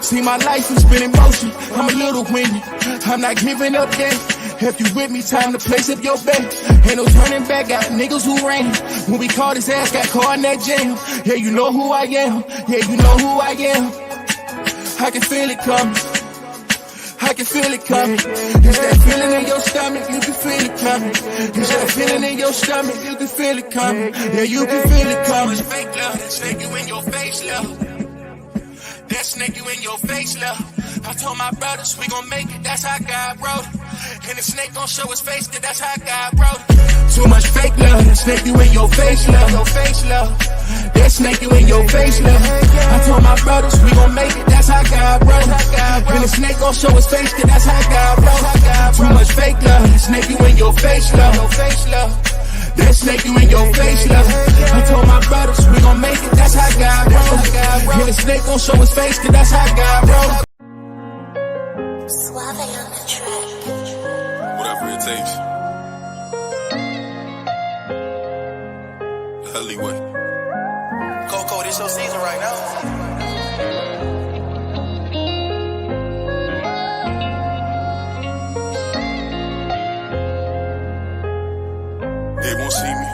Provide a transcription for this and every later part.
See, my life has been in motion. I'm a little windy. I'm not giving up yet. If you with me, time to place up your bet. Ain't no turning back, got niggas who ran. When we caught his ass, got caught in that jam. Yeah, you know who I am. Yeah, you know who I am. I can feel it coming. I can feel it coming. It's that feeling in your stomach, you can feel it coming. It's that feeling in your stomach, you can feel it coming. Yeah, you can feel it coming. Fake love, snake you in your face, love. That snake you in your face, love. I told my brothers we gon' make it, that's how God wrote it. And the snake gon' show his face, cause that's how God wrote it. Too much fake love, that snake you in your face, love. Your face, love. That snake you in your face, love. I told my brothers we gon' make it, that's how God wrote it. And the snake gon' show his face, cause that's how God wrote it. Too much fake love, that snake you in your face, love. Your face, love. That snake you in your face, love. I told my brothers we gon' make it, that's how God wrote it. And the snake gon' show his face, cause that's how God wrote it. Suave on the track. Whatever it takes. Alleyway. Coco, this your season right now. They won't see me.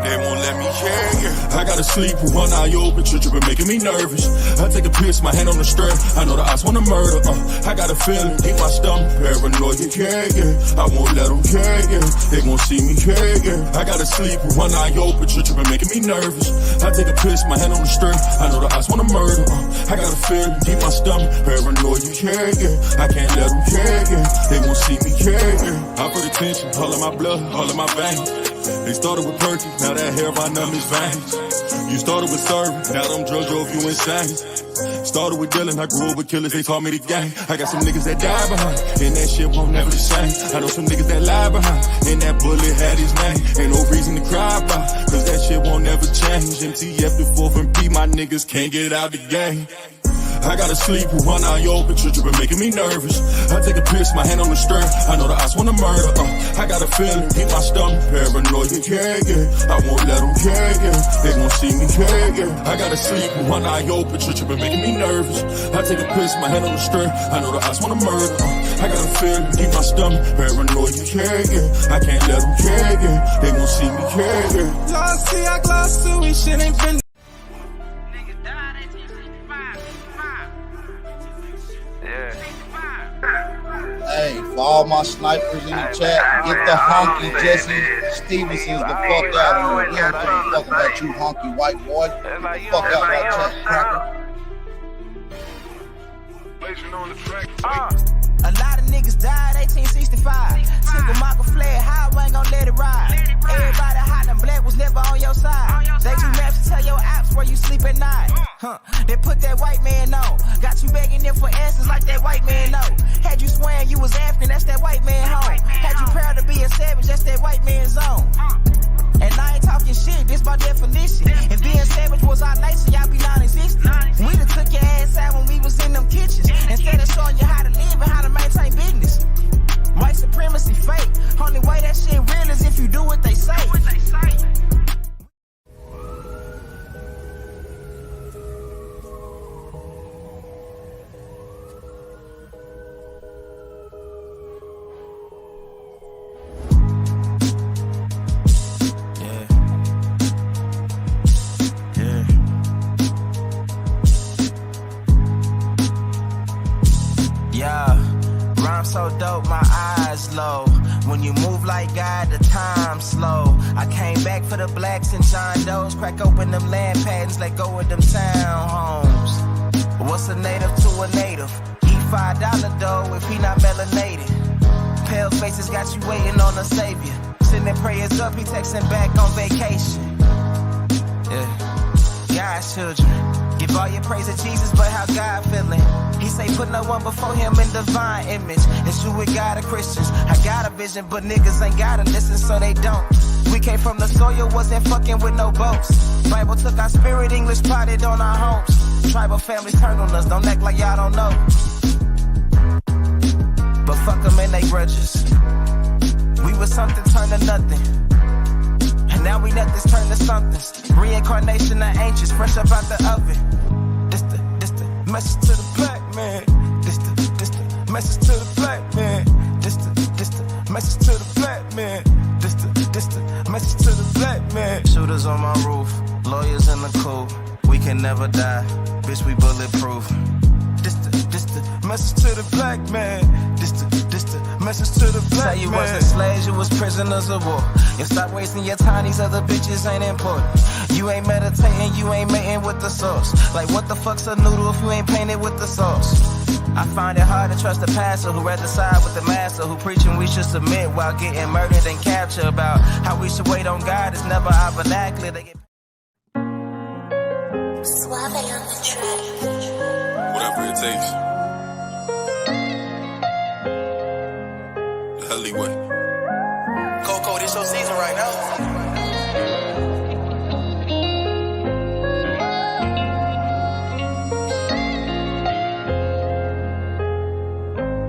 They won't let me, yeah. I gotta sleep with one eye open, tripping, making me nervous. I take a piss, my hand on the strap. I know the odds wanna murder, I got a feeling, keep my stomach paranoid, yeah. I won't let them, yeah. They won't see me, yeah. I gotta sleep with one eye open, tripping, making me nervous. I take a piss, my hand on the strap. I know the odds wanna murder, I got a feeling, keep my stomach paranoid, yeah. I can't let them, yeah. They won't see me, yeah. I put attention, all in my blood, all in my veins. They started with perky, now that hair right numb his veins. You started with serving, now them drugs drove you insane. Started with dealing, I grew up with killers, they taught me the game. I got some niggas that die behind, and that shit won't never the same. I know some niggas that lie behind, and that bullet had his name. Ain't no reason to cry about, cause that shit won't never change. MTF the 4th and P, my niggas can't get out the game. I gotta sleep with one eye open, tripping, making me nervous. I take a piss, my hand on the strap. I know the odds wanna murder, I got a feeling, keep my stomach paranoid, yeah. I won't let them, yeah. They won't see me, yeah. I gotta sleep with one eye open, tripping, making me nervous. I take a piss, my hand on the strap. I know the odds wanna murder, I got a feeling, keep my stomach paranoid, yeah. I can't let them, yeah. They won't see me, yeah. Lost, see, I glossed to we shit ain't been. Hey, for all my snipers in the chat, get the honky Jesse Stevensons the fuck out of here. We don't give a fuck about you, honky white boy. Get the fuck out of my chat, cracker. A lot of niggas died 1865. Single Michael fled, how I ain't gon' let it ride. Everybody hot and black was never on your side. They do maps to tell your apps where you sleep at night. They put that white man on. Got you begging them for answers like that white man know. Had you swearing you was African, that's that white man home. Had you proud to be a savage, that's that white man's zone. And I ain't talking shit, this by definition. If being savage was our nature, y'all be non-existent. We done took your ass out when we was in them kitchens. Instead of showing you how to live and how to maintain business. White supremacy fake. Only way that shit real is if you do what they say. So dope, my eyes low. When you move like God, the time slow. I came back for the blacks and John Doe's. Crack open them land patents, let go of them townhomes. What's a native to a native? Eat $5 dough if he not melanated. Pale faces got you waiting on a savior. Sending prayers up, he texting back on vacation. Yeah, God's children. Give all your praise to Jesus, but how God feeling? He say put no one before him in divine image. It's you with God of Christians. I got a vision, but niggas ain't gotta listen, so they don't. We came from the soil, wasn't fucking with no boats. Bible took our spirit, English potted on our homes. Tribal families turned on us, don't act like y'all don't know. But fuck them and they grudges. We was something turned to nothing. And now we nothing's turned to somethings. Reincarnation of ancients, fresh up out the oven. This the message to the black. black man. This the message to the black man. This the message to the black man. This the message to the black man. Shooters on my roof, lawyers in the coop. We can never die, bitch, we bulletproof. This the message to the black man. This the message to the black man. Say you wasn't slaves, you was prisoners of war. And stop wasting your time, these other bitches ain't important. You ain't meditating, you ain't mating with the sauce. Like what the fuck's a noodle if you ain't painted with the sauce? I find it hard to trust the pastor who rather side with the master, who preaching we should submit while getting murdered and captured. About how we should wait on God is never our vernacular. They get Suave on the track. Whatever it takes. The alleyway. Coco, this your season right now.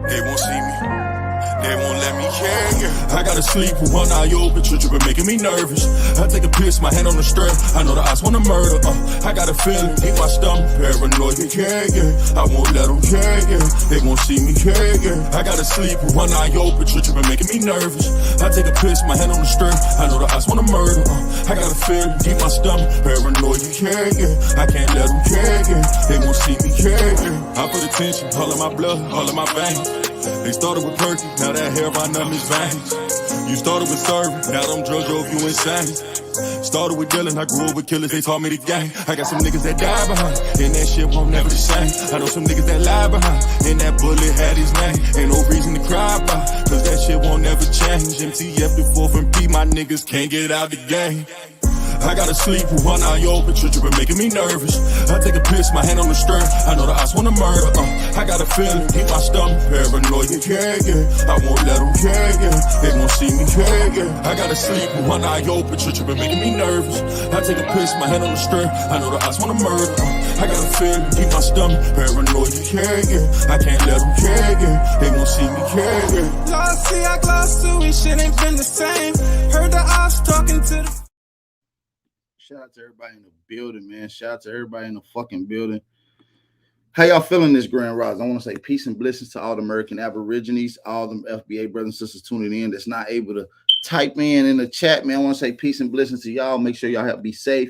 They won't see me. They won't let me care. I gotta sleep with one eye open, tripping, making me nervous. I take a piss, my hand on the strap. I know the odds wanna murder. I got a feeling deep my stomach, paranoid, yeah. I won't let them care. They won't see me care. I gotta sleep with one eye open, tripping, making me nervous. I take a piss, my hand on the strap. I know the odds wanna murder. I got a feeling deep my stomach, paranoid, yeah. I can't let them care. They won't see me care. I put attention, all of my blood, all of my veins. They started with perky, now that hair run up his veins. You started with serving, now them drugs drove you insane. Started with dealing, I grew up with killers, they taught me the game. I got some niggas that die behind, and that shit won't never the same. I know some niggas that lie behind, and that bullet had his name. Ain't no reason to cry about, cause that shit won't never change. MTF the 4th and P, my niggas can't get out the game. I gotta sleep with one eye open, tripping, making me nervous. I take a piss, my hand on the strap. I know the odds wanna murder. I got a feeling deep my stomach, paranoid, yeah. I won't let them care. They won't see me care. I gotta sleep with one eye open, tripping, making me nervous. I take a piss, my hand on the strap. I know the odds wanna murder. I got a feeling deep my stomach, paranoid, yeah. I can't let them care. They won't see me care. Lost, see, I glossed to it, shit ain't been the same. Heard the ops talking to the. Shout out to everybody in the building, man. Shout out to everybody in the fucking building. How y'all feeling this Grand Rise? I want to say peace and blessings to all the American Aborigines, all them FBA brothers and sisters tuning in that's not able to type in the chat, man. I want to say peace and blessings to y'all. Make sure y'all be safe.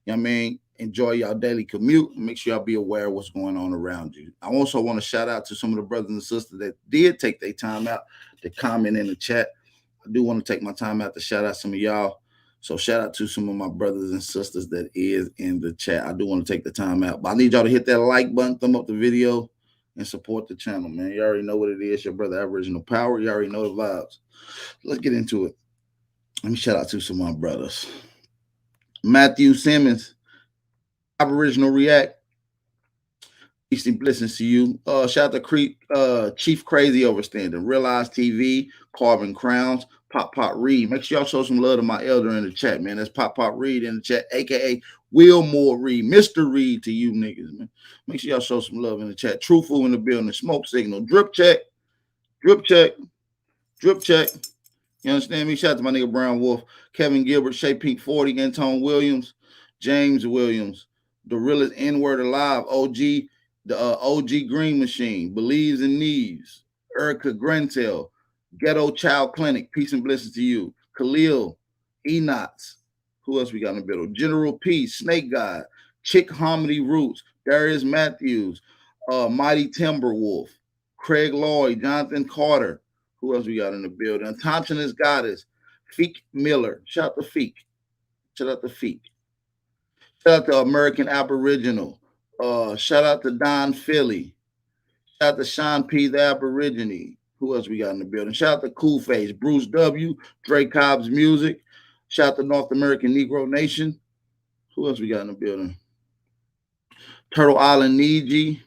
You know what I mean? Enjoy y'all daily commute. Make sure y'all be aware of what's going on around you. I also want to shout out to some of the brothers and sisters that did take their time out to comment in the chat. I do want to take my time out to shout out some of y'all. So shout out to some of my brothers and sisters that is in the chat. I do want to take the time out, but I need y'all to hit that like button, thumb up the video, and support the channel, man. You already know what it is. Your brother Aboriginal Power. You already know the vibes. Let's get into it. Let me shout out to some of my brothers. Matthew Simmons, Aboriginal React. Peace and blessings to you. Shout out to Chief Crazy Overstanding, Realize TV, Carbon Crowns, Pop Reed. Make sure y'all show some love to my elder in the chat, man. That's Pop Reed in the chat, aka Wilmore Reed, Mr. Reed to you niggas, man. Make sure y'all show some love in the chat. Truthful in the building, Smoke Signal, Drip Check, Drip Check, Drip Check. You understand me? Shout out to my nigga Brown Wolf, Kevin Gilbert, Shay Pink 40, Anton Williams, James Williams, The Realest N-Word Alive, OG, the OG Green Machine, Believes in Needs, Erica Grentel, Ghetto Child Clinic, peace and blessings to you. Khalil, Enots, who else we got in the middle? General Peace, Snake God, Chick Hominy Roots, Darius Matthews, Mighty Timberwolf, Craig Lloyd, Jonathan Carter, who else we got in the building? Thompson is Goddess, Feek Miller, shout out to Feek, shout out to Feek, shout out to American Aboriginal, shout out to Don Philly, shout out to Sean P. the Aborigine. Who else we got in the building? Shout out to Cool Face, Bruce W, Dre Cobb's Music. Shout out to North American Negro Nation. Who else we got in the building? Turtle Island Niji,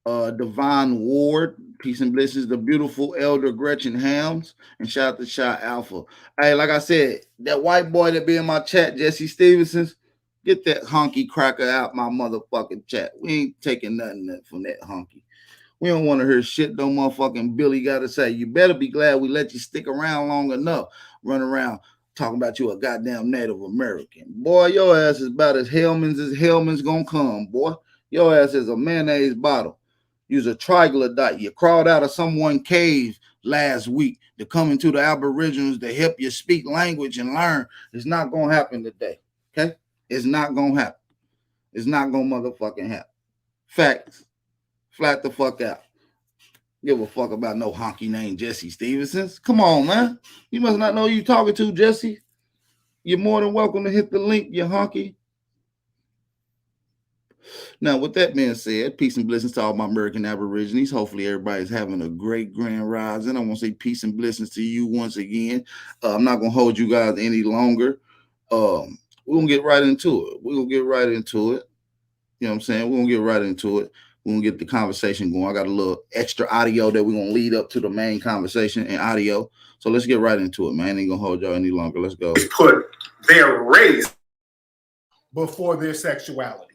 Devon Ward, peace and blessings. The beautiful Elder Gretchen Hams, and shout out to Shy Alpha. Hey, like I said, that white boy that be in my chat, Jesse Stevenson's, get that honky cracker out my motherfucking chat. We ain't taking nothing from that honky. We don't want to hear shit no motherfucking Billy got to say. You better be glad we let you stick around long enough, run around talking about you a goddamn Native American. Boy, your ass is about as Hellman's gonna come, boy. Your ass is a mayonnaise bottle. You's a troglodyte. You crawled out of someone's cave last week to come into the Aboriginals to help you speak language and learn. It's not going to happen today. Okay? It's not going to happen. It's not going to motherfucking happen. Facts. Flat the fuck out. Give a fuck about no honky named Jesse Stevenson. Come on, man. You must not know who you talking to, Jesse. You're more than welcome to hit the link, you honky. Now, with that being said, peace and blessings to all my American Aborigines. Hopefully, everybody's having a great grand rising. I want to say peace and blessings to you once again. I'm not going to hold you guys any longer. We're going to get right into it. You know what I'm saying? We're going to get right into it. We're going to get the conversation going. I got a little extra audio that we're going to lead up to the main conversation and audio. So let's get right into it, man. I ain't going to hold y'all any longer. Let's go. Put their race before their sexuality.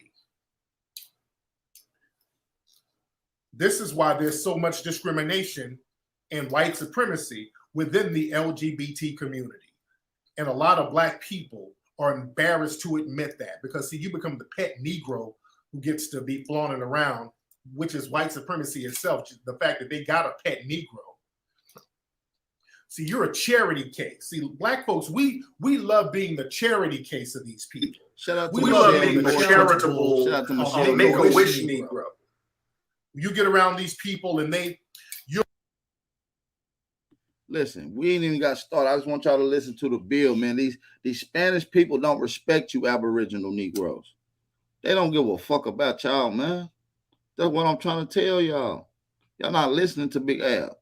This is why there's so much discrimination and white supremacy within the LGBT community. And a lot of Black people are embarrassed to admit that because, see, you become the pet Negro who gets to be flaunted around, which is white supremacy itself, the fact that they got a pet Negro. See, you're a charity case. See, Black folks, we love being the charity case of these people. Shout out to we love being the charitable, Make-A-Wish Negro. You get around these people and listen, we ain't even got started. I just want y'all to listen to the bill, man. These Spanish people don't respect you Aboriginal Negroes. They don't give a fuck about y'all, man. That's what I'm trying to tell y'all. Y'all not listening to Big Al.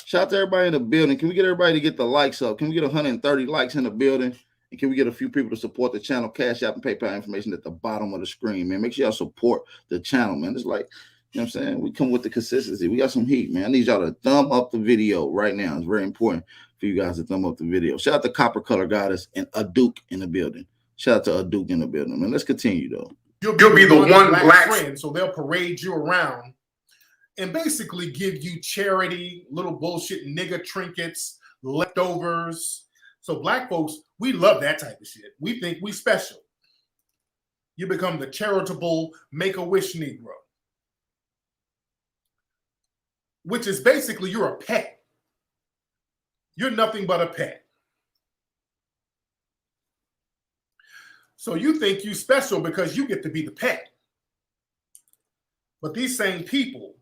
Shout out to everybody in the building. Can we get everybody to get the likes up? Can we get 130 likes in the building? And can we get a few people to support the channel? Cash App and PayPal information at the bottom of the screen, man. Make sure y'all support the channel, man. It's like, you know what I'm saying? We come with the consistency. We got some heat, man. I need y'all to thumb up the video right now. It's very important for you guys to thumb up the video. Shout out to Copper Color Goddess and a Duke in the building. Shout out to a Duke in the building, man. Let's continue, though. You'll be the one black friend, so they'll parade you around and basically give you charity, little bullshit nigga trinkets, leftovers. So Black folks, we love that type of shit. We think we special. You become the charitable Make-A-Wish Negro, which is basically you're a pet. You're nothing but a pet. So you think you special because you get to be the pet. But these same people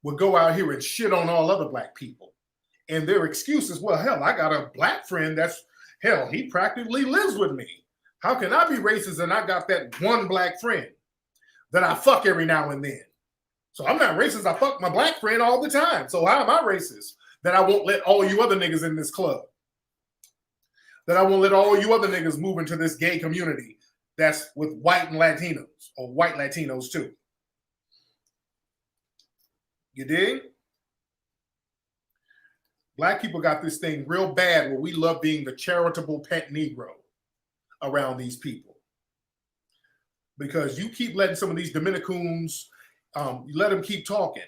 would go out here and shit on all other Black people. And their excuse is, well, hell, I got a Black friend hell, he practically lives with me. How can I be racist and I got that one Black friend that I fuck every now and then? So I'm not racist. I fuck my Black friend all the time. So how am I racist that I won't let all you other niggas in this club? That I won't let all you other niggas move into this gay community that's with white and Latinos, or white Latinos too. You dig? Black people got this thing real bad where we love being the charitable pet Negro around these people. Because you keep letting some of these Dominicans, you let them keep talking.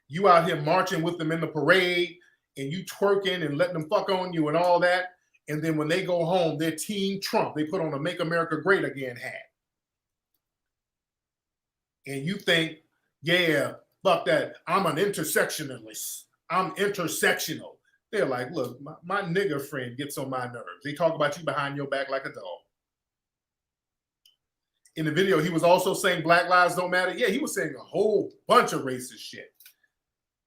You out here marching with them in the parade and you twerking and letting them fuck on you and all that. And then when they go home, they're Team Trump. They put on a Make America Great Again hat. And you think, yeah, fuck that. I'm an intersectionalist. I'm intersectional. They're like, look, my nigger friend gets on my nerves. They talk about you behind your back like a dog. In the video, he was also saying Black lives don't matter. Yeah, he was saying a whole bunch of racist shit.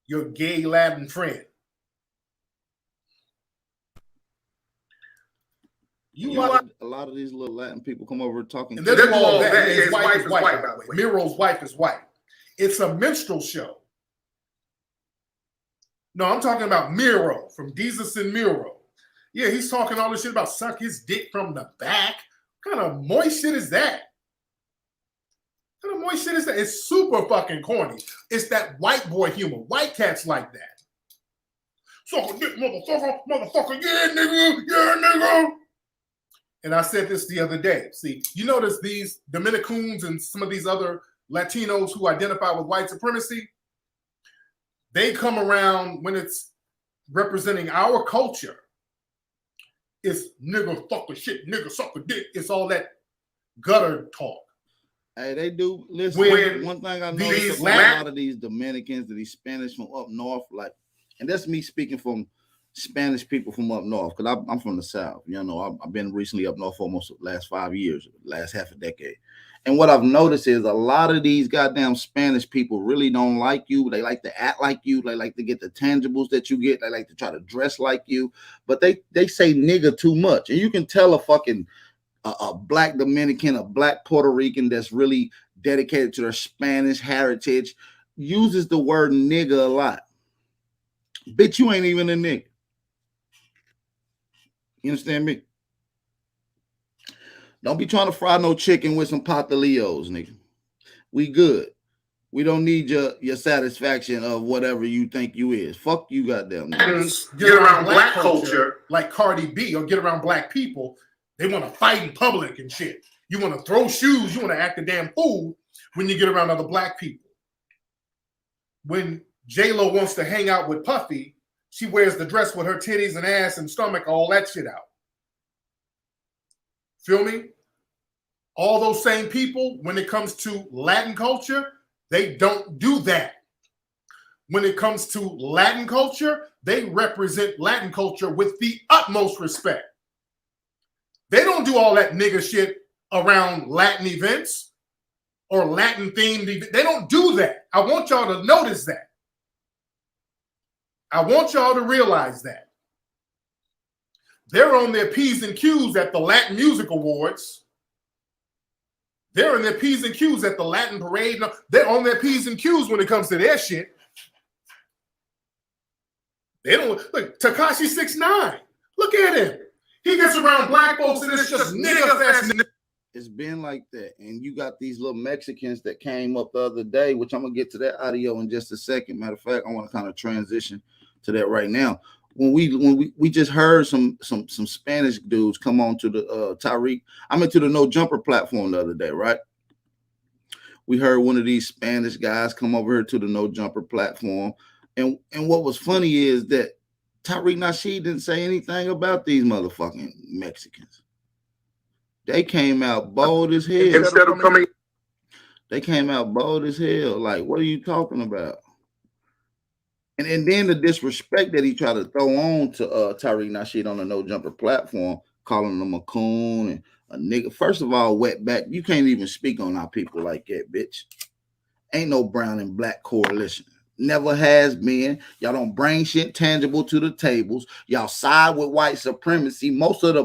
Your gay Latin friend. A lot of these little Latin people come over talking. And they're all that. His wife is white, by the way. Miro's wife is white. It's a minstrel show. No, I'm talking about Miro from Jesus and Miro. Yeah, he's talking all this shit about suck his dick from the back. What kind of moist shit is that? What kind of moist shit is that? It's super fucking corny. It's that white boy humor. White cats like that. Suck a dick, motherfucker, yeah, nigga. And I said this the other day. See, you notice these Dominicans and some of these other Latinos who identify with white supremacy, they come around when it's representing our culture. It's nigga, fuck a shit, nigga, suck a dick. It's all that gutter talk. Hey, they do. Listen, one thing I noticed about a lot of these Dominicans and these Spanish from up north, like, and that's me speaking from Spanish people from up north, because I'm from the South. You know, I've been recently up north for almost the last 5 years, last half a decade. And what I've noticed is a lot of these goddamn Spanish people really don't like you. They like to act like you. They like to get the tangibles that you get. They like to try to dress like you. But they say nigga too much. And you can tell a black Dominican, a black Puerto Rican that's really dedicated to their Spanish heritage uses the word nigga a lot. Bitch, you ain't even a nigga. You understand me? Don't be trying to fry no chicken with some pataleos, nigga. We good. We don't need your satisfaction of whatever you think you is. Fuck you, goddamn nigga. Get around black culture like Cardi B, or get around black people. They want to fight in public and shit. You want to throw shoes. You want to act a damn fool when you get around other black people. When J-Lo wants to hang out with Puffy, she wears the dress with her titties and ass and stomach, all that shit out. Feel me? All those same people, when it comes to Latin culture, they don't do that. When it comes to Latin culture, they represent Latin culture with the utmost respect. They don't do all that nigga shit around Latin events or Latin themed events. They don't do that. I want y'all to notice that. I want y'all to realize that. They're on their P's and Q's at the Latin Music Awards. They're on their P's and Q's at the Latin Parade. No, they're on their P's and Q's when it comes to their shit. They don't look. Tekashi 6ix9ine. Look at him. He gets around black folks and it's just nigga fest. It's been like that. And you got these little Mexicans that came up the other day, which I'm gonna get to that audio in just a second. Matter of fact, I want to kind of transition to that right now. When we just heard some Spanish dudes come on to the Tariq, I to the No Jumper platform the other day, right? We heard one of these Spanish guys come over here to the No Jumper platform, and what was funny is that Tariq Nasheed didn't say anything about these motherfucking Mexicans. They came out bold as hell. They came out bold as hell. Like, what are you talking about? And then the disrespect that he tried to throw on to Tariq Nasheed on the No Jumper platform, calling him a coon and a nigga. First of all, wetback, you can't even speak on our people like that, bitch. Ain't no brown and black coalition. Never has been. Y'all don't bring shit tangible to the tables. Y'all side with white supremacy. Most of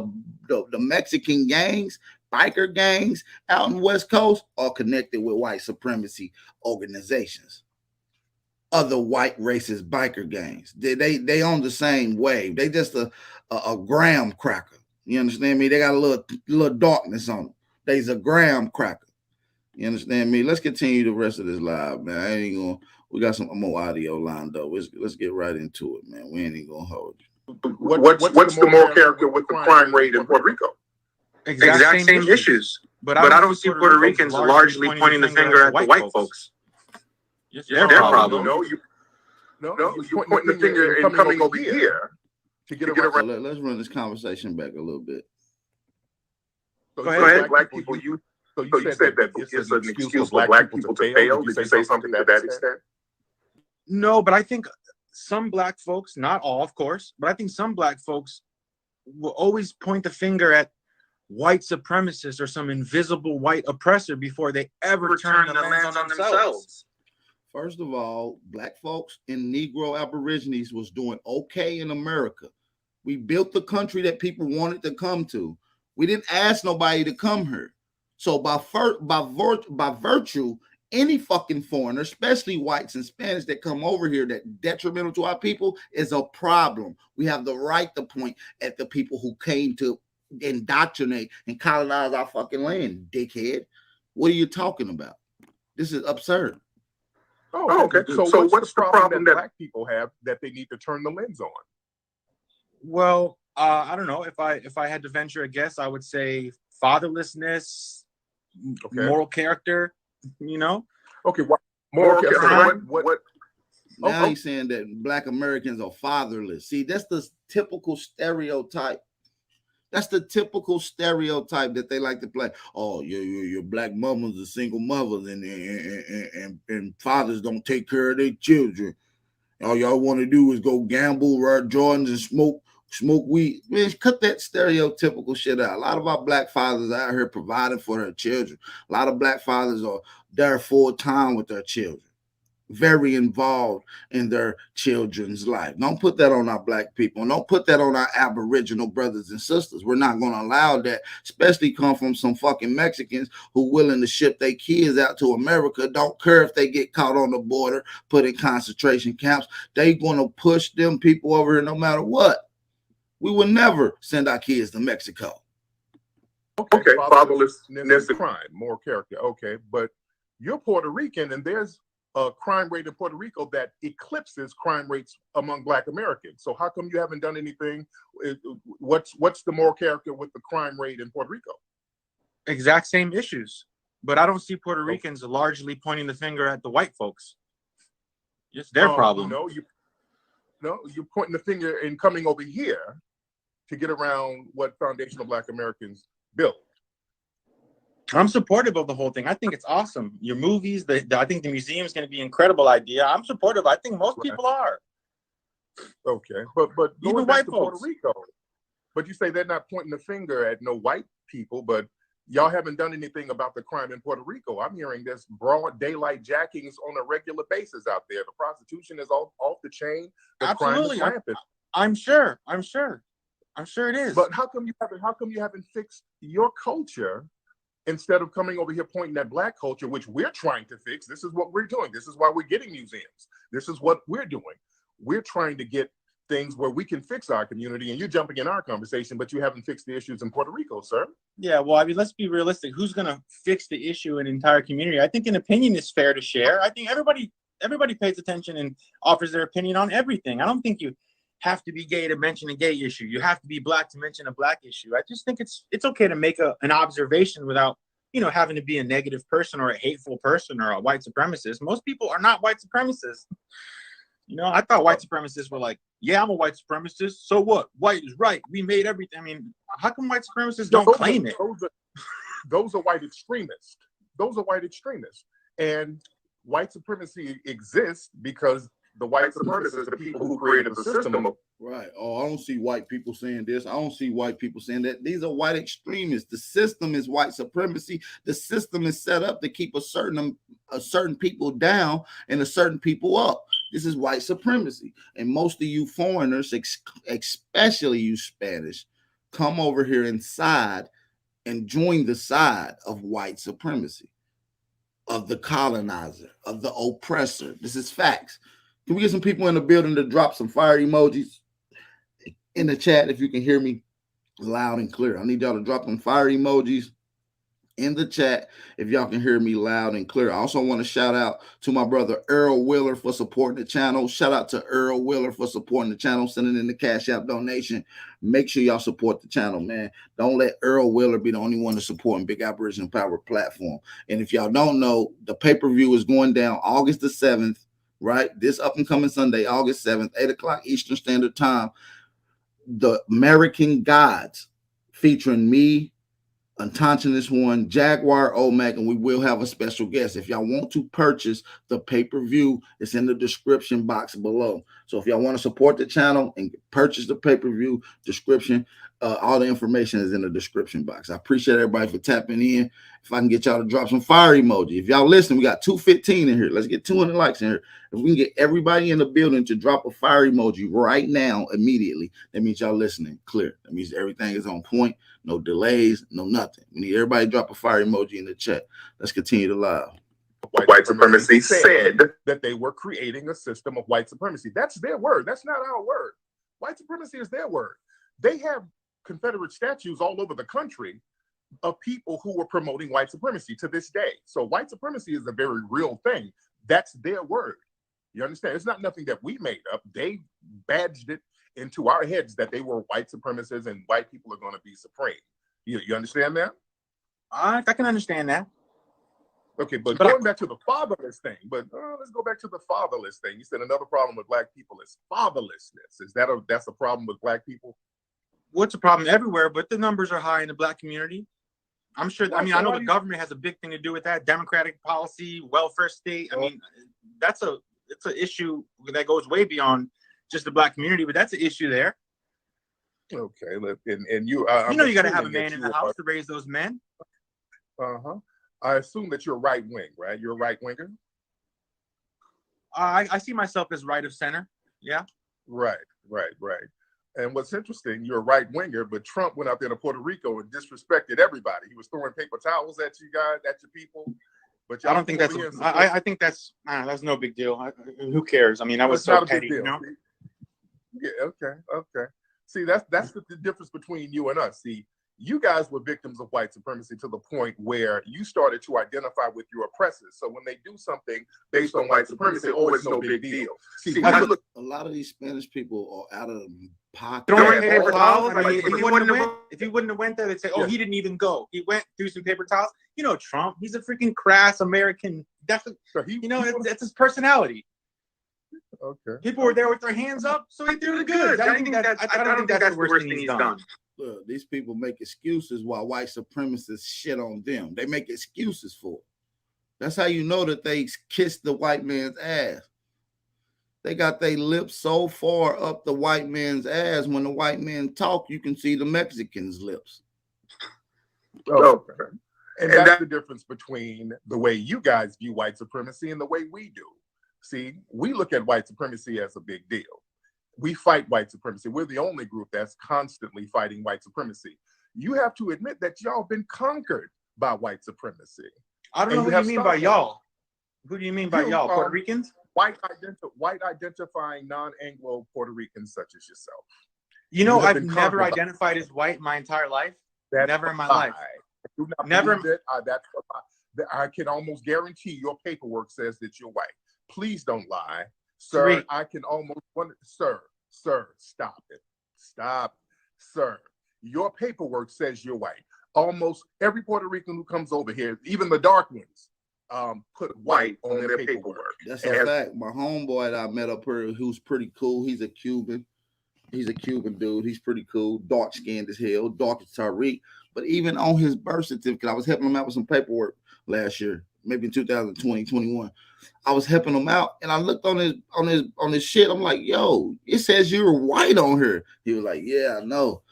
the Mexican gangs, biker gangs out in the West Coast are connected with white supremacy organizations. Other white racist biker gangs. They on the same wave. They just a graham cracker. You understand me? They got a little darkness on them. They's a graham cracker. You understand me? Let's continue the rest of this live, man. I ain't gonna. We got some more audio lined up. Let's get right into it, man. We ain't even gonna hold you. What's the moral character with the crime rate in Puerto Rico? Exact same issues. But I don't see Puerto Ricans largely pointing the finger at the white folks. Their problem. No, you're pointing the finger and coming over here to get around. So let's run this conversation back a little bit. Go ahead, black people. So you said that it's an excuse for black people to fail. Did you say something to that extent? No, but I think some black folks, not all, of course, but I think some black folks will always point the finger at white supremacists or some invisible white oppressor before they ever turn the lens on themselves. First of all, black folks and Negro Aborigines was doing okay in America. We built the country that people wanted to come to. We didn't ask nobody to come here. So by virtue, any fucking foreigner, especially whites and Spanish that come over here that detrimental to our people is a problem. We have the right to point at the people who came to indoctrinate and colonize our fucking land, dickhead. What are you talking about? This is absurd. Oh, okay. So what's the problem that black people have that they need to turn the lens on? Well, I don't know. If I had to venture a guess, I would say fatherlessness, moral character. You know. Okay. What moral character? What? Now he's saying that black Americans are fatherless. See, that's the typical stereotype. That's the typical stereotype that they like to play. Oh, your black mothers are single mothers, and fathers don't take care of their children. All y'all want to do is go gamble, wear Jordans, and smoke weed. Man, cut that stereotypical shit out. A lot of our black fathers out here providing for their children. A lot of black fathers are there full time with their children, very involved in their children's life. Don't put that on our black people. Don't put that on our Aboriginal brothers and sisters. We're not going to allow that, especially come from some fucking Mexicans who willing to ship their kids out to America. Don't care if they get caught on the border, put in concentration camps. They going to push them people over here no matter what. We will never send our kids to Mexico. Okay, fatherlessness, crime, moral character. Okay, but you're Puerto Rican, and there's a crime rate in Puerto Rico that eclipses crime rates among Black Americans. So how come you haven't done anything? What's the moral character with the crime rate in Puerto Rico? Exact same issues, but I don't see Puerto Ricans largely pointing the finger at the white folks. It's their problem. You're pointing the finger and coming over here to get around what foundational Black Americans built. I'm supportive of the whole thing. I think it's awesome. Your movies, I think the museum is going to be an incredible idea. I'm supportive. I think most people are. Okay, but even white folks. Puerto Rico. But you say they're not pointing the finger at no white people, but y'all haven't done anything about the crime in Puerto Rico. I'm hearing there's broad daylight jackings on a regular basis out there. The prostitution is off the chain. The Absolutely, crime is rampant. I'm sure it is. But how come you haven't fixed your culture? Instead of coming over here pointing at Black culture, which we're trying to fix. This is what we're doing. This is why we're getting museums. This is what we're doing. We're trying to get things where we can fix our community, and you're jumping in our conversation, but you haven't fixed the issues in Puerto Rico, sir. Yeah, well, I mean, let's be realistic. Who's going to fix the issue in an entire community? I think an opinion is fair to share. I think everybody pays attention and offers their opinion on everything. I don't think you have to be gay to mention a gay issue. You have to be Black to mention a Black issue. I just think it's okay to make an observation without, having to be a negative person or a hateful person or a white supremacist. Most people are not white supremacists. I thought white supremacists were like, yeah, I'm a white supremacist. So what? White is right. We made everything. I mean, how come white supremacists don't claim it? Those are white extremists. And white supremacy exists because the white supremacists are the people who created the system. Right. Oh, I don't see white people saying this. I don't see white people saying that. These are white extremists. The system is white supremacy. The system is set up to keep a certain people down and a certain people up. This is white supremacy. And most of you foreigners, especially you Spanish, come over here inside and join the side of white supremacy, of the colonizer, of the oppressor. This is facts. Can we get some people in the building to drop some fire emojis in the chat if you can hear me loud and clear? I need y'all to drop them fire emojis in the chat if y'all can hear me loud and clear. I also want to shout out to my brother Earl Wheeler for supporting the channel. Shout out to Earl Wheeler for supporting the channel, sending in the Cash App donation. Make sure y'all support the channel, man. Don't let Earl Wheeler be the only one to support Big Aboriginal Power platform. And if y'all don't know, the pay-per-view is going down August the 7th. Right, this up and coming Sunday, August 7th, 8 o'clock Eastern Standard Time. The American Gods, featuring me, Antontinus One, Jaguar Omac, and we will have a special guest. If y'all want to purchase the pay-per-view, it's in the description box below. So if y'all want to support the channel and purchase the pay-per-view description, all the information is in the description box. I appreciate everybody for tapping in. If I can get y'all to drop some fire emoji. If y'all listen, we got 215 in here. Let's get 200 likes in here. If we can get everybody in the building to drop a fire emoji right now, immediately, that means y'all listening clear. That means everything is on point. No delays, no nothing. We need everybody to drop a fire emoji in the chat. Let's continue to live. White supremacy said that they were creating a system of white supremacy. That's their word. That's not our word. White supremacy is their word. They have Confederate statues all over the country of people who were promoting white supremacy to this day. So white supremacy is a very real thing. That's their word. You understand? It's not nothing that we made up. They badged it into our heads that they were white supremacists and white people are going to be supreme. You understand that? I can understand that. Okay, but going back to the fatherless thing, let's go back to the fatherless thing. You said another problem with Black people is fatherlessness. That's a problem with Black people? what's the problem everywhere, but the numbers are high in the black community. I'm sure. I mean, I know the government has a big thing to do with that. Democratic policy, welfare state. I mean, it's an issue that goes way beyond just the black community, but that's an issue there. Okay, and you you got to have a man in the house to raise those men. I assume that you're right wing, right? You're a right winger. I see myself as right of center. Yeah. Right. And what's interesting, you're a right winger, but Trump went out there to Puerto Rico and disrespected everybody. He was throwing paper towels at you guys, at your people. But I don't think that's. I think that's no big deal. Who cares? I mean, that was so petty, you know. Yeah. Okay. See, that's the difference between you and us. See, you guys were victims of white supremacy to the point where you started to identify with your oppressors. So when they do something based on white supremacy, it's no big deal. See, a lot of these Spanish people are out of pocket. Throwing paper towels. I mean, if he wouldn't have went there, they'd say, "Oh, he didn't even go. He went through some paper towels." You know, Trump. He's a freaking crass American. That's it's his personality. Okay. People were there with their hands up, so he threw the goods. I don't think that's the worst thing he's done. Look, these people make excuses while white supremacists shit on them. They make excuses for it. That's how you know that they kissed the white man's ass. They got their lips so far up the white man's ass. When the white men talk, you can see the Mexicans' lips. Okay. And that's the difference between the way you guys view white supremacy and the way we do. See, we look at white supremacy as a big deal. We fight white supremacy. We're the only group that's constantly fighting white supremacy. You have to admit that y'all been conquered by white supremacy. I don't know what you mean by y'all. Who do you mean by y'all? Puerto Ricans? White identifying non-Anglo Puerto Ricans such as yourself. You know, I've never identified as white my entire life. Never in my life. Never. I can almost guarantee your paperwork says that you're white. Please don't lie. Sir, I can almost wonder, sir, stop it. Sir, your paperwork says you're white. Almost every Puerto Rican who comes over here, even the dark ones, put white on their paperwork. That's a fact. My homeboy that I met up here, who's pretty cool, he's a Cuban dude. He's pretty cool, dark-skinned as hell, dark as Tariq. But even on his birth certificate, I was helping him out with some paperwork last year, maybe in 2020, 21. I was helping him out, and I looked on his shit. I'm like, yo, it says you're white on here. He was like, yeah, I know.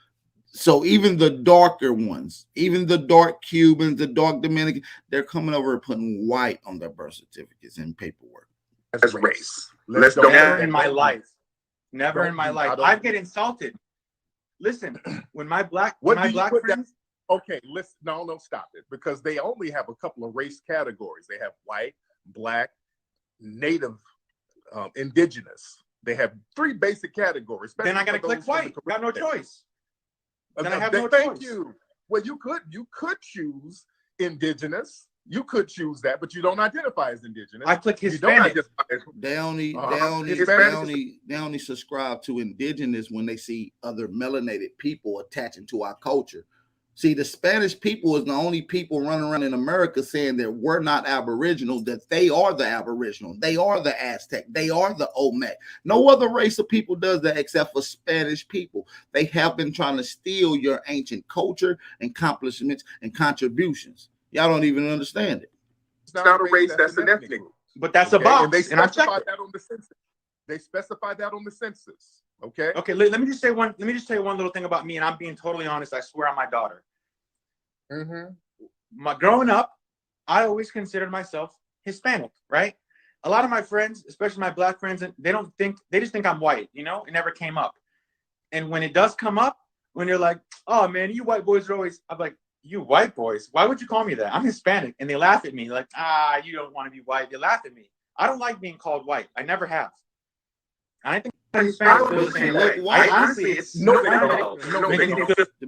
So even the darker ones, even the dark Cubans, the dark Dominican, they're coming over and putting white on their birth certificates and paperwork. That's race. Never in my life. Never in my life. I get insulted. Listen, when my black friends. Okay, listen. No, stop it. Because they only have a couple of race categories. They have white, black, native, indigenous. They have three basic categories. Then I gotta click white. I have no choice. Then I have no Thank choice. you. Well, you could choose indigenous. You could choose that, but you don't identify as indigenous. I click Hispanic. They only subscribe to indigenous when they see other melanated people attaching to our culture. See, the Spanish people is the only people running around in America saying that we're not Aboriginal, that they are the Aboriginal, they are the Aztec, they are the Olmec. No other race of people does that except for Spanish people. They have been trying to steal your ancient culture, accomplishments, and contributions. Y'all don't even understand it. It's not a race, that's an ethnic group. But that's a box. And they specify that on the census. They specify that on the census. Okay. Let me just say one little thing about me, and I'm being totally honest. I swear on my daughter. Growing up, I always considered myself Hispanic, right? A lot of my friends, especially my black friends, they just think I'm white, you know? It never came up. And when it does come up, when they're like, oh man, you white boys are always, I'm like, you white boys? Why would you call me that? I'm Hispanic. And they laugh at me like, you don't want to be white. They laugh at me. I don't like being called white. I never have. And I think to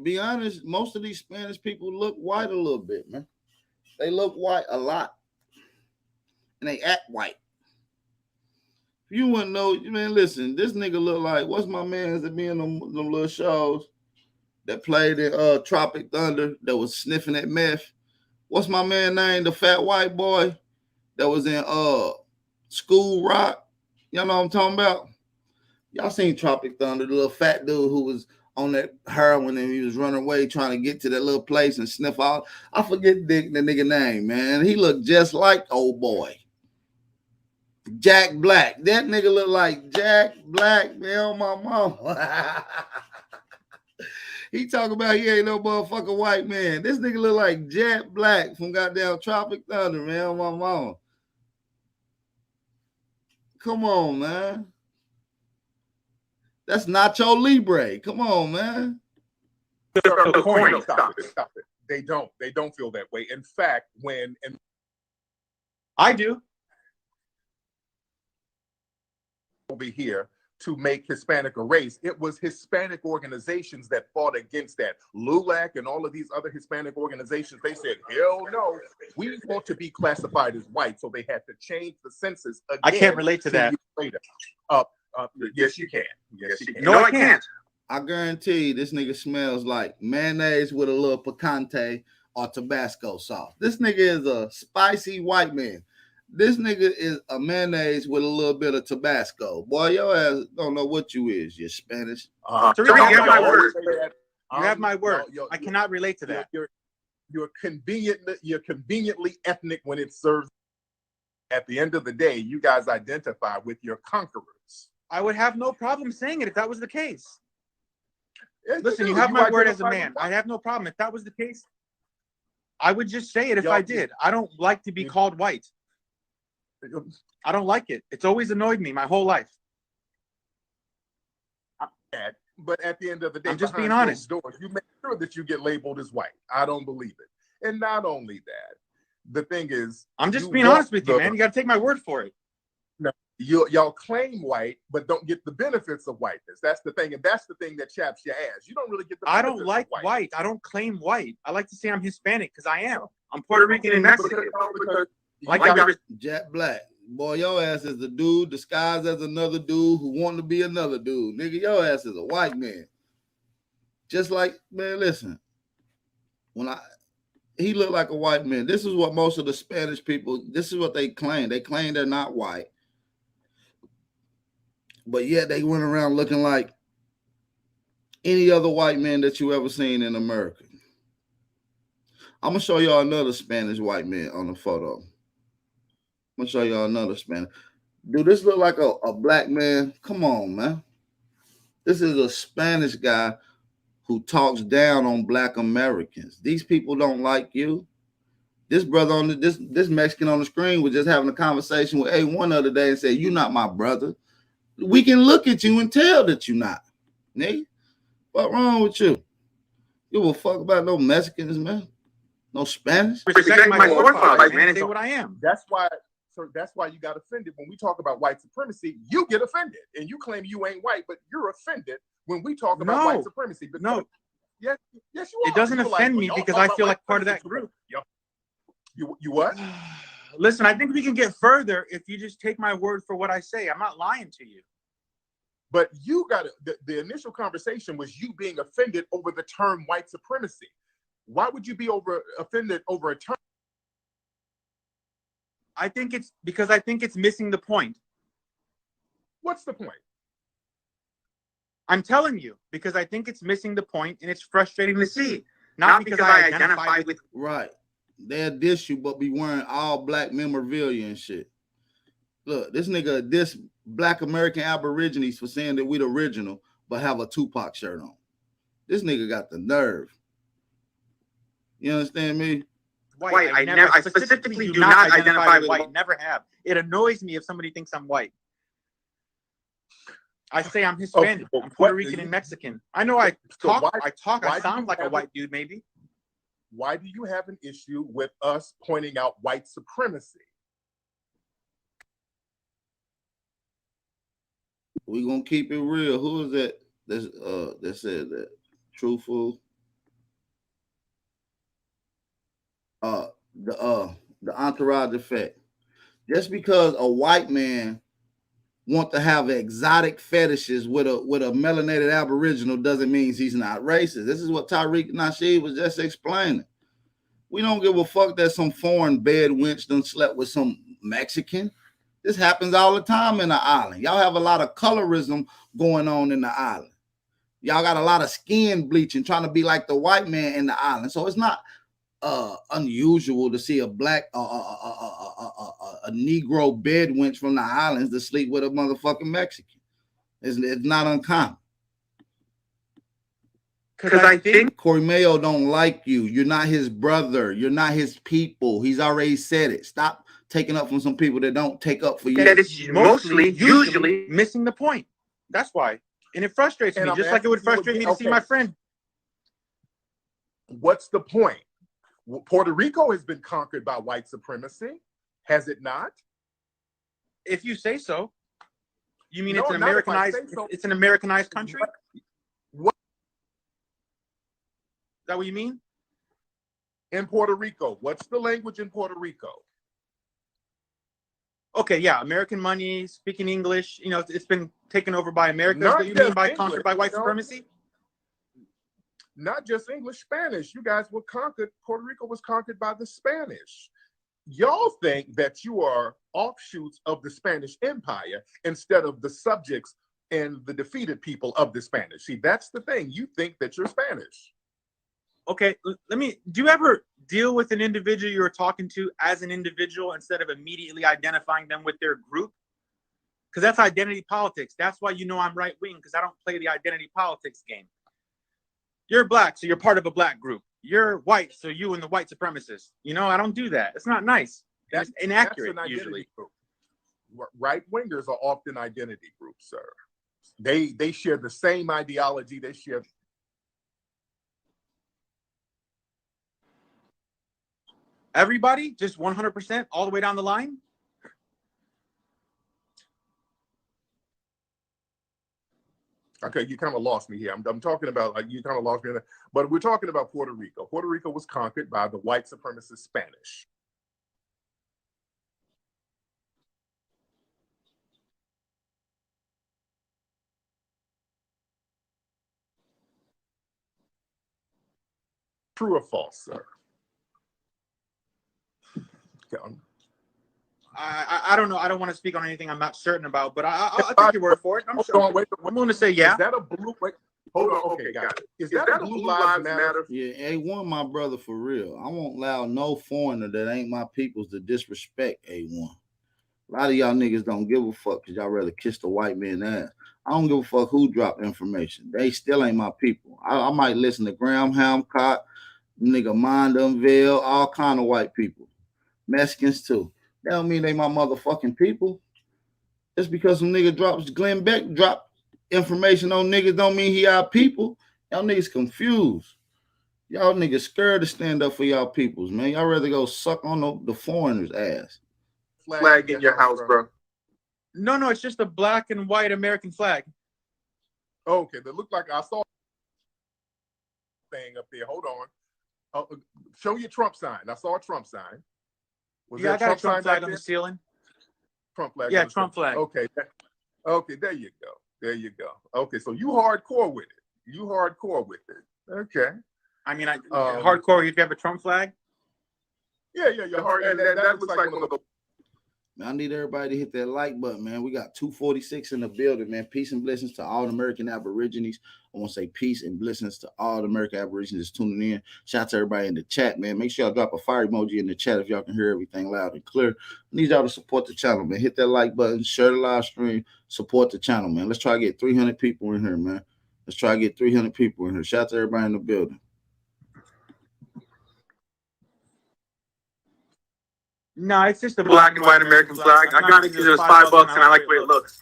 be honest, most of these Spanish people look white a little bit, man. They look white a lot, and they act white. If you wouldn't know, man, listen, this nigga look like, what's my man's that be in them little shows that played in Tropic Thunder that was sniffing at meth? What's my man name? The fat white boy that was in School Rock. Y'all know what I'm talking about? Y'all seen Tropic Thunder, the little fat dude who was on that heroin and he was running away trying to get to that little place and sniff out. I forget the nigga name, man. He looked just like old boy. Jack Black. That nigga look like Jack Black, man, my mama. He talk about he ain't no motherfucking white man. This nigga look like Jack Black from goddamn Tropic Thunder, man, my mama. Come on, man. That's Nacho Libre. Come on, man. Stop it. They don't feel that way. In fact, I do. Over here to make Hispanic a race, it was Hispanic organizations that fought against that. LULAC and all of these other Hispanic organizations, they said, hell no, we want to be classified as white. So they had to change the census again. I can't relate to that. Yes, you can. Yes, you can. No, I can't. I guarantee you this nigga smells like mayonnaise with a little picante or Tabasco sauce. This nigga is a spicy white man. This nigga is a mayonnaise with a little bit of Tabasco. Boy, your ass don't know what you is. You're Spanish. Tariq, you have my word. You have my word. I cannot relate to that. You're conveniently ethnic when it serves. At the end of the day, you guys identify with your conquerors. I would have no problem saying it if that was the case. Listen, you have my word as a man. I have no problem. If that was the case, I would just say it if I did. I don't like to be called white. I don't like it. It's always annoyed me my whole life. But at the end of the day, I'm just being honest. Doors, you make sure that you get labeled as white. I don't believe it. And not only that, the thing is, I'm just being honest with you, man. You got to take my word for it. No, y'all claim white, but don't get the benefits of whiteness. That's the thing, and that's the thing that chaps your ass. You don't really get the benefits. I don't like white. I don't claim white. I like to say I'm Hispanic because I am. I'm Puerto Rican and Mexican. Jack Black. Boy, your ass is a dude disguised as another dude who want to be another dude. Nigga, your ass is a white man. Just like, man, listen. He looked like a white man. This is what most of the Spanish people, this is what they claim. They claim they're not white. But yet they went around looking like any other white man that you ever seen in America. I'm going to show y'all another Spanish white man on the photo. I'm going to show y'all another Spanish. Do this look like a black man? Come on, man. This is a Spanish guy who talks down on black Americans. These people don't like you. This brother on this Mexican on the screen was just having a conversation with A1 the other day and said, "You're not my brother." We can look at you and tell that you're not. Nigga, what's wrong with you? You will fuck about no Mexicans, man. No Spanish. Respect my forefathers, man, and say what I am. That's why you got offended when we talk about white supremacy. You get offended, and you claim you ain't white, but you're offended when we talk about white supremacy. But no, yes, you are. It doesn't offend me because I feel like part of that group. You what? Listen, I think we can get further if you just take my word for what I say. I'm not lying to you. But you got the initial conversation was you being offended over the term white supremacy. Why would you be offended over a term? I think it's missing the point. What's the point? I'm telling you, because I think it's missing the point and it's frustrating to see. Not because I identify with... Right. They'll diss you, but be wearing all black memorabilia and shit. Look, this nigga diss black American Aborigines for saying that we the original, but have a Tupac shirt on. This nigga got the nerve. You understand me? White. I specifically do not identify with white. Never have. It annoys me if somebody thinks I'm white. I say I'm Hispanic. I'm Puerto Rican and Mexican. I know I sound like a white dude, maybe. Why do you have an issue with us pointing out white supremacy? We gonna keep it real. Who is that? That said that? Truthful. The entourage effect. Just because a white man want to have exotic fetishes with a melanated Aboriginal doesn't mean he's not racist. This is what Tariq Nasheed was just explaining. We don't give a fuck that some foreign bed wench done slept with some Mexican. This happens all the time in the island. Y'all have a lot of colorism going on in the island. Y'all got a lot of skin bleaching, trying to be like the white man in the island. So it's not unusual to see a black a Negro bed wench from the islands to sleep with a motherfucking Mexican. It's not uncommon. Because I think Corey Mayo don't like you. You're not his brother. You're not his people. He's already said it. Stop taking up from some people that don't take up for you. that it's usually missing the point. That's why. And it frustrates me, just like it would frustrate me to see my friend. What's the point? Puerto Rico has been conquered by white supremacy, has it not? If you say so. You mean it's an Americanized? So. It's an Americanized country. What? Is that what you mean? In Puerto Rico, what's the language in Puerto Rico? Okay, yeah, American money, speaking English. You know, it's been taken over by Americans. What you mean by conquered by white supremacy? Not just English, Spanish. You guys were conquered. Puerto Rico was conquered by the Spanish. Y'all think that you are offshoots of the Spanish Empire instead of the subjects and the defeated people of the Spanish. See, that's the thing. You think that you're Spanish. Okay, do you ever deal with an individual you're talking to as an individual instead of immediately identifying them with their group? Because that's identity politics. That's why you know I'm right wing, because I don't play the identity politics game. You're black, so you're part of a black group. You're white, so you and the white supremacists. You know, I don't do that. It's not nice. That's inaccurate, that's usually. Group. Right wingers are often identity groups, sir. They share the same ideology. They share. Everybody, just 100%, all the way down the line? Okay, you kind of lost me here. I'm talking about, like, you kind of lost me. But we're talking about Puerto Rico. Puerto Rico was conquered by the white supremacist Spanish. True or false, sir? I don't know. I don't want to speak on anything I'm not certain about, but I'll take your word for it. I'm willing to say yeah. Is that a blue? Wait, hold on. Okay, got it. Is that a Blue Lives Matter? Yeah, A1, my brother, for real. I won't allow no foreigner that ain't my peoples to disrespect A1. A lot of y'all niggas don't give a fuck because y'all rather kiss the white man's ass. I don't give a fuck who dropped information. They still ain't my people. I might listen to Graham Hamcott, nigga Mondamville, all kind of white people. Mexicans too. That don't mean they my motherfucking people. Just because some nigga drops Glenn Beck drop information on niggas don't mean he our people. Y'all niggas confused. Y'all niggas scared to stand up for y'all peoples, man. Y'all rather go suck on the foreigner's ass. Flag in your house, bro. No, it's just a black and white American flag. Okay, that looked like I saw thing up there. Hold on. Show your Trump sign. I saw a Trump sign. I got a Trump flag on the ceiling. Trump flag. Yeah, Trump flag. Okay. Okay, there you go. There you go. Okay, so you hardcore with it. You hardcore with it. Okay. I mean, hardcore. You have a Trump flag. Yeah. Hard, and that looks like one of the. I need everybody to hit that like button, man. We got 246 in the building, man. Peace and blessings to all the American Aborigines. I want to say peace and blessings to all the American Aborigines tuning in. Shout out to everybody in the chat, man. Make sure y'all drop a fire emoji in the chat if y'all can hear everything loud and clear. I need y'all to support the channel, man. Hit that like button, share the live stream, support the channel, man. Let's try to get 300 people in here, man. Let's try to get 300 people in here. Shout out to everybody in the building. No, it's just a black and white American flag. I got it because it was $5 and I like the way it looks.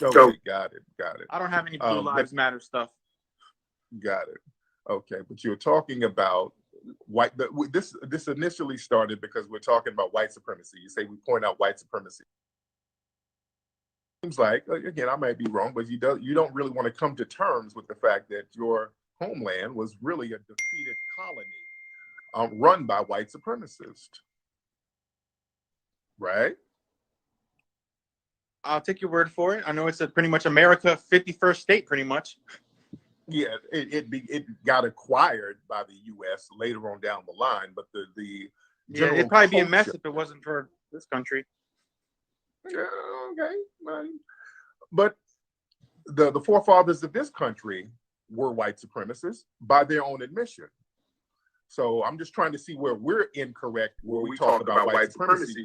Okay, got it. I don't have any Blue Lives Matter stuff. Got it. Okay, but you're talking about white. This initially started because we're talking about white supremacy. You say we point out white supremacy. Seems like, again, I might be wrong, but you don't really want to come to terms with the fact that your homeland was really a defeated colony run by white supremacists. Right? I'll take your word for it. I know it's pretty much America 51st state, pretty much. Yeah, it got acquired by the U.S. later on down the line, but the it'd probably be a mess if it wasn't for this country. Yeah, okay, but the forefathers of this country were white supremacists by their own admission. So I'm just trying to see where we're incorrect when we talk about white supremacy.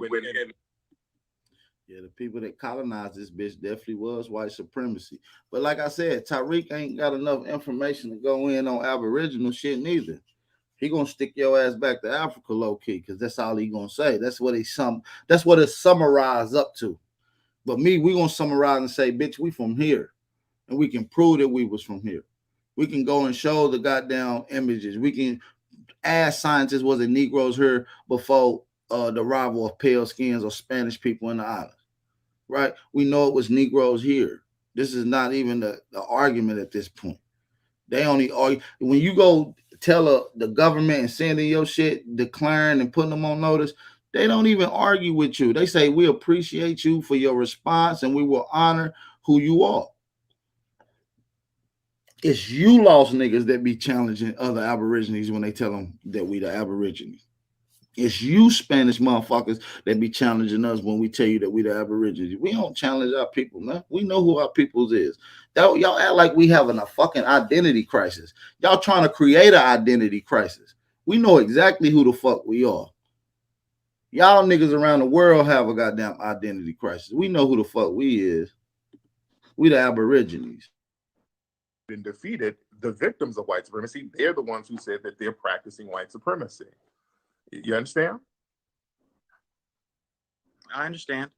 Yeah, the people that colonized this bitch definitely was white supremacy. But like I said, Tariq ain't got enough information to go in on Aboriginal shit neither. He gonna stick your ass back to Africa low key, because that's all he gonna say. That's what it's summarized up to. But we gonna summarize and say, bitch, we from here. And we can prove that we was from here. We can go and show the goddamn images. We can ask scientists, was it Negroes here before the arrival of pale skins or Spanish people in the islands? Right? We know it was Negroes here. This is not even the argument at this point. They only argue when you go tell the government and sending your shit, declaring and putting them on notice. They don't even argue with you. They say, we appreciate you for your response and we will honor who you are. It's you lost niggas that be challenging other Aborigines when they tell them that we the Aborigines. It's you Spanish motherfuckers that be challenging us when we tell you that we the Aborigines. We don't challenge our people, man. We know who our peoples is. Y'all act like we having a fucking identity crisis. Y'all trying to create an identity crisis. We know exactly who the fuck we are. Y'all niggas around the world have a goddamn identity crisis. We know who the fuck we is. We the Aborigines. And defeated the victims of white supremacy. They're the ones who said that they're practicing white supremacy. You understand? I understand.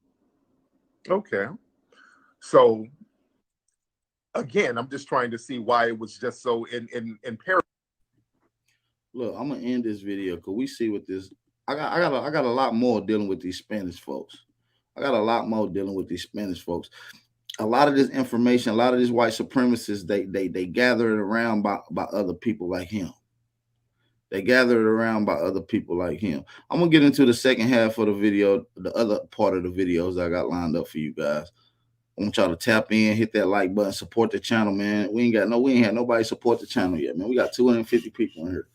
Okay. So again, I'm just trying to see why it was just so in parallel. Look, I'm gonna end this video because we see what this. I got a lot more dealing with these Spanish folks. A lot of this information, a lot of these white supremacists, they gather it around by other people like him. I'm gonna get into the second half of the video, the other part of the videos I got lined up for you guys. I want y'all to tap in, hit that like button, support the channel, man. We ain't had nobody support the channel yet, man. We got 250 people in here.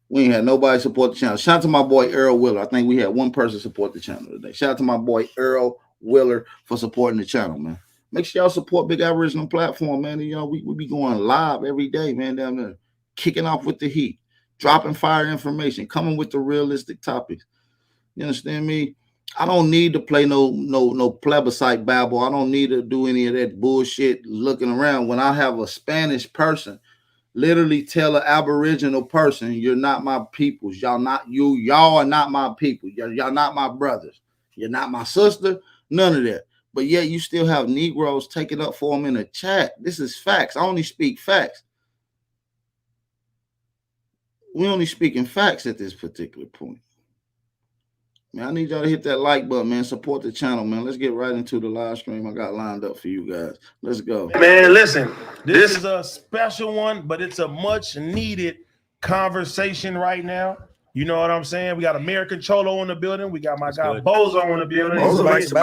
We ain't had nobody support the channel. Shout out to my boy Earl Willer. I think we had one person support the channel today. Shout out to my boy Earl Willer for supporting the channel, man. Make sure y'all support Big Aboriginal Platform, man. You know, we be going live every day, man, down there, kicking off with the heat, dropping fire information, coming with the realistic topics. You understand me? I don't need to play no plebiscite babble. I don't need to do any of that bullshit looking around. When I have a Spanish person literally tell an Aboriginal person, you're not my peoples. Y'all are not my people. Y'all not my brothers. You're not my sister. None of that. But yet you still have Negroes taking up for them in a chat. This is facts. I only speak facts. We only speaking facts at this particular point. Man, I need y'all to hit that like button, man. Support the channel, man. Let's get right into the live stream I got lined up for you guys. Let's go. Man, listen, this is a special one, but it's a much needed conversation right now. You know what I'm saying? We got American Cholo in the building. We got my guy Bozo in the building. Bozo's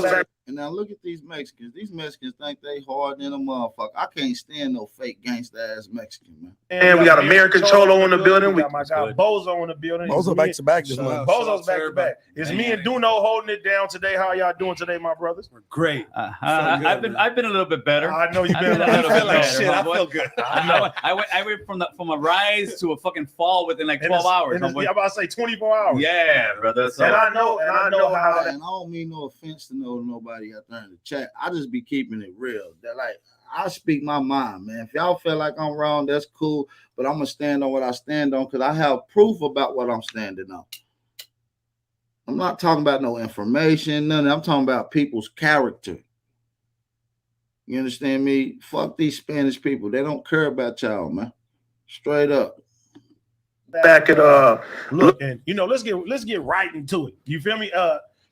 back. And now look at these Mexicans. These Mexicans think they hard than a motherfucker. I can't stand no fake gangster ass Mexican, man. And we got American Cholo in the building. We got my guy Bozo in the building. Bozo back to back this month. Bozo's back to back. It's me and Duno holding it down today. How y'all doing today, my brothers? We're great. I've been a little bit better. I know you've been a little bit better. Shit, I feel good. I went from a rise to a fucking fall within like 12 hours. I'm about to say 24 hours. Yeah, brother. So, and I know how. And I don't mean no offense to nobody out there in the chat. I just be keeping it real. That like I speak my mind, man. If y'all feel like I'm wrong, that's cool. But I'm gonna stand on what I stand on because I have proof about what I'm standing on. I'm not talking about no information, none. I'm talking about people's character. You understand me? Fuck these Spanish people. They don't care about y'all, man. Straight up. Back it up. Look, and let's get right into it. You feel me?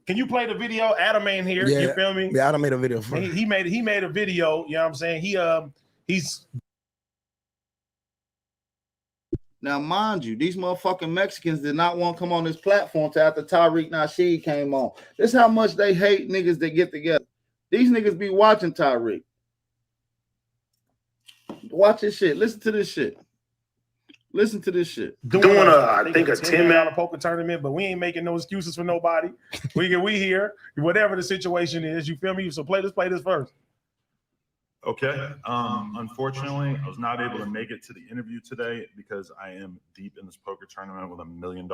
Can you play the video? Adam ain't here. Yeah, you feel me? Yeah, Adam made a video for he made a video, you know what I'm saying? He's now, mind you, these motherfucking Mexicans did not want to come on this platform till after Tariq Nasheed came on. This is how much they hate niggas that get together. These niggas be watching Tariq. Watch this shit. Listen to this shit. Listen to this shit. Doing I think a 10-man poker tournament, but we ain't making no excuses for nobody. We here, whatever the situation is. You feel me? So let's play this first. Okay. Unfortunately, I was not able to make it to the interview today because I am deep in this poker tournament with $1 million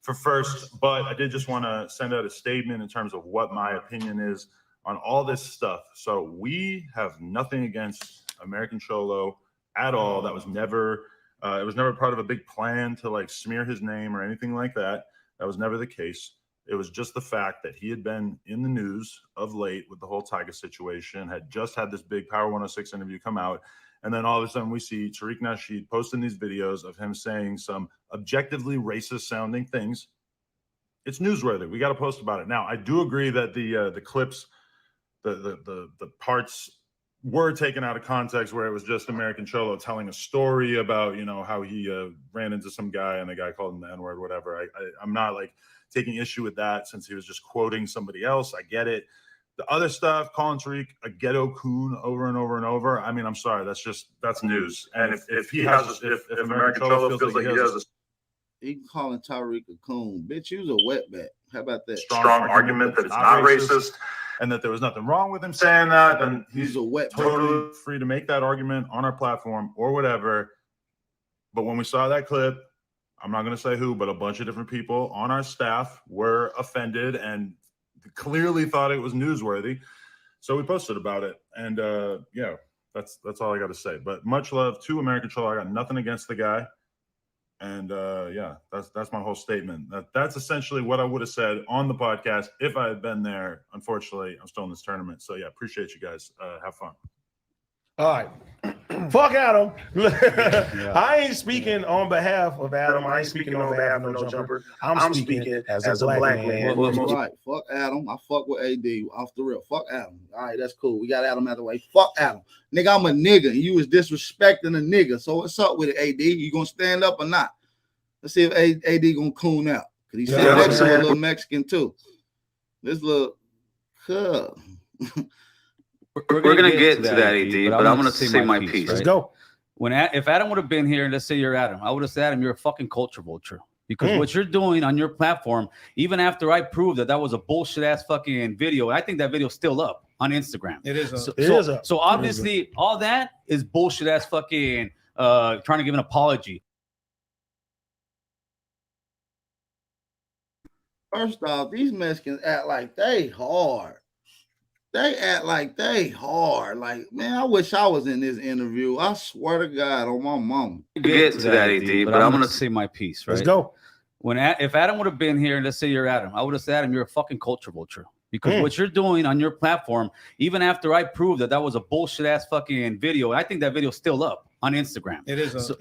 for first. But I did just want to send out a statement in terms of what my opinion is on all this stuff. So we have nothing against American Cholo at all. That was never, it was never part of a big plan to like smear his name or anything like that. That was never the case. It was just the fact that he had been in the news of late with the whole Tiger situation, had just had this big Power 106 interview come out. And then all of a sudden we see Tariq Nasheed posting these videos of him saying some objectively racist sounding things. It's newsworthy. We got to post about it. Now, I do agree that the clips, the parts were taken out of context where it was just American Cholo telling a story about, you know, how he ran into some guy and the guy called him the N-word, whatever. I'm not like taking issue with that since he was just quoting somebody else. I get it. The other stuff, calling Tariq a ghetto coon over and over and over. I mean, I'm sorry. That's news. And if American Cholo feels like he has he calling Tariq a coon. Bitch, you was a wetback. How about that? Strong argument that it's not racist and that there was nothing wrong with him saying that, then he's a wet totally free to make that argument on our platform or whatever. But when we saw that clip, I'm not going to say who, but a bunch of different people on our staff were offended and clearly thought it was newsworthy. So we posted about it. And yeah, that's all I got to say. But much love to American Cholo. I got nothing against the guy. And yeah, that's my whole statement. That's essentially what I would have said on the podcast if I had been there. Unfortunately, I'm still in this tournament. So yeah, appreciate you guys. Have fun. All right. Fuck Adam. I ain't speaking on behalf of Adam. I ain't speaking on behalf of No Jumper. I'm speaking as a black man. Right. Fuck Adam. I fuck with AD off the real. Fuck Adam. All right, that's cool. We got Adam out of the way. Fuck Adam. Nigga, I'm a nigga. And you was disrespecting a nigga. So what's up with it, AD? You gonna stand up or not? Let's see if AD gonna coon out. Cause he's sitting next to a little Mexican too. This little We're gonna get to that, AD, but I'm gonna say my piece. Let's go. If Adam would have been here, and let's say you're Adam, I would have said, Adam, you're a fucking culture vulture. Because what you're doing on your platform, even after I proved that was a bullshit ass fucking video, I think that video's still up on Instagram. It is. So obviously, all that is bullshit ass fucking trying to give an apology. First off, these Mexicans act like they hard. They act like they hard. Like, man, I wish I was in this interview. I swear to God on my mama. Get to that, AD, but I'm gonna say my piece, right? Let's go. If Adam would have been here, and let's say you're Adam, I would have said, Adam, you're a fucking culture vulture. Because what you're doing on your platform, even after I proved that was a bullshit ass fucking video, I think that video's still up on Instagram. It is.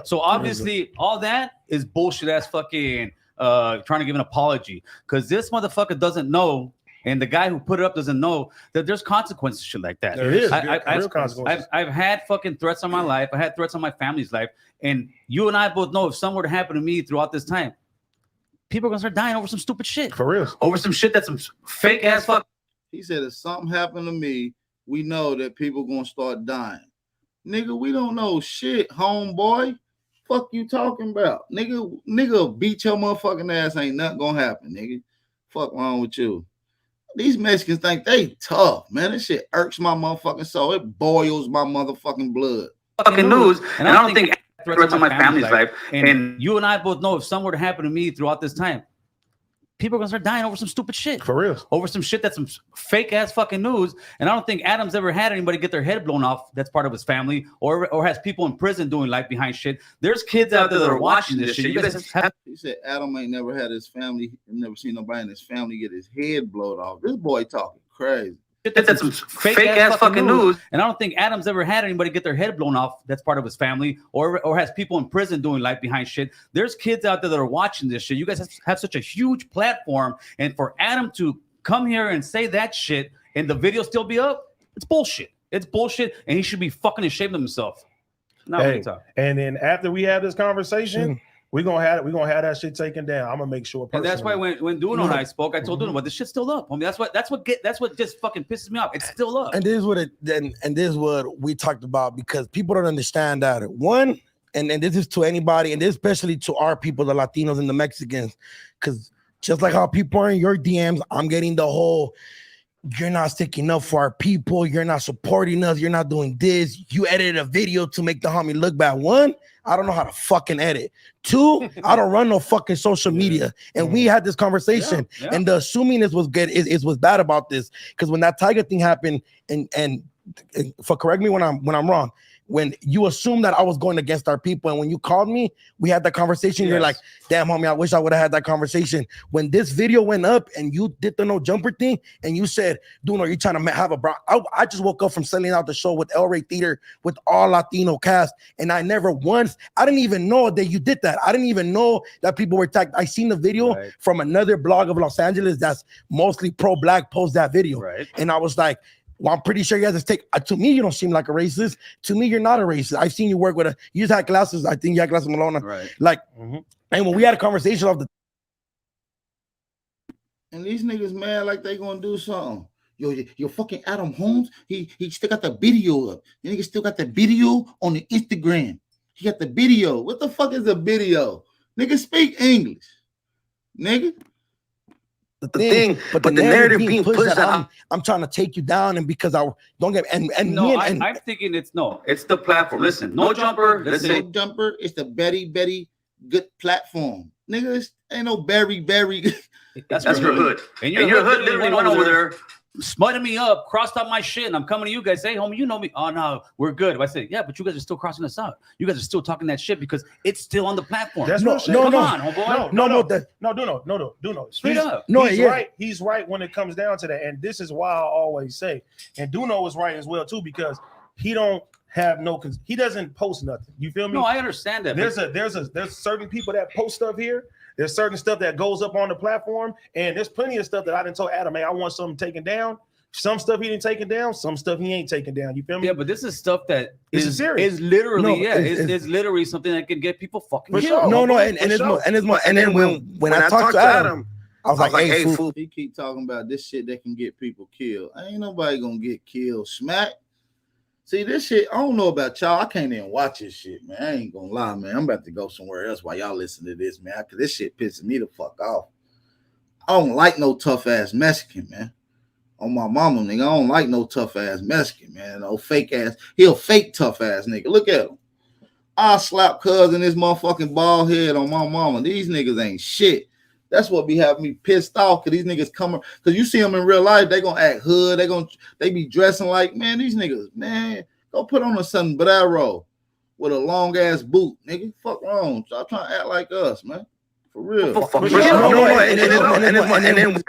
So obviously, all that is bullshit ass fucking trying to give an apology. Because this motherfucker doesn't know. And the guy who put it up doesn't know that there's consequences to shit like that. There is real consequences. I've had fucking threats on my life. I had threats on my family's life. And you and I both know if something were to happen to me throughout this time, people are going to start dying over some stupid shit. For real. Over some shit that's some fake ass fuck. He said if something happened to me, we know that people going to start dying. Nigga, we don't know shit, homeboy. Fuck you talking about? Nigga beat your motherfucking ass. Ain't nothing going to happen, nigga. Fuck wrong with you? These Mexicans think they tough, man. This shit irks my motherfucking soul. It boils my motherfucking blood. Fucking news. And I don't think threats on my family's life. And you and I both know if something were to happen to me throughout this time, people are going to start dying over some stupid shit. For real. Over some shit that's some fake ass fucking news. And I don't think Adam's ever had anybody get their head blown off that's part of his family or has people in prison doing life behind shit. There's kids out there that are watching this shit. He said Adam ain't never had his family, never seen nobody in his family get his head blown off. This boy talking crazy. That's some fake ass fucking news. And I don't think Adam's ever had anybody get their head blown off that's part of his family or has people in prison doing life behind shit. There's kids out there that are watching this shit. You guys have such a huge platform. And for Adam to come here and say that shit and the video still be up, it's bullshit. It's bullshit. And he should be fucking ashamed of himself. And then after we have this conversation, we're gonna have that shit taken down. I'm gonna make sure. And that's why when Duno and I spoke, I told Duno, but this shit's still up. I mean, that's what just fucking pisses me off. It's still up. And this is what we talked about because people don't understand that. One, and this is to anybody, and especially to our people, the Latinos and the Mexicans, because just like how people are in your DMs, I'm getting the whole you're not sticking up for our people. You're not supporting us. You're not doing this. You edited a video to make the homie look bad. One, I don't know how to fucking edit. Two, I don't run no fucking social media. And we had this conversation, and the assumingness was good. Is was bad about this because when that Tiger thing happened, and for correct me when I'm wrong. When you assumed that I was going against our people, and when you called me, we had that conversation. You're like, damn, homie, I wish I would have had that conversation. When this video went up and you did the no jumper thing, and you said, Duno, you're trying to have a bro. I just woke up from selling out the show with El Rey Theater with all Latino cast, and I never once, I didn't even know that you did that. I didn't even know that people were tagged. I seen the video from another blog of Los Angeles that's mostly pro-black post that video. And I was like, well, I'm pretty sure you guys take. To me, you don't seem like a racist. To me, you're not a racist. I've seen you work with you just had classes. I think you had classes with Malona. Like, and when we had a conversation of the. And these niggas mad like they gonna do something. Yo, fucking Adam Holmes, he still got the video up. The nigga still got the video on the Instagram. He got the video. What the fuck is a video? Nigga, speak English. Nigga. The thing, but the narrative being pushed that I'm trying to take you down, and because I don't get and no, I'm thinking it's the platform. Listen, no jumper. Let's say no jumper. It's the Betty good platform, niggas. Ain't no Berry. That's your hood. And your hood literally went over there, smutting me up, crossed out my shit, and I'm coming to you guys. Hey, homie, you know me. Oh no, we're good. I say, yeah, but you guys are still crossing us out. You guys are still talking that shit because it's still on the platform. That's Come on, homeboy. No. Straight up. No, he's right. He's right when it comes down to that, and this is why I always say, and Duno is right as well too, because he don't have he doesn't post nothing. You feel me? No, I understand that. There's certain people that post stuff here. There's certain stuff that goes up on the platform, and there's plenty of stuff that I didn't tell Adam, hey, I want something taken down. Some stuff he didn't take it down, some stuff he ain't taking down. You feel me? Yeah, but this is stuff that is serious. Is literally, it's literally something that can get people fucking killed. Sure. No, and it's more. And then when I talked to Adam, I was like, hey, fool. He keep talking about this shit that can get people killed. Ain't nobody gonna get killed. Smack. See, this shit, I don't know about y'all. I can't even watch this shit, man. I ain't gonna lie, man. I'm about to go somewhere else while y'all listen to this, man. Because this shit pisses me the fuck off. I don't like no tough ass Mexican, man. On my mama, nigga. I don't like no tough ass Mexican, man. No fake ass. He'll fake tough ass nigga. Look at him. I slap cuz in this motherfucking bald head on my mama. These niggas ain't shit. That's what be having me pissed off, because these niggas come, because you see them in real life, they gonna act hood, they be dressing like, man, these niggas, man, go put on a sombrero with a long ass boot, nigga. Fuck wrong. Y'all trying to act like us, man. For real. And then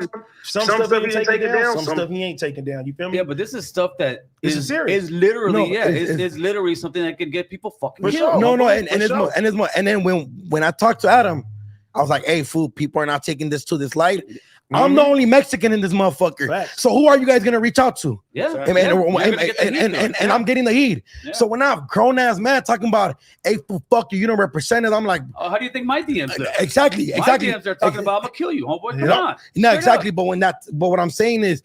some stuff he ain't taking down, some stuff he ain't taking down. You feel me? Yeah, but this is stuff that is serious. Is literally, it's literally something that can get people fucking killed. No, and it's more. And then when I talked to Adam, I was like, hey, fool, people are not taking this to this light. I'm the only Mexican in this motherfucker. Right. So who are you guys gonna reach out to? Yeah. And I'm getting the heat. Yeah. So when I'm grown ass man talking about, hey, fuck you, you don't represent it. I'm like, how do you think my DMs are? Exactly. My DMs are talking about, I'm gonna kill you, homeboy. Come on. No, exactly. But what I'm saying is,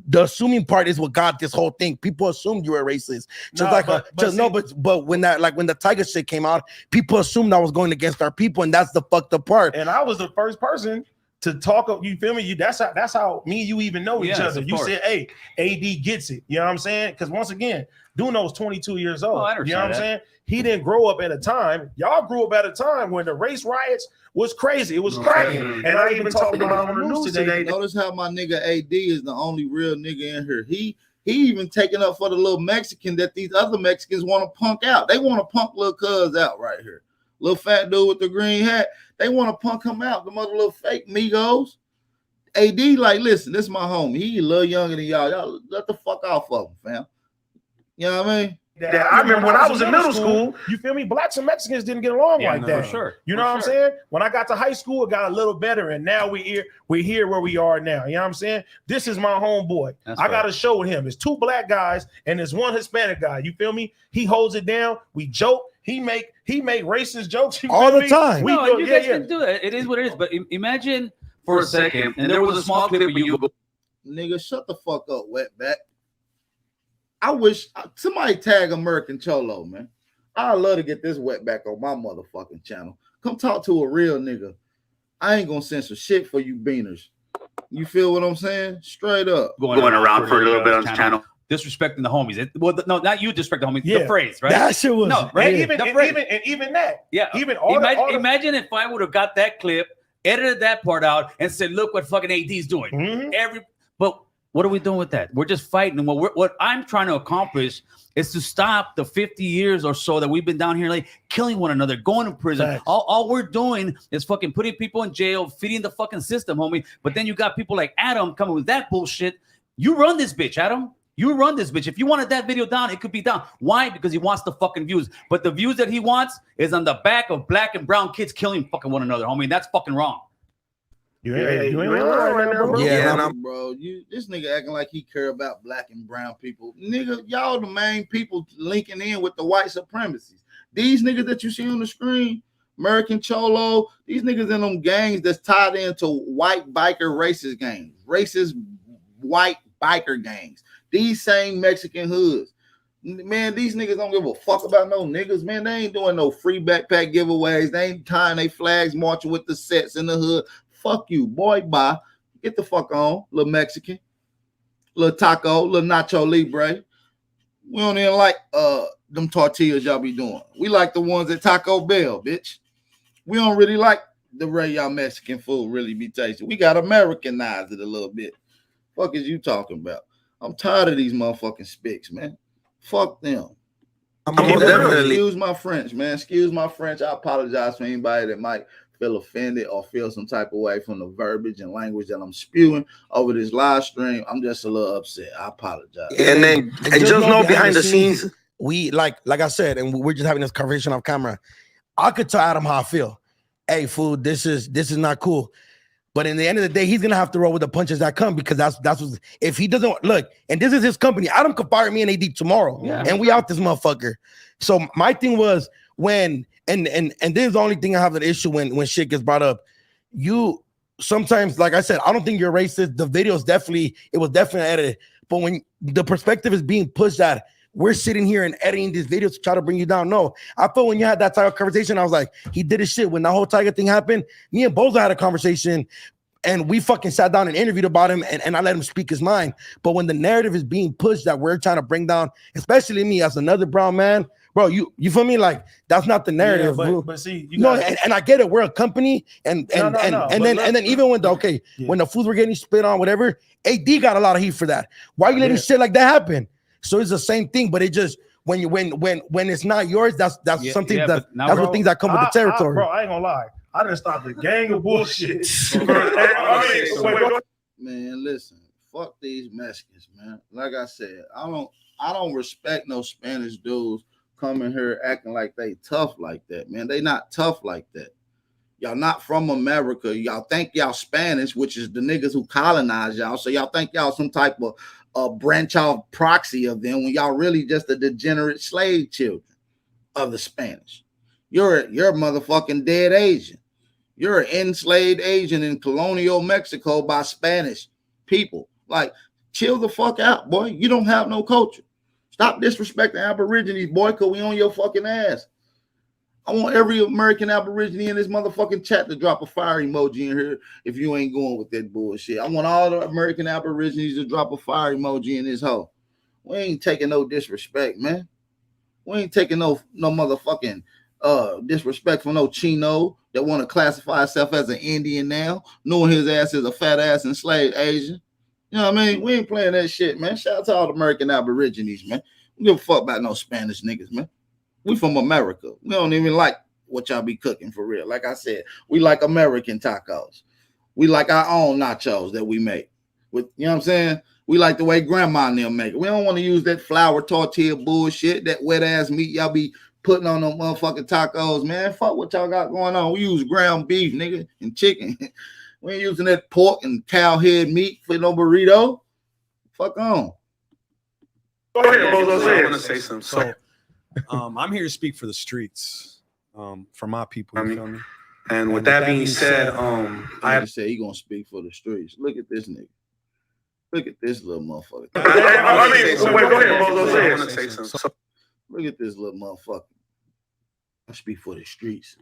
the assuming part is what got this whole thing. People assumed you were racist. But when the Tiger shit came out, people assumed I was going against our people, and that's the fucked up part. And I was the first person to talk. You feel me? That's how me and you even know each other. You said, hey, AD gets it. You know what I'm saying? Because once again, Duno's 22 years old. You know what I'm saying? He didn't grow up at a time. Y'all grew up at a time when the race riots was crazy. It was cracking. And I even talked about on the news today. Notice how my nigga AD is the only real nigga in here. He even taking up for the little Mexican that these other Mexicans want to punk out. They want to punk little cuz out right here. Little fat dude with the green hat. They want to punk him out. The mother little fake Migos. AD like, listen, this is my homie. He a little younger than y'all. Y'all let the fuck off of him, fam. You know what I mean? I remember when I was in middle school, you feel me? Blacks and Mexicans didn't get along like that. For sure. You know what I'm saying? When I got to high school, it got a little better, and now we're here where we are now. You know what I'm saying? This is my homeboy. I got to show him. It's two black guys and there's one Hispanic guy. You feel me? He holds it down. We joke. He make racist jokes all the time. You guys can do that. It is what it is. But imagine for a second, and there was a small clip of you go, nigga, shut the fuck up, wetback. I wish somebody tag American Cholo, man. I'd love to get this wetback on my motherfucking channel. Come talk to a real nigga. I ain't gonna censor shit for you beaners. You feel what I'm saying? Straight up. Going around for a little bit on this channel. Disrespecting the homies. Well, no, not you disrespect the homies. The phrase, right? That shit was no, right. Yeah. Even that. Yeah. Even imagine if I would have got that clip, edited that part out, and said, "Look what fucking AD's doing." Mm-hmm. But what are we doing with that? We're just fighting. And what I'm trying to accomplish is to stop the 50 years or so that we've been down here, like killing one another, going to prison. All we're doing is fucking putting people in jail, feeding the fucking system, homie. But then you got people like Adam coming with that bullshit. You run this bitch, Adam. You run this bitch. If you wanted that video down, it could be down. Why? Because he wants the fucking views. But the views that he wants is on the back of black and brown kids killing fucking one another, homie. That's fucking wrong. You ain't lying right now, bro. Yeah, bro. This nigga acting like he care about black and brown people. Nigga, y'all the main people linking in with the white supremacists. These niggas that you see on the screen, American Cholo, these niggas in them gangs that's tied into white biker racist gangs, racist white biker gangs. These same Mexican hoods. Man, these niggas don't give a fuck about no niggas, man. They ain't doing no free backpack giveaways. They ain't tying their flags, marching with the sets in the hood. Fuck you, boy, bye. Get the fuck on, little Mexican, little taco, little nacho libre. We don't even like them tortillas y'all be doing. We like the ones at Taco Bell, bitch. We don't really like the way y'all Mexican food really be tasting. We got Americanized it a little bit. Fuck is you talking about? I'm tired of these motherfucking spicks, man. Fuck them. Excuse my French, man. Excuse my French. I apologize for anybody that might feel offended or feel some type of way from the verbiage and language that I'm spewing over this live stream. I'm just a little upset. I apologize. And just know behind the scenes, we like I said, and we're just having this conversation off camera. I could tell Adam how I feel. Hey, fool, this is not cool. But in the end of the day, he's gonna have to roll with the punches that come, because that's what, if he doesn't look, and this is his company. Adam could fire me and AD tomorrow, and we out this motherfucker. So my thing was when and this is the only thing I have an issue when shit gets brought up. You sometimes, like I said, I don't think you're racist. The video is definitely edited, but when the perspective is being pushed that we're sitting here and editing these videos to try to bring you down. No, I felt when you had that type of conversation, I was like, he did his shit. When that whole Tiger thing happened, me and Bozo had a conversation and we fucking sat down and interviewed about him, and I let him speak his mind. But when the narrative is being pushed that we're trying to bring down, especially me as another brown man, bro, you feel me? Like, that's not the narrative. Yeah, but see, and I get it. We're a company, and then even when when the foods were getting spit on, whatever, AD got a lot of heat for that. Why are you letting shit like that happen? So it's the same thing, but it just when it's not yours, that's something that's what things that come with the territory. Bro, I ain't gonna lie. I done stopped a gang of bullshit. Man, listen, fuck these Mexicans, man. Like I said, I don't respect no Spanish dudes coming here acting like they tough like that, man. They not tough like that. Y'all not from America. Y'all think y'all Spanish, which is the niggas who colonized y'all. So y'all think y'all some type of branch off proxy of them when y'all really just the degenerate slave children of the Spanish. You're a motherfucking dead Asian. You're an enslaved Asian in colonial Mexico by Spanish people. Like, chill the fuck out, boy. You don't have no culture. Stop disrespecting Aborigines, boy, because we on your fucking ass. I want every American Aborigine in this motherfucking chat to drop a fire emoji in here if you ain't going with that bullshit. I want all the American Aborigines to drop a fire emoji in this hole. We ain't taking no disrespect, man. We ain't taking no motherfucking disrespect from no Chino that want to classify himself as an Indian now, knowing his ass is a fat ass enslaved Asian. You know what I mean? We ain't playing that shit, man. Shout out to all the American Aborigines, man. We don't give a fuck about no Spanish niggas, man. We from America. We don't even like what y'all be cooking for real. Like I said, we like American tacos. We like our own nachos that we make. With, you know what I'm saying? We like the way grandma and them make it. We don't want to use that flour tortilla bullshit, that wet ass meat y'all be putting on them motherfucking tacos, man. Fuck what y'all got going on. We use ground beef, nigga, and chicken. We ain't using that pork and cow head meat for no burrito. Fuck on. Go ahead, Bozo. I want to say something. So, I'm here to speak for the streets, for my people. You feel me? And with that being said, I said he gonna speak for the streets. Look at this nigga. Look at this little motherfucker. Go ahead, Bozo. I want to say something. Look at this little motherfucker. I speak for the streets.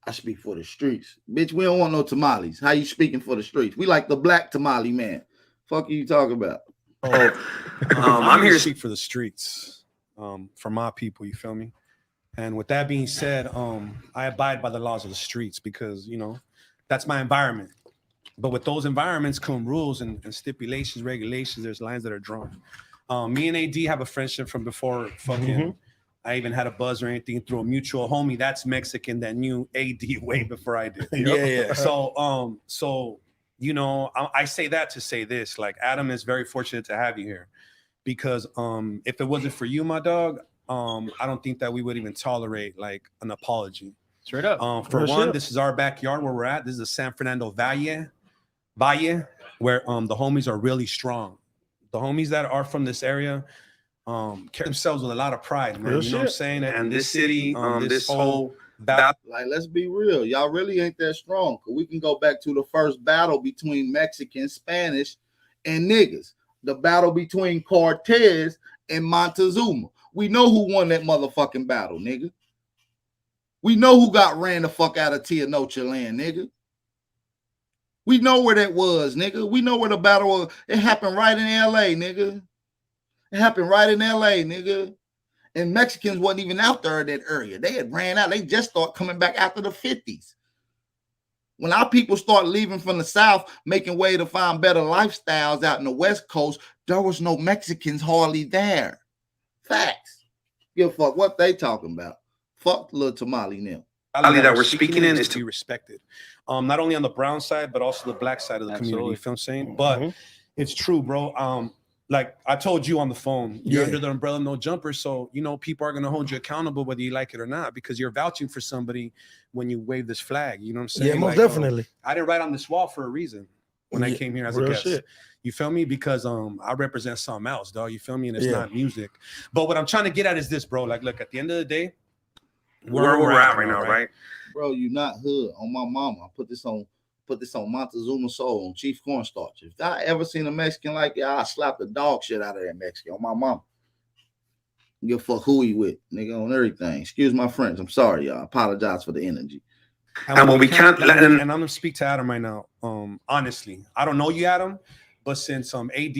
I speak for the streets. Bitch, we don't want no tamales. How you speaking for the streets? We like the black tamale man. Fuck you talking about? I'm here to speak for the streets, for my people, you feel me? And with that being said, I abide by the laws of the streets because, you know, that's my environment. But with those environments come rules and stipulations, regulations, there's lines that are drawn. Me and AD have a friendship from before fucking, I even had a buzz or anything through a mutual homie that's Mexican that knew AD way before I did. Yeah. So, you know, I say that to say this, like Adam is very fortunate to have you here because if it wasn't for you, my dog, I don't think that we would even tolerate like an apology. Straight up. For one, this is our backyard where we're at. This is the San Fernando Valle, where the homies are really strong. The homies that are from this area carry themselves with a lot of pride, man. You know what I'm saying? And this city, this whole battle. Like, let's be real. Y'all really ain't that strong. Cause we can go back to the first battle between Mexicans, Spanish, and niggas. The battle between Cortez and Montezuma. We know who won that motherfucking battle, nigga. We know who got ran the fuck out of Tenochtitlan land, nigga. We know where that was, nigga. We know where the battle was. It happened right in LA, nigga. It happened right in LA, nigga. And Mexicans wasn't even out there in that area. They had ran out. They just started coming back after the 50s. When our people start leaving from the South, making way to find better lifestyles out in the West Coast, there was no Mexicans hardly there. Facts. Give a fuck what they talking about. Fuck little tamale now. That we're speaking in is to be respected. Not only on the brown side, but also the black side of the community. You feel what I'm saying? But it's true, bro. Like I told you on the phone, you're under the umbrella, no jumper. So, you know, people are going to hold you accountable whether you like it or not, because you're vouching for somebody when you wave this flag. You know what I'm saying? Yeah, most definitely. I didn't write on this wall for a reason when I came here as a guest. Shit. You feel me? Because I represent something else, dog. You feel me? And it's not music. But what I'm trying to get at is this, bro. Like, look, at the end of the day, where we're at right now, right? Bro, you not hood. On my mama. I put this on Montezuma Soul on Chief Cornstarch. If I ever seen a Mexican like that, I'll slap the dog shit out of that Mexican on my mama. Give a fuck who he with, nigga, on everything. Excuse my friends. I'm sorry, y'all. I apologize for the energy. And when we can't let him, and I'm gonna speak to Adam right now. Honestly, I don't know you, Adam, but since AD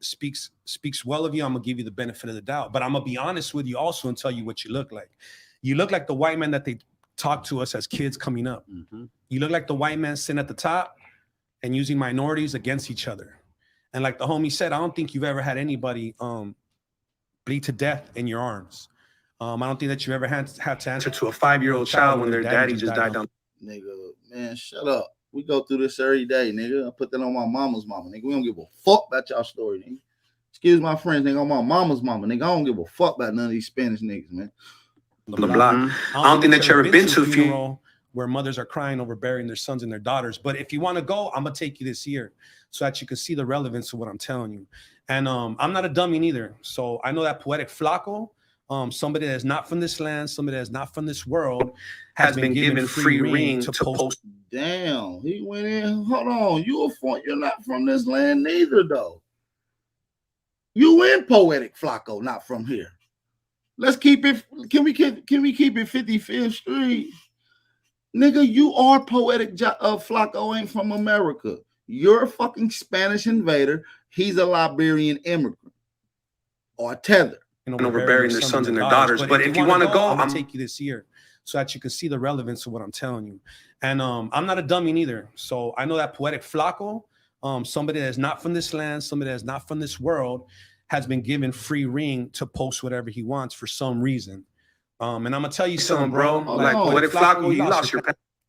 speaks well of you, I'm gonna give you the benefit of the doubt. But I'm gonna be honest with you also and tell you what you look like. You look like the white man that they talk to us as kids coming up. You look like the white man sitting at the top and using minorities against each other. And like the homie said, I don't think you've ever had anybody bleed to death in your arms. I don't think that you ever had to answer to a 5-year-old child when their daddy just died down. Nigga, man, shut up. We go through this every day, nigga. I put that on my mama's mama, nigga. We don't give a fuck about y'all story, nigga. Excuse my friends, nigga, on my mama's mama, nigga. I don't give a fuck about none of these Spanish niggas, man. The block. I don't think that you've ever been to a funeral where mothers are crying over burying their sons and their daughters. But if you want to go, I'm gonna take you this year so that you can see the relevance of what I'm telling you. And I'm not a dummy neither. So I know that poetic Flaco, somebody that's not from this land, somebody that's not from this world, has been given free reign to post. Damn, he went in. Hold on, you're not from this land neither, though. You in poetic Flaco, not from here. Let's keep it. Can we keep it 55th Street? Nigga, you are poetic. Flaco ain't from America. You're a fucking Spanish invader. He's a Liberian immigrant or a tether. Over burying their sons and their daughters. But if you want to go, I'm gonna take you this year so that you can see the relevance of what I'm telling you. And I'm not a dummy neither. So I know that poetic Flaco, somebody that's not from this land, somebody that's not from this world, has been given free reign to post whatever he wants for some reason. And I'm gonna tell you something, bro. Like poetic Flaco, you lost your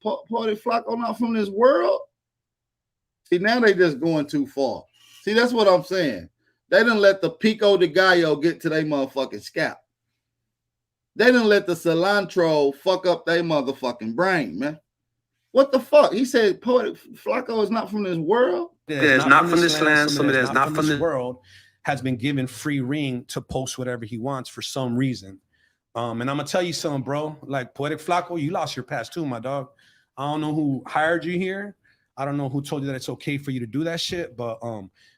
poetic Flaco not from this world. See, now they just going too far. See, that's what I'm saying. They didn't let the pico de gallo get to their motherfucking scalp. They didn't let the cilantro fuck up their motherfucking brain, man. What the fuck? He said poetic Flaco is not from this world. It's not from this land. Somebody that's not from this world has been given free reign to post whatever he wants for some reason. And I'm gonna tell you something, bro. Like poetic Flaco, you lost your past too, my dog. I don't know who hired you here. I don't know who told you that it's okay for you to do that shit, but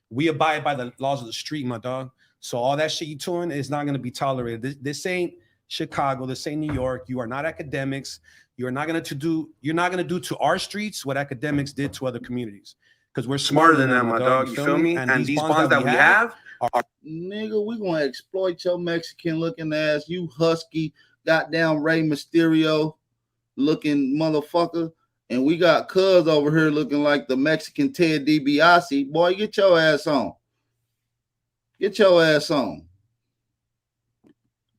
we abide by the laws of the street, my dog. So all that shit you doing is not gonna be tolerated. This ain't Chicago. This ain't New York. You are not academics. You're not gonna do to our streets what academics did to other communities. Because we're smarter than them, my dog. You feel me? And these bonds that we have are nigga, we gonna exploit your Mexican looking ass, you husky, goddamn Rey Mysterio looking motherfucker. And we got Cuz over here looking like the Mexican Ted DiBiase. Boy, get your ass on. Get your ass on.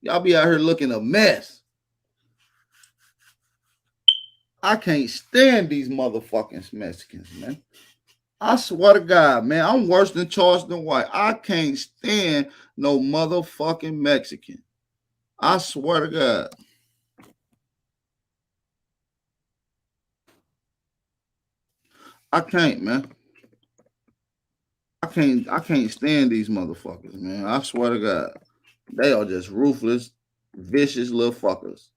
Y'all be out here looking a mess. I can't stand these motherfucking Mexicans, man. I swear to God, man, I'm worse than Charleston White. I can't stand no motherfucking Mexican. I swear to God. I can't, man. I can't stand these motherfuckers, man. I swear to God. They are just ruthless, vicious little fuckers.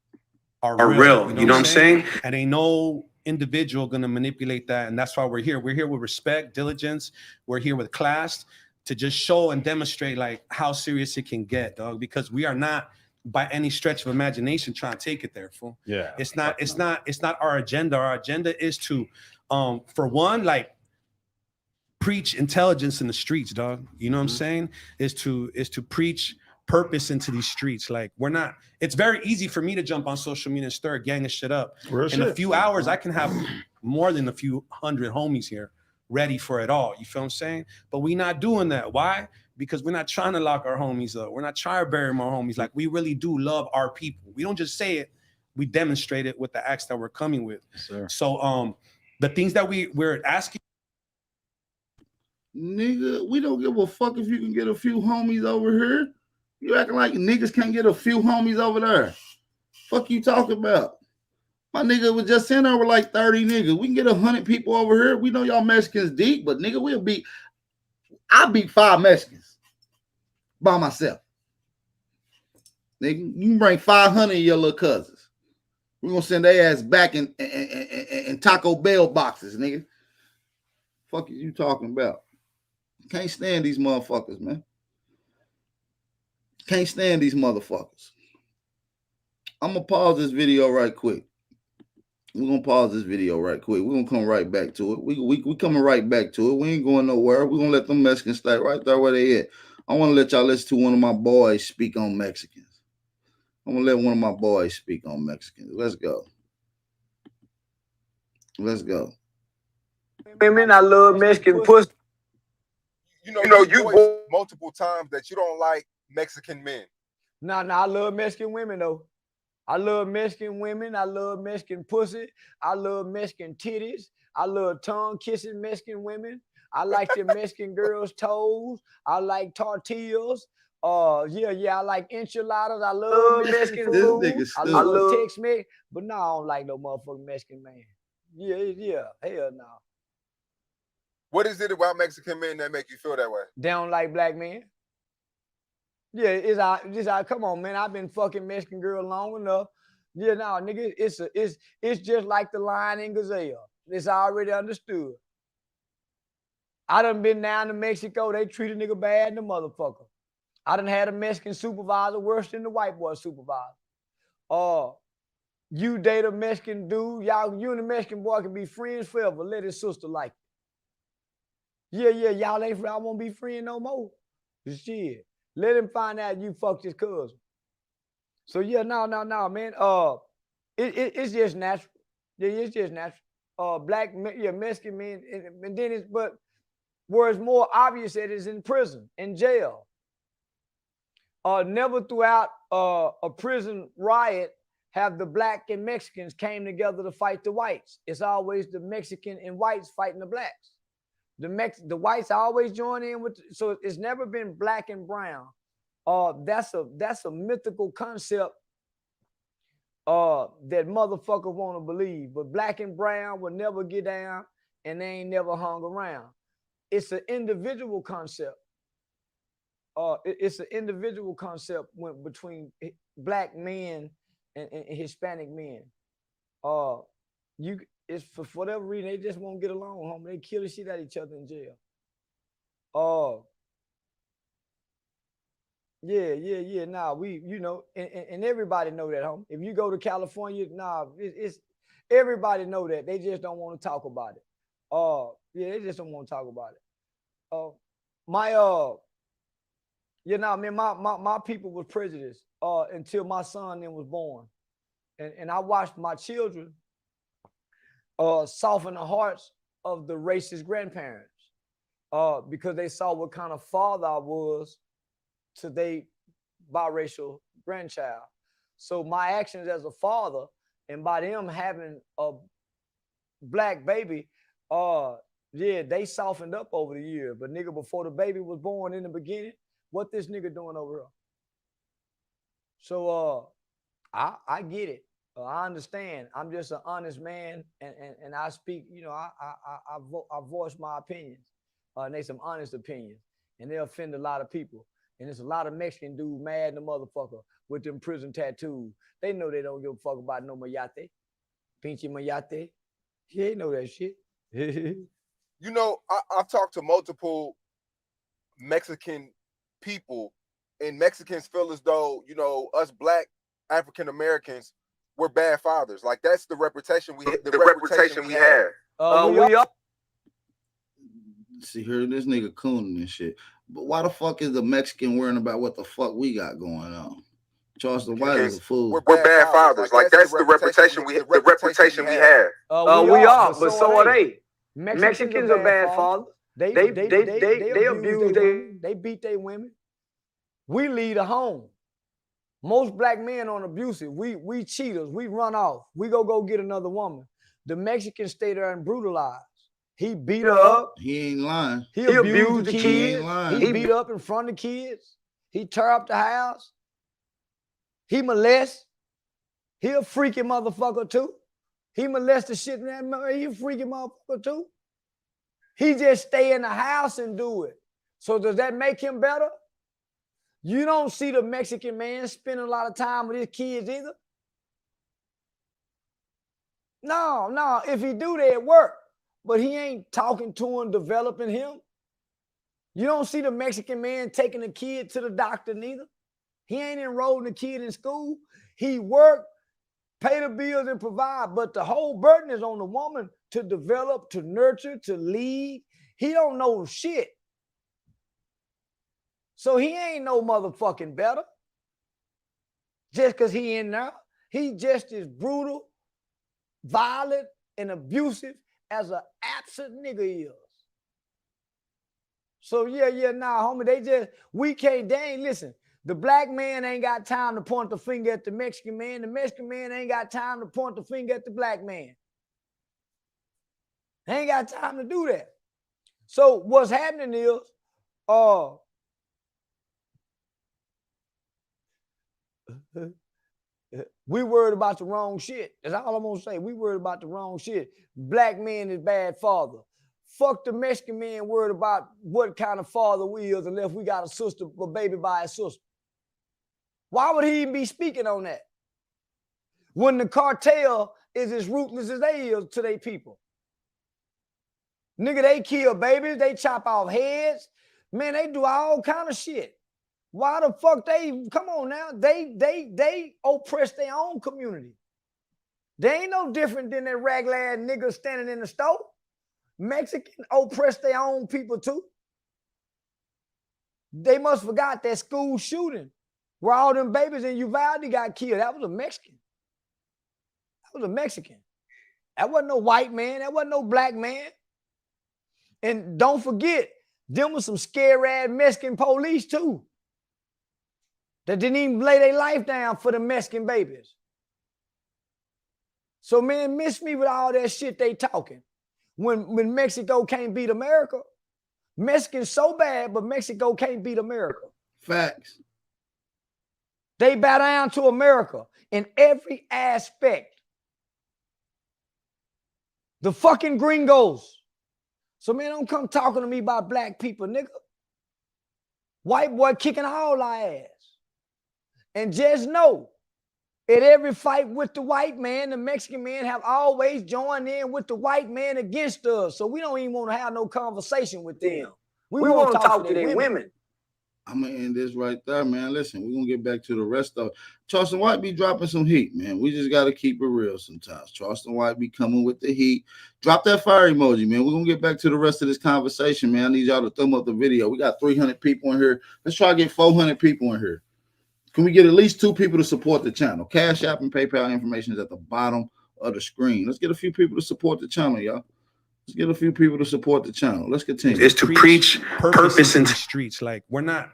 Are real. You know what I'm saying? And ain't no individual gonna manipulate that. And that's why we're here. We're here with respect, diligence. We're here with class to just show and demonstrate like how serious it can get, dog. Because we are not by any stretch of imagination trying to take it there, fool. Yeah. It's not our agenda. Our agenda is to for one, like preach intelligence in the streets, dog. You know what I'm saying? Is to preach purpose into these streets. Like it's very easy for me to jump on social media and stir a gang of shit up. In a few hours, I can have more than a few hundred homies here ready for it all. You feel what I'm saying? But we not doing that. Why? Because we're not trying to lock our homies up. We're not trying to bury more homies. Like we really do love our people. We don't just say it, we demonstrate it with the acts that we're coming with. Yes, so the things that we're asking. Nigga, we don't give a fuck if you can get a few homies over here. You acting like niggas can't get a few homies over there. Fuck you talking about? My nigga was just in there with like 30 niggas. We can get 100 people over here. We know y'all Mexicans deep, but nigga, I beat 5 Mexicans by myself. Nigga, you can bring 500 of your little cousins. We're gonna send their ass back in Taco Bell boxes, nigga. Fuck is you talking about? Can't stand these motherfuckers, man. Can't stand these motherfuckers. I'm gonna pause this video right quick. We're gonna pause this video right quick. We're gonna come right back to it. We coming right back to it. We ain't going nowhere. We're gonna let them Mexicans stay right there where they at. I want to let y'all listen to one of my boys speak on Mexicans. I'm gonna let one of my boys speak on Mexicans. Let's go. Let's go. Women, I love Mexican pussy. You know, you voiced multiple times that you don't like Mexican men. Nah, I love Mexican women though. I love Mexican women. I love Mexican pussy. I love Mexican titties. I love tongue kissing Mexican women. I like the Mexican girls' toes. I like tortillas. Yeah, I like enchiladas. I love Mexican food. I love Tex-Mex, but no, I don't like no motherfucking Mexican man. Yeah, hell no. What is it about Mexican men that make you feel that way? They don't like black men. Yeah, it's come on, man. I've been fucking Mexican girl long enough. Yeah, no, nigga, it's just like the lion and gazelle. It's already understood. I done been down to Mexico. They treat a nigga bad in the motherfucker. I done had a Mexican supervisor worse than the white boy supervisor. You date a Mexican dude, you and the Mexican boy can be friends forever. Let his sister like it. Yeah, y'all won't be friends no more. Shit. Let him find out you fucked his cousin. So yeah, no, man. It's just natural. Yeah, it's just natural. Mexican men, and then but where it's more obvious that it's in prison, in jail. Never throughout a prison riot have the black and Mexicans came together to fight the whites. It's always the Mexican and whites fighting the blacks. The whites always join in with, so it's never been black and brown. That's a mythical concept that motherfuckers want to believe. But black and brown will never get down, and they ain't never hung around. It's an individual concept. It's an individual concept between black men and Hispanic men. It's for whatever reason, they just won't get along, homie. They kill the shit out of each other in jail. Yeah. Nah, we, and everybody know that, homie. If you go to California, nah, Everybody know that. They just don't want to talk about it. Yeah, they just don't want to talk about it. My people was prejudiced until my son then was born. And I watched my children soften the hearts of the racist grandparents because they saw what kind of father I was to their biracial grandchild. So my actions as a father, and by them having a black baby, yeah, they softened up over the years. But nigga, before the baby was born in the beginning, what this nigga doing over here? So I get it. I understand. I'm just an honest man, and I speak. You know, I voice my opinions, and they some honest opinions, and they offend a lot of people. And there's a lot of Mexican dudes mad in the motherfucker with them prison tattoos. They know they don't give a fuck about no mayate, pinche mayate. He ain't know that shit. You know, I've talked to multiple Mexican people, and Mexicans feel as though, you know, us black African Americans, we're bad fathers. Like, that's the reputation we the reputation we have. See, here this nigga cooning and shit. But why the fuck is the Mexican worrying about what the fuck we got going on? Charleston White is a fool. We're bad fathers. Like, that's the reputation we have. We are, but so are they. Mexicans are bad fathers. They abuse they beat their women. We lead a home. Most black men on abusive. We cheaters. We run off. We go get another woman. The Mexicans stay there and brutalize. He beat her up. He ain't lying. He abused the He kids. ain't lying. He beat up in front of the kids. He tear up the house. He molest. He a freaky motherfucker too. He molest the shit in that mother. He a freaky motherfucker too. He just stay in the house and do it. So does that make him better? You don't see the Mexican man spending a lot of time with his kids either. No. If he do that, it work. But he ain't talking to him, developing him. You don't see the Mexican man taking the kid to the doctor neither. He ain't enrolling the kid in school. He work, pay the bills, and provide. But the whole burden is on the woman to develop, to nurture, to lead. He don't know shit. So he ain't no motherfucking better. Just because he in there. He just as brutal, violent, and abusive as an absent nigga is. So homie, they ain't listen. The black man ain't got time to point the finger at the Mexican man. The Mexican man ain't got time to point the finger at the black man. They ain't got time to do that. So what's happening is, we worried about the wrong shit. That's all I'm gonna say. We worried about the wrong shit. Black man is bad father. Fuck the Mexican man worried about what kind of father we is unless we got a sister, a baby by a sister. Why would he even be speaking on that? When the cartel is as ruthless as they is to their people. Nigga, they kill babies, they chop off heads. Man, they do all kind of shit. Why the fuck come on now, they oppress their own community. They ain't no different than that ragged ass nigga standing in the store. Mexican oppress their own people too. They must forgot that school shooting where all them babies in Uvalde got killed. That was a Mexican. That wasn't no white man. That wasn't no black man. And don't forget, them was some scary ass Mexican police too. That didn't even lay their life down for the Mexican babies. So man, miss me with all that shit they talking. When Mexico can't beat America, Mexicans so bad, but Mexico can't beat America. Facts. They bow down to America in every aspect. The fucking gringos. So man, don't come talking to me about black people, nigga. White boy kicking all our ass. And just know, at every fight with the white man, the Mexican men have always joined in with the white man against us. So we don't even want to have no conversation with them. We want to talk to their women. I'm gonna end this right there, man. Listen, we're gonna get back to the rest of Charleston White be dropping some heat, man. We just gotta keep it real sometimes. Charleston White be coming with the heat. Drop that fire emoji, man. We're gonna get back to the rest of this conversation, man. I need y'all to thumb up the video. We got 300 people in here. Let's try to get 400 people in here. Can we get at least 2 people to support the channel? Cash App and PayPal information is at the bottom of the screen. Let's get a few people to support the channel, y'all. Let's get a few people to support the channel. Let's continue. Is to preach purpose in the streets. Like, we're not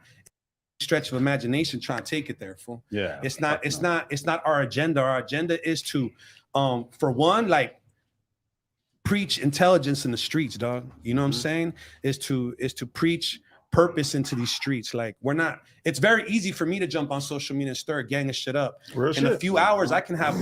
stretch of imagination trying to take it there, fool. Yeah. It's not our agenda. Our agenda is to, for one, like, preach intelligence in the streets, dog. You know what I'm saying? Is to preach purpose into these streets. Like, we're not, it's very easy for me to jump on social media and stir a gang of shit up. In a few hours, I can have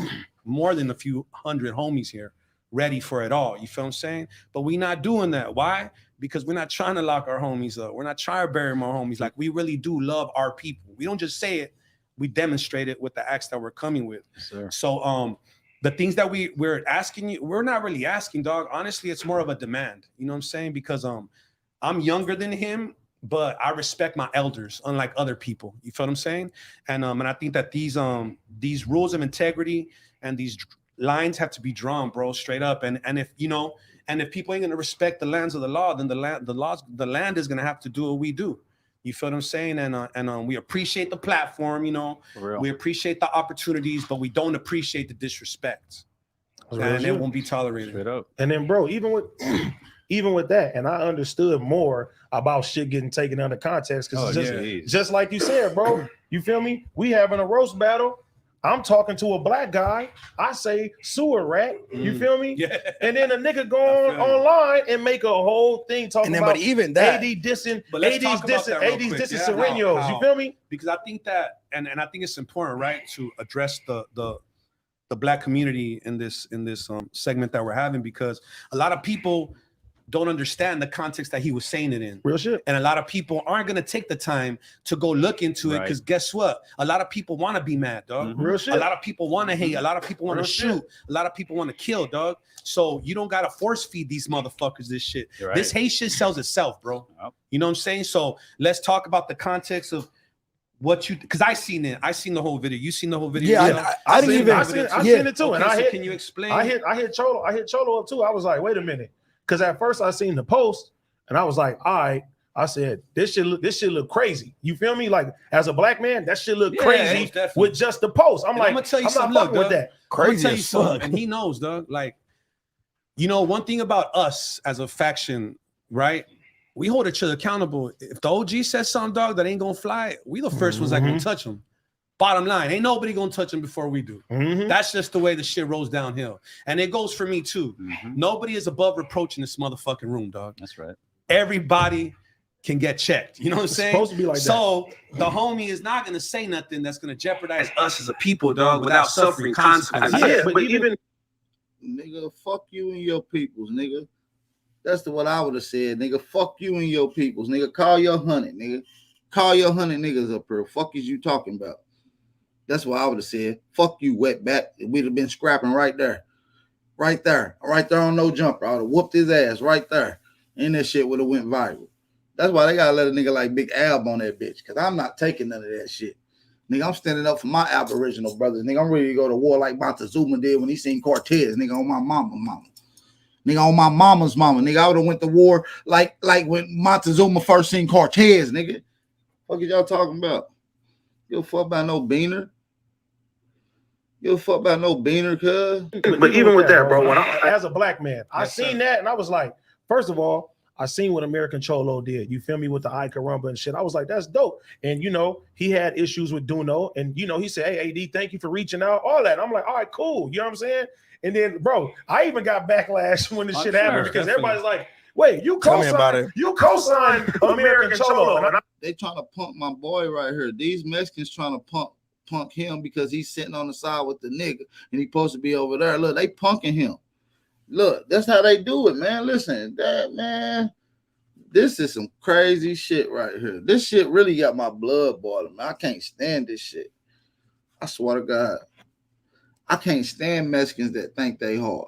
more than a few hundred homies here ready for it all. You feel what I'm saying? But we not doing that. Why? Because we're not trying to lock our homies up. We're not trying to bury more homies. Like, we really do love our people. We don't just say it, we demonstrate it with the acts that we're coming with. Yes, so the things that we're asking you, we're not really asking, dog. Honestly, it's more of a demand. You know what I'm saying? Because I'm younger than him, but I respect my elders, unlike other people. You feel what I'm saying? And I think that these rules of integrity and these lines have to be drawn, bro, straight up. And if you know, and if people ain't gonna respect the lands of the law, then the land is gonna have to do what we do. You feel what I'm saying? And we appreciate the platform, you know, we appreciate the opportunities, but we don't appreciate the disrespect, and it won't be tolerated. Straight up. And then, bro, even with that, and I understood more about shit getting taken under context, because just like you said, bro, you feel me? We having a roast battle. I'm talking to a black guy. I say sewer rat. You feel me? Yeah. And then a nigga go online and make a whole thing talking about but even that, AD dissing Serenos. You feel me? Because I think that, and I think it's important, right, to address the black community in this segment that we're having, because a lot of people don't understand the context that he was saying it in. Real shit. And a lot of people aren't going to take the time to go look into it, because guess what? A lot of people want to be mad, dog. Real shit. A lot of people want to hate. A lot of people want to shoot. A lot of people want to kill, dog. So you don't got to force feed these motherfuckers this shit. Right. This hate shit sells itself, bro. You know what I'm saying? So let's talk about the context of what you, because I seen the whole video. You seen the whole video? Yeah, I didn't even. I seen it too. Okay, and I so hit, can you explain? I hit Cholo up too. I was like, wait a minute. Because at first I seen the post and I was like, all right. I said, this shit look crazy. You feel me? Like, as a black man, that shit look crazy with just the post. I'm like, I'm gonna tell you something. Not fucking with that. Crazy as fuck. And he knows, dog. Like, you know, one thing about us as a faction, right? We hold each other accountable. If the OG says something, dog, that ain't gonna fly, we the first ones that gonna touch him. Bottom line, ain't nobody gonna touch him before we do. That's just the way the shit rolls downhill. And it goes for me too. Nobody is above reproach in this motherfucking room, dog. That's right. Everybody can get checked. You know what I'm saying? Supposed to be like so that. The homie is not gonna say nothing that's gonna jeopardize us as a people, dog, without suffering consequences. Yeah, but even nigga, fuck you and your peoples, nigga. That's what I would have said, nigga. Fuck you and your peoples, nigga. Call your 100, nigga. Call your 100 niggas up here. Fuck is you talking about? That's what I would have said. Fuck you, wetback. We'd have been scrapping right there. Right there on no jumper. I would have whooped his ass right there. And that shit would have went viral. That's why they gotta let a nigga like Big Ab on that bitch. Cause I'm not taking none of that shit. Nigga, I'm standing up for my Aboriginal brothers. Nigga, I'm ready to go to war like Montezuma did when he seen Cortez. Nigga, on my mama. Nigga, on my mama's mama. Nigga, I would have went to war like when Montezuma first seen Cortez, nigga. What y'all talking about? You don't fuck about no beaner. You don't fuck about no beaner, cuz. But even with that, bro, when as a black man, I seen that and I was like, first of all, I seen what American Cholo did. You feel me, with the I Caramba and shit. I was like, that's dope. And you know, he had issues with Duno, and you know, he said, hey, AD, thank you for reaching out, all that. I'm like, all right, cool. You know what I'm saying? And then, bro, I even got backlash when this shit happened, because everybody's like, wait, you co-signed American Cholo. They trying to punk my boy right here. These Mexicans trying to punk him because he's sitting on the side with the nigga and he's supposed to be over there. Look, they punking him. Look, that's how they do it, man. Listen, this is some crazy shit right here. This shit really got my blood boiling, man. I can't stand this shit. I swear to God. I can't stand Mexicans that think they hard.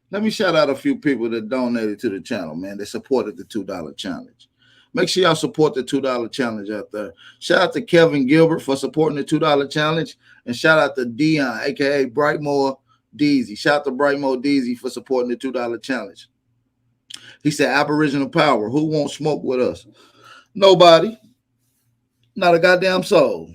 Let me shout out a few people that donated to the channel, man. They supported the $2 challenge. Make sure y'all support the $2 challenge out there. Shout out to Kevin Gilbert for supporting the $2 challenge. And shout out to Dion, aka Brightmore Deezy. Shout out to Brightmore Deezy for supporting the $2 challenge. He said, Aboriginal power. Who won't smoke with us? Nobody. Not a goddamn soul.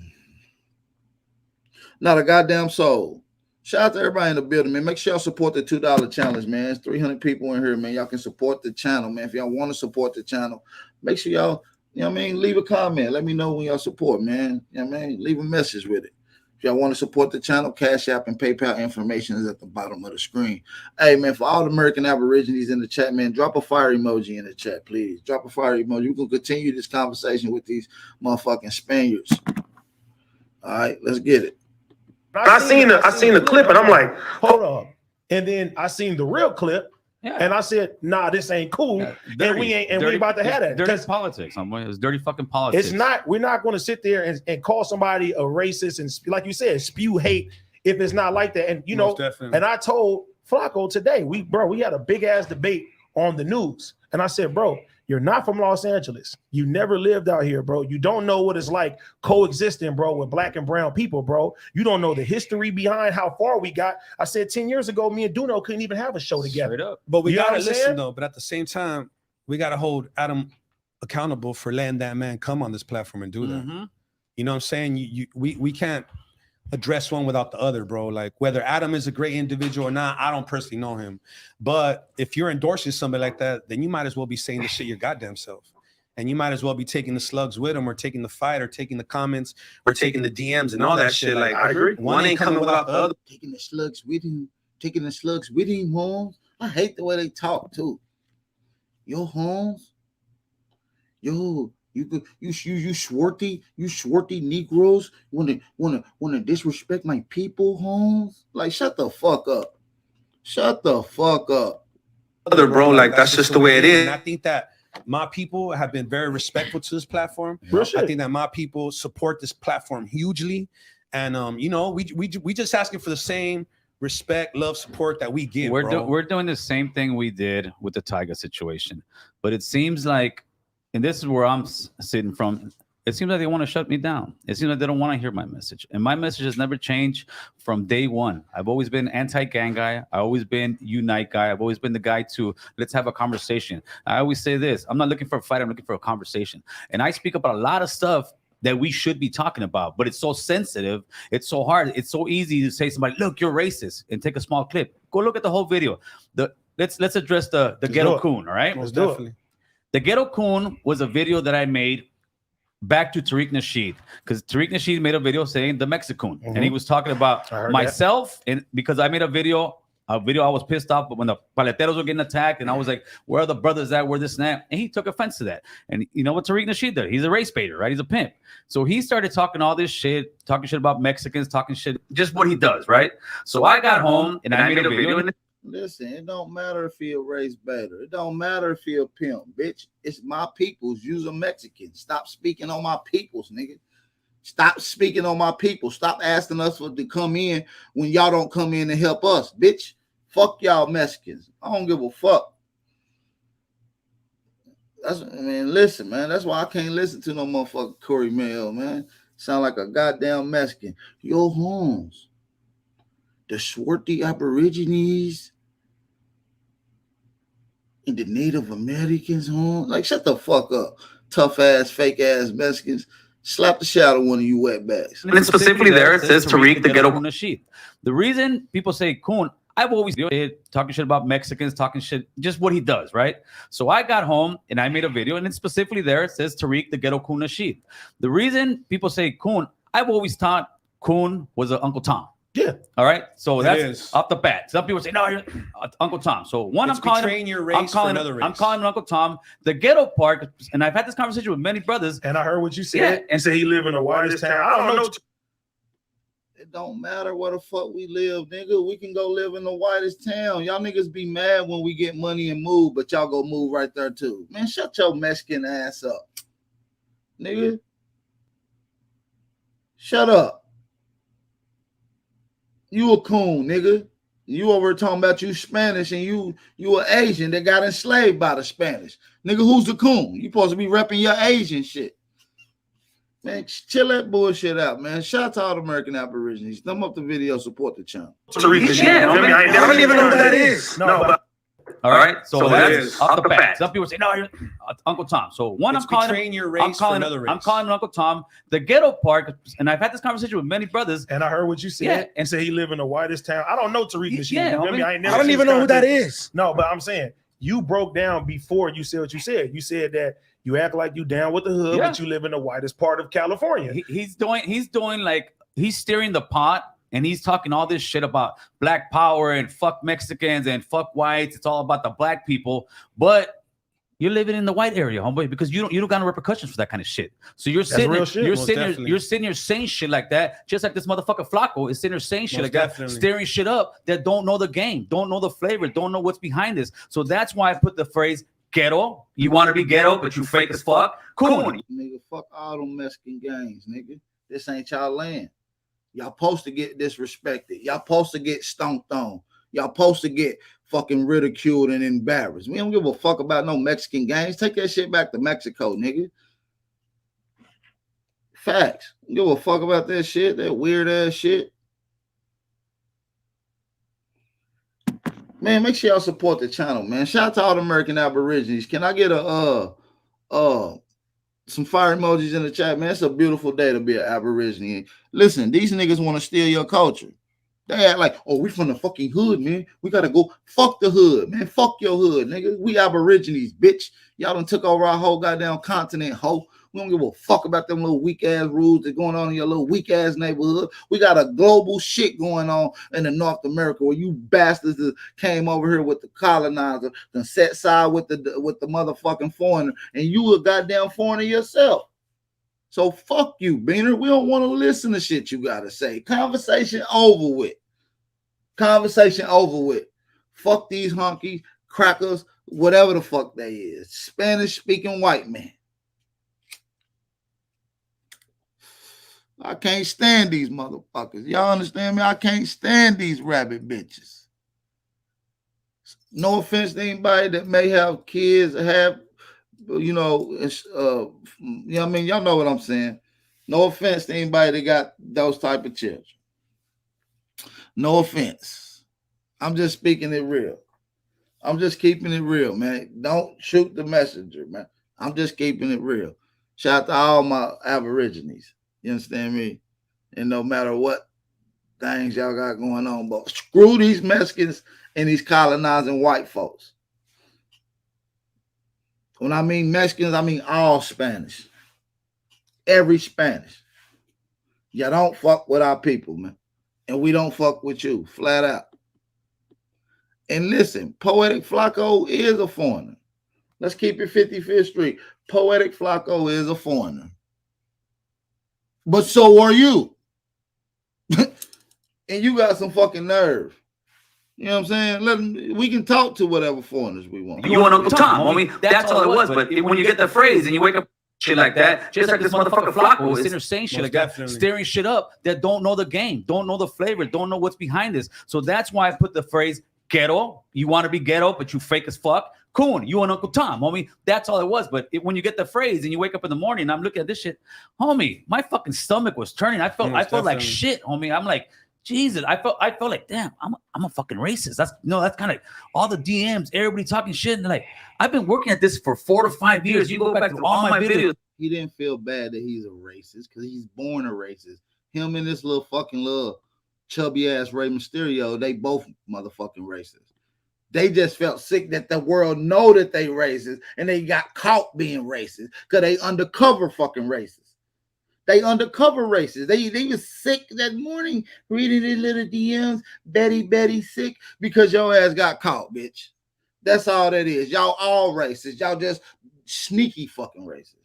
Not a goddamn soul. Shout out to everybody in the building, man. Make sure y'all support the $2 challenge, man. There's 300 people in here, man. Y'all can support the channel, man. If y'all want to support the channel, make sure y'all, you know what I mean, leave a comment. Let me know when y'all support, man. You know what I mean? Leave a message with it. If y'all want to support the channel, Cash App and PayPal information is at the bottom of the screen. Hey, man, for all the American Aborigines in the chat, man, drop a fire emoji in the chat, please. Drop a fire emoji. We can continue this conversation with these motherfucking Spaniards. All right, let's get it. I seen the clip, and I'm like, hold on. And then I seen the real clip, and I said, nah, this ain't cool. And we ain't about to have that. Dirty politics. It's dirty fucking politics. It's not, we're not going to sit there and call somebody a racist and, like you said, spew hate if it's not like that. And you know, and I told Flacco today, we had a big ass debate on the news. And I said, bro, you're not from Los Angeles. You never lived out here, bro. You don't know what it's like coexisting, bro, with black and brown people, bro. You don't know the history behind how far we got. I said 10 years ago, me and Duno couldn't even have a show together. But we gotta listen though. But at the same time, we gotta hold Adam accountable for letting that man come on this platform and do that. You know what I'm saying? We can't address one without the other, bro. Like whether Adam is a great individual or not, I don't personally know him. But if you're endorsing somebody like that, then you might as well be saying this shit your goddamn self. And you might as well be taking the slugs with him, or taking the fight, or taking the comments, or taking the DMs and all that shit. Like I agree. One ain't coming without the other. Taking the slugs with him, Holmes. I hate the way they talk too. Yo, Holmes. Yo. You swarty Negroes wanna disrespect my people, Holmes? Like, shut the fuck up. Shut the fuck up. Other bro, like that's just the way it is. And I think that my people have been very respectful to this platform. I think that my people support this platform hugely. And you know, we just asking for the same respect, love, support that we give. We're doing the same thing we did with the Tyga situation. But it seems like, and this is where I'm sitting from, it seems like they want to shut me down. It seems like they don't want to hear my message. And my message has never changed from day one. I've always been anti-gang guy. I've always been unite guy. I've always been the guy to let's have a conversation. I always say this, I'm not looking for a fight. I'm looking for a conversation. And I speak about a lot of stuff that we should be talking about, but it's so sensitive. It's so hard. It's so easy to say to somebody, look, you're racist, and take a small clip. Go look at the whole video. Let's address the ghetto coon, all right? Let's do it. The Ghetto Coon was a video that I made back to Tariq Nasheed, because Tariq Nasheed made a video saying the Mexican, and he was talking about myself, and because I made a video I was pissed off, but when the paleteros were getting attacked, and I was like, where are the brothers at? Where this and that? And he took offense to that. And you know what Tariq Nasheed did? He's a race baiter, right? He's a pimp. So he started talking all this shit, talking shit about Mexicans, talking shit, just what he does, right? So I got home and I made a video. Listen, it don't matter if he a race baiter. It don't matter if he a pimp, bitch. It's my peoples. You's a Mexican. Stop speaking on my peoples, nigga. Stop speaking on my people. Stop asking us to come in when y'all don't come in and help us, bitch. Fuck y'all Mexicans. I don't give a fuck. Listen, man. That's why I can't listen to no motherfucking Corey Mayo, man. Sound like a goddamn Mexican. Yo, Holmes. The swarthy Aborigines and the Native Americans, home. Like, shut the fuck up. Tough ass, fake ass Mexicans. Slap the shit out of one of you wetbacks. And specifically there, it says Tariq the Ghetto Nasheed. The reason people say coon, I've always been talking shit about Mexicans, talking shit, just what he does, right? So I got home and I made a video, and then specifically there, it says Tariq the Ghetto Coon Nasheed. The reason people say coon, I've always thought coon was Uncle Tom. Yeah. All right. So that's off the bat. Some people say, no, you're Uncle Tom. So one, it's I'm calling him, your race for another race. I'm calling him Uncle Tom. The ghetto part, and I've had this conversation with many brothers. And I heard what you said. Yeah. And say he live in the whitest town. I don't know. It don't matter where the fuck we live, nigga. We can go live in the whitest town. Y'all niggas be mad when we get money and move, but y'all go move right there too. Man, shut your Mexican ass up, nigga. Shut up. You a coon, nigga. You over talking about you Spanish and you an Asian that got enslaved by the Spanish. Nigga, who's the coon? You supposed to be repping your Asian shit. Man, chill that bullshit out, man. Shout out to all the American Aborigines. Thumb up the video, support the channel. Tariq, I don't even know who that is. No, but all right. So that's off the bat. Some people say, no, you're Uncle Tom. So one, I'm calling your race for another race. I'm calling him Uncle Tom. The ghetto part, and I've had this conversation with many brothers. And I heard what you said. Yeah. And say he live in the whitest town. I don't know Tariq Nasheed. Yeah, I don't even know who that is. No, but I'm saying you broke down before you said what you said. You said that you act like you down with the hood, but you live in the whitest part of California. He's doing like he's steering the pot. And he's talking all this shit about black power and fuck Mexicans and fuck whites. It's all about the black people. But you're living in the white area, homeboy, because you don't got no repercussions for that kind of shit. So you're sitting here saying shit like that, just like this motherfucker Flacco is sitting there saying shit like that, stirring shit up that don't know the game, don't know the flavor, don't know what's behind this. So that's why I put the phrase ghetto. You want to be ghetto, but you fake as fuck. Cool. Nigga, fuck all them Mexican gangs, nigga. This ain't y'all land. Y'all supposed to get disrespected. Y'all supposed to get stomped on. Y'all supposed to get fucking ridiculed and embarrassed. We don't give a fuck about no Mexican gangs. Take that shit back to Mexico, nigga. Facts. Don't give a fuck about that shit, that weird ass shit. Man, make sure y'all support the channel, man. Shout out to all the American Aborigines. Can I get some fire emojis in the chat, man? It's a beautiful day to be an Aborigine. Listen, these niggas want to steal your culture. They act like, oh, we from the fucking hood, man. We gotta go. Fuck the hood, man. Fuck your hood, nigga. We Aborigines, bitch. Y'all done took over our whole goddamn continent, ho. We don't give a fuck about them little weak ass rules that's going on in your little weak ass neighborhood. We got a global shit going on in the North America where you bastards came over here with the colonizer and set side with the motherfucking foreigner, and you a goddamn foreigner yourself. So fuck you, Beaner. We don't want to listen to shit you gotta say. Conversation over with. Conversation over with. Fuck these honkies, crackers, whatever the fuck they is. Spanish speaking white man. I can't stand these motherfuckers. Y'all understand me? I can't stand these rabbit bitches. No offense to anybody that may have kids, you know what I mean? Y'all know what I'm saying. No offense to anybody that got those type of children. No offense. I'm just speaking it real. I'm just keeping it real, man. Don't shoot the messenger, man. I'm just keeping it real. Shout out to all my Aborigines. You understand me? And no matter what things y'all got going on, but screw these Mexicans and these colonizing white folks. When I mean Mexicans, I mean all Spanish. Every Spanish. Y'all don't fuck with our people, man. And we don't fuck with you, flat out. And listen, Poetic Flacco is a foreigner. Let's keep it 55th Street. Poetic Flacco is a foreigner. But so are you. And you got some fucking nerve. You know what I'm saying? We can talk to whatever foreigners we want. You want Uncle Tom, homie. That's all it was. But when you get the phrase and you wake up shit like that, just like this motherfucker Flacco is sitting there saying shit like that, stirring shit up that don't know the game, don't know the flavor, don't know what's behind this. So that's why I put the phrase ghetto. You want to be ghetto, but you fake as fuck. Cool, you and Uncle Tom, homie. That's all it was. But when you get the phrase and you wake up in the morning and I'm looking at this shit, homie, my fucking stomach was turning. I felt like shit, homie. I'm like, Jesus, I felt like, damn, I'm a fucking racist. That's kind of all the DMs, everybody talking shit. And like, I've been working at this for 4 to 5 years. You go back to all my videos. He didn't feel bad that he's a racist because he's born a racist. Him and this little chubby ass Rey Mysterio, they both motherfucking racist. They just felt sick that the world know that they racist and they got caught being racist because they undercover fucking racist. They undercover racist. They was sick that morning reading their little DMs. Betty sick because your ass got caught, bitch. That's all that is. Y'all all racist. Y'all just sneaky fucking racist.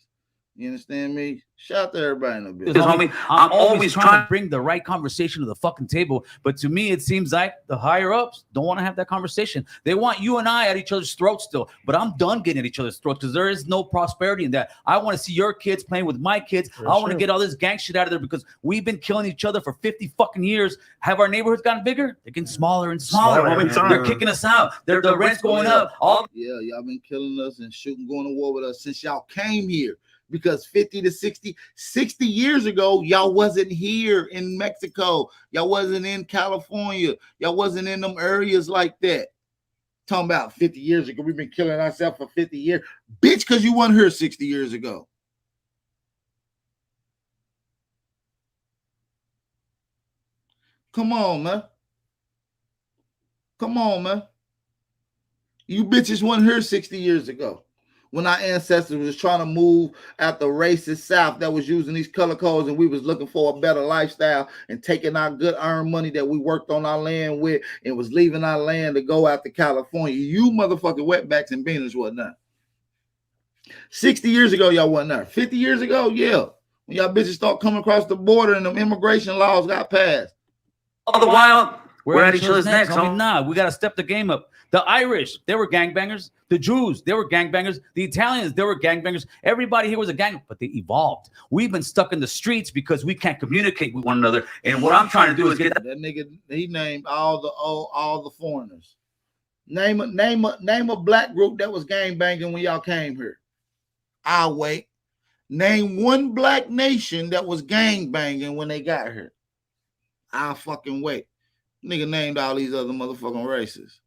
You understand me? Shout out to everybody in the business. Because, homie, I'm always trying to bring the right conversation to the fucking table. But to me, it seems like the higher ups don't want to have that conversation. They want you and I at each other's throats still. But I'm done getting at each other's throats because there is no prosperity in that. I want to see your kids playing with my kids. I want to get all this gang shit out of there because we've been killing each other for 50 fucking years. Have our neighborhoods gotten bigger? They're getting smaller and smaller. Homie. They're kicking us out. The rent's going up. Yeah, y'all been killing us and shooting, going to war with us since y'all came here. Because 50 to 60 years ago, y'all wasn't here in Mexico. Y'all wasn't in California. Y'all wasn't in them areas like that. Talking about 50 years ago, we've been killing ourselves for 50 years. Bitch, because you weren't here 60 years ago. Come on, man. Come on, man. You bitches weren't here 60 years ago. When our ancestors was trying to move out the racist South that was using these color codes and we was looking for a better lifestyle and taking our good earned money that we worked on our land with and was leaving our land to go out to California. You motherfucking wetbacks and beaners wasn't there. 60 years ago, y'all wasn't there. 50 years ago, yeah. When y'all bitches start coming across the border and them immigration laws got passed. All the while, we're at each other's necks. I mean, nah, we got to step the game up. The Irish, they were gangbangers. The Jews, they were gangbangers. The Italians, they were gangbangers. Everybody here was a gang, but they evolved. We've been stuck in the streets because we can't communicate with one another. And what I'm trying to do is get that nigga. He named all the foreigners. Name a black group that was gangbanging when y'all came here. I'll wait. Name one black nation that was gangbanging when they got here. I'll fucking wait. Nigga named all these other motherfucking races.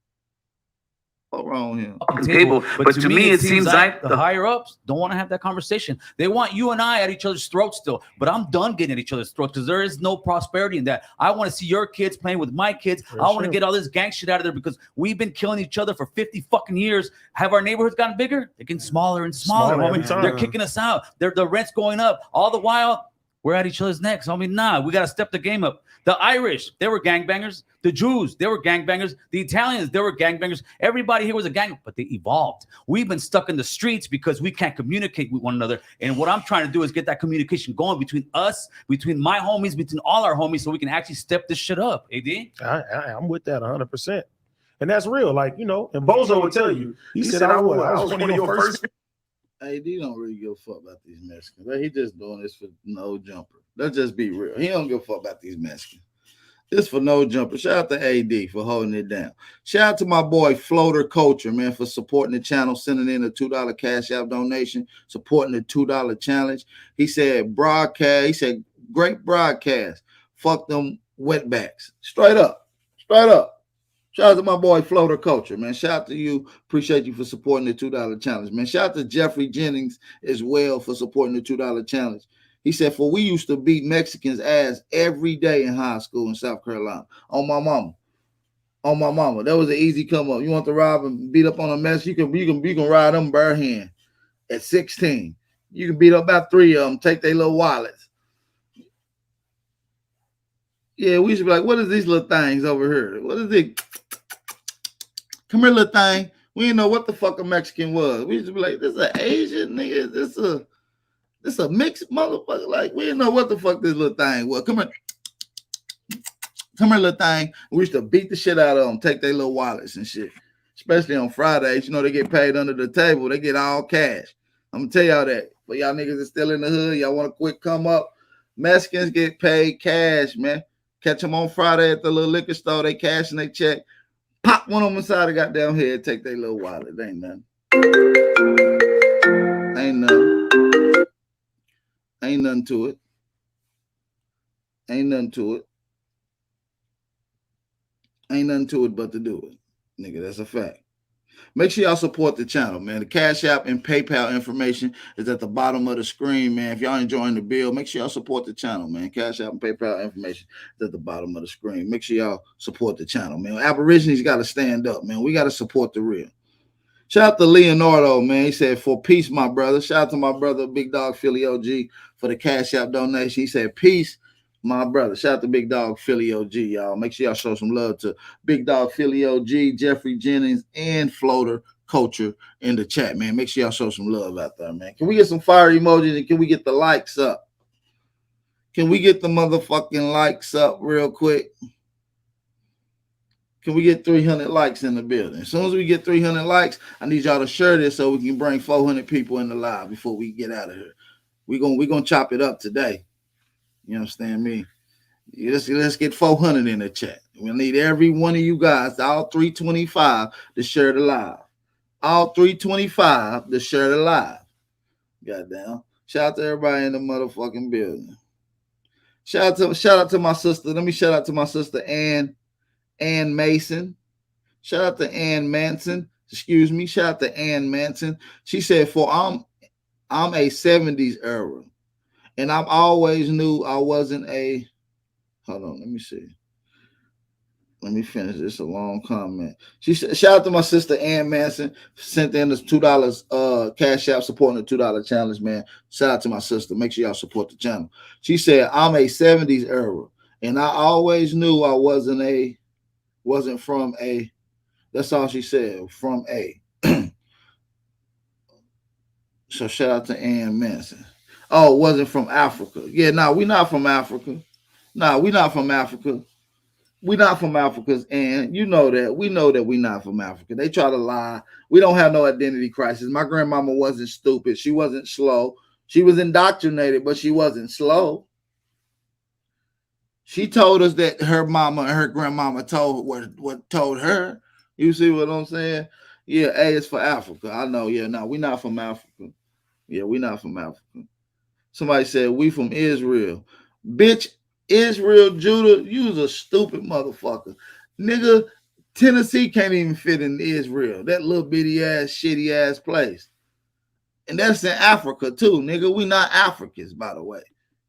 What's wrong with him? Table. But to me, it seems like the higher ups don't want to have that conversation. They want you and I at each other's throats still. But I'm done getting at each other's throats because there is no prosperity in that. I want to see your kids playing with my kids. I want to get all this gang shit out of there because we've been killing each other for 50 fucking years. Have our neighborhoods gotten bigger? They're getting smaller and smaller. They're kicking us out. The rent's going up. All the while, we're at each other's necks. I mean, nah, we got to step the game up. The Irish, they were gangbangers. The Jews, they were gangbangers. The Italians, they were gangbangers. Everybody here was a gang, but they evolved. We've been stuck in the streets because we can't communicate with one another. And what I'm trying to do is get that communication going between us, between my homies, between all our homies, so we can actually step this shit up. AD? I'm with that 100%. And that's real. Like, you know, and Bozo would tell you, he said I was one of your first. AD don't really give a fuck about these Mexicans. He just doing this for no jumper. Let's just be real. He don't give a fuck about these Mexicans. This for no jumper. Shout out to AD for holding it down. Shout out to my boy Floater Culture, man, for supporting the channel, sending in a $2 Cash App donation, supporting the $2 challenge. He said broadcast. He said great broadcast. Fuck them wetbacks. Straight up. Straight up. Shout out to my boy Floater Culture, man. Shout out to you. Appreciate you for supporting the $2 challenge, man. Shout out to Jeffrey Jennings as well for supporting the $2 challenge. He said, for we used to beat Mexicans' ass every day in high school in South Carolina. On my mama. On my mama. That was an easy come up. You want to rob and beat up on a mess? You can ride them bare hand at 16. You can beat up about 3 of them, take their little wallets. Yeah, we should be like, what is these little things over here? What is it? Come here, little thing. We didn't know what the fuck a Mexican was. We used to be like, this is an Asian nigga. This a mixed motherfucker. Like, we didn't know what the fuck this little thing was. Come here. Come here, little thing. We used to beat the shit out of them, take their little wallets and shit. Especially on Fridays. You know, they get paid under the table. They get all cash. I'm going to tell y'all that. But y'all niggas that's still in the hood, y'all want to quick come up. Mexicans get paid cash, man. Catch them on Friday at the little liquor store. They cash and they check. Pop one of them inside the goddamn head, take their little wallet. Ain't nothing. Ain't nothing. Ain't nothing to it. Ain't nothing to it. Ain't nothing to it but to do it. Nigga, that's a fact. Make sure y'all support the channel, man. The Cash App and PayPal information is at the bottom of the screen, man. If y'all enjoying the bill, make sure y'all support the channel, man. Cash App and PayPal information is at the bottom of the screen. Make sure y'all support the channel, man. Aborigines got to stand up, man. We got to support the real. Shout out to Leonardo, man. He said, for peace, my brother. Shout out to my brother, Big Dog Philly OG, for the Cash App donation. He said, peace, my brother. Shout out to Big Dog Philly OG, y'all. Make sure y'all show some love to Big Dog Philly OG, Jeffrey Jennings, and Floater culture in the chat, man. Make sure y'all show some love out there, man. Can we get some fire emojis and can we get the likes up? Can we get the motherfucking likes up real quick? Can we get 300 likes in the building? As soon as we get 300 likes, I need y'all to share this so we can bring 400 people in the live before we get out of here. We're gonna chop it up today. You understand me? Let's get 400 in the chat. We need every one of you guys, all 325, to share the live. All 325 to share the live. Goddamn. Shout out to everybody in the motherfucking building. Shout out to my sister. Let me shout out to my sister Ann Mason. Shout out to Ann Manson. Excuse me. Shout out to Ann Manson. She said, I'm a 70s era. And I've always knew I wasn't a. Hold on, let me see. Let me finish this. A long comment. She said, shout out to my sister Ann Manson. Sent in this $2 cash out supporting the $2 challenge, man. Shout out to my sister. Make sure y'all support the channel. She said, I'm a 70s era. And I always knew I wasn't from a. That's all she said. From a. So shout out to Ann Manson. Oh, it wasn't from Africa. Yeah, no, we're not from Africa. No, we're not from Africa. We're not from Africa, and you know that. We know that we're not from Africa. They try to lie. We don't have no identity crisis. My grandmama wasn't stupid. She wasn't slow. She was indoctrinated, but she wasn't slow. She told us that her mama and her grandmama told what told her. You see what I'm saying? Yeah, A is for Africa. I know. Yeah, no, we're not from Africa. Yeah, we're not from Africa. Somebody said we from Israel. Bitch, Israel, Judah, you's a stupid motherfucker. Nigga, Tennessee can't even fit in Israel. That little bitty ass, shitty ass place. And that's in Africa too, nigga. We not Africans, by the way.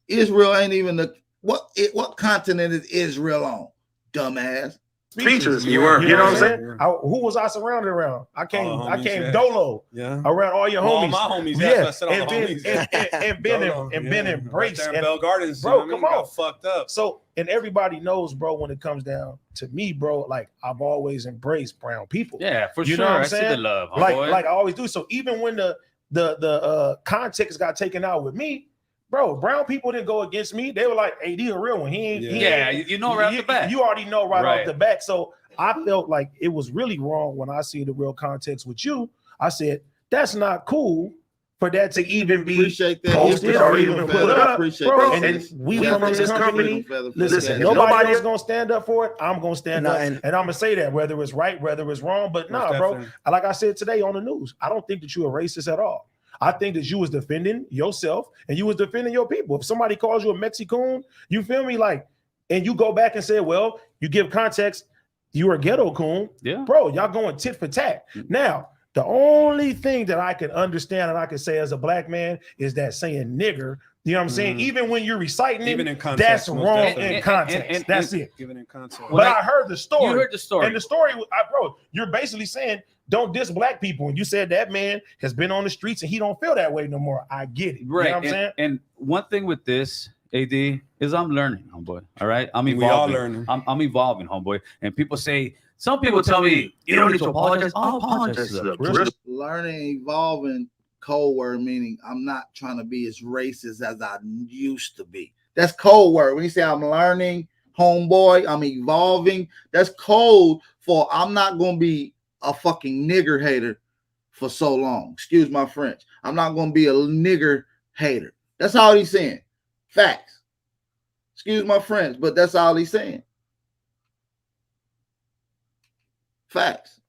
Israel ain't even what continent is Israel on? Dumbass. Features. You were. You know what I'm saying? Who was I surrounded around? I came dolo. Yeah. Around all your homies. All my homies. Yeah. And been embraced. Right in Bell Gardens, bro, come on. Got fucked up. So, and everybody knows, bro, when it comes down to me, bro, like I've always embraced brown people. Yeah, for you sure. know what I'm I see saying? the love, like I always do. So even when the context got taken out with me, bro, brown people didn't go against me. They were like, hey, these are real one. He ain't. You know right off the bat. You already know right off the bat. So I felt like it was really wrong when I see the real context with you. I said, that's not cool for that to even be posted or even put up. Bro, and we from this company. Listen, nobody else gonna stand up for it. I'm gonna stand up, and I'm gonna say that whether it's right, whether it's wrong. But nah, bro, like I said today on the news, I don't think that you're a racist at all. I think that you was defending yourself and you was defending your people. If somebody calls you a Mexican, you feel me? Like, and you go back and say, well, you give context, you are ghetto coon. Yeah. Bro, y'all going tit for tat. Now, the only thing that I can understand and I can say as a black man is that saying nigger, you know what I'm saying? Even when you're reciting even it, in context, that's wrong in context. That's it. Even in context. But I heard the story. You heard the story. And the story, bro, you're basically saying, don't diss black people. And you said that man has been on the streets and he don't feel that way no more. I get it. Right. You know what I'm saying? And one thing with this, AD, is I'm learning, homeboy. All right. I'm evolving. We all learning. I'm evolving, homeboy. And people say, some people tell me, you don't need to apologize. I'll apologize to them. Learning, evolving, code word meaning I'm not trying to be as racist as I used to be. That's code word. When you say I'm learning, homeboy, I'm evolving, that's code for I'm not going to be a fucking nigger hater for so long. Excuse my French. I'm not going to be a nigger hater. That's all he's saying. Facts. Excuse my French, but that's all he's saying. Facts.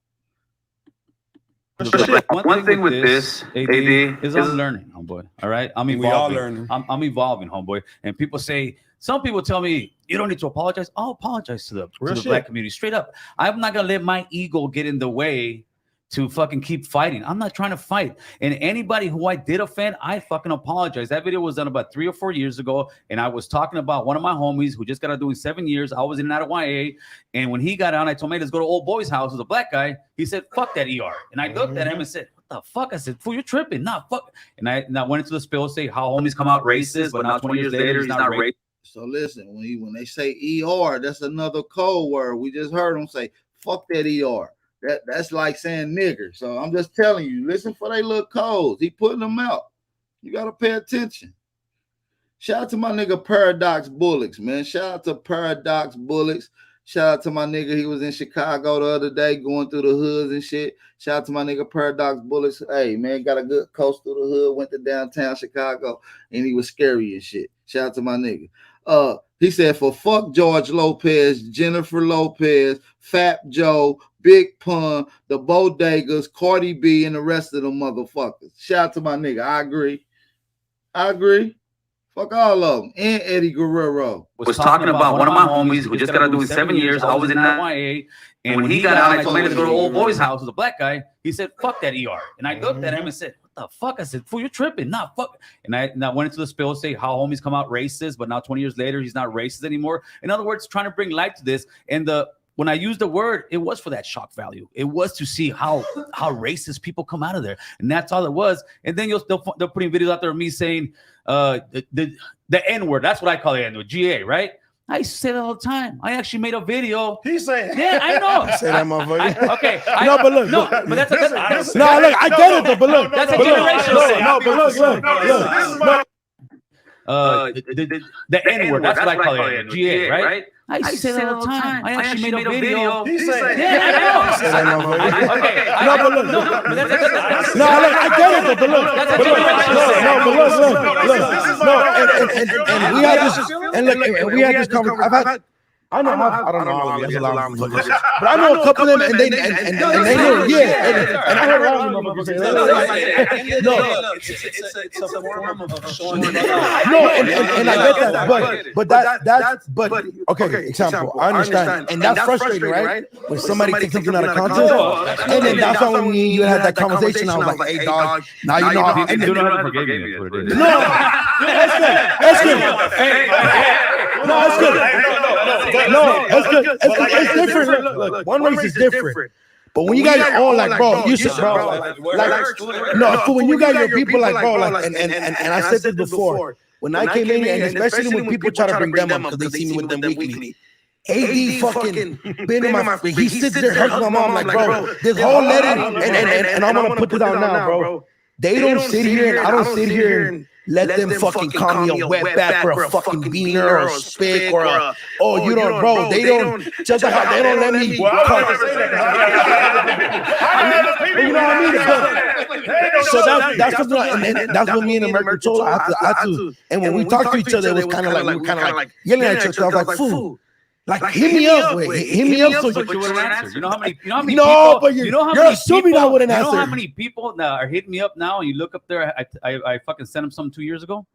One thing with this, AD, is I'm learning, homeboy. All right, I'm evolving. We all learning. I'm evolving, homeboy. And people say, some people tell me you don't need to apologize. I'll apologize to the black community straight up. I'm not gonna let my ego get in the way to fucking keep fighting. I'm not trying to fight. And anybody who I did offend, I fucking apologize. That video was done about 3 or 4 years ago. And I was talking about one of my homies who just got out doing 7 years. I was in and out of YA. And when he got out, I told him, hey, let's go to old boy's house. It was a black guy. He said, fuck that ER. And I looked at him and said, what the fuck? I said, fool, you're tripping. Nah, fuck. And I went into the spill, say how homies come out racist, but now 20 years later, he's not racist. So listen, when they say ER, that's another code word. We just heard them say, fuck that ER. That's like saying nigger. So I'm just telling you, listen for they little codes. He putting them out. You gotta pay attention. Shout out to my nigga Paradox Bullocks, man. Shout out to Paradox Bullocks. Shout out to my nigga. He was in Chicago the other day going through the hoods and shit. Shout out to my nigga Paradox Bullocks. Hey, man, got a good coast through the hood. Went to downtown Chicago and he was scary and shit. Shout out to my nigga. He said, for fuck George Lopez, Jennifer Lopez, Fat Joe, Big Pun, the Bodegas, Cardi B, and the rest of them motherfuckers. Shout out to my nigga. I agree. Fuck all of them. And Eddie Guerrero. Was talking about one of my homies who just got out doing 7 years. I was in NYA. And when he got out, I told him to go to old boy's house. It was a black guy. He said, fuck that ER. And I looked at him and said, what the fuck? I said, fool, you're tripping. Nah, fuck. And I went into the spill, say how homies come out racist, but now 20 years later, he's not racist anymore. In other words, trying to bring light to this. And when I used the word, it was for that shock value. It was to see how racist people come out of there. And that's all it was. And then they're putting videos out there of me saying the N-word. That's what I call the N-word, GA, right? I used to say that all the time. I actually made a video. He's saying, yeah, I know. Say that, motherfucker. Okay. No, but look. No, but that's look, I get it, though, but look. That's a generational thing. No, but look. The N-word. That's what I call it. GA, right? I used to say that all the time. I actually made a video. He's saying, yeah, I know. Say that, motherfucker. Okay. No, but look. No, look, I get it, though, but look. That's a generational thing. And we had this, and conversation. I don't know all of you. But I know a couple of them, and they knew, yeah. And I heard a lot of them say, no, it's a form of showing. No, and I get that, but okay, example, I understand, and that's frustrating, right? When somebody takes something out of context, and then that's why when you had that conversation, I was like, hey, dog, now you know how. You don't have to forgive me. No, that's good. No, that's good. No, that's good. It's different. Look, one race is different. But when you guys are all like, bro, you said, bro, like, no, when you got your people like, bro, like, and I said this before, when I came in, and especially when people try to bring them up because they see me with them weekly. AD fucking been in my face. He sits there hugging my mom like, bro, this whole letter, and I'm gonna put this out now, bro. They don't sit here, and I don't sit here and let them fucking call me a wetback or a fucking beaner or a spick or a, oh, you don't, bro. They don't, just like how they don't let me. You know what I mean? So that's that's what me and American told. I had to, and when we talked to each other, it was kind of like we were kind of like yelling at each other. I was like, fool. Like hit me up, hit me up. So you wouldn't answer. You know how many no, people, but you're assuming I wouldn't answer. You know how many people now are hitting me up now? And you look up there. I fucking sent them some 2 years ago.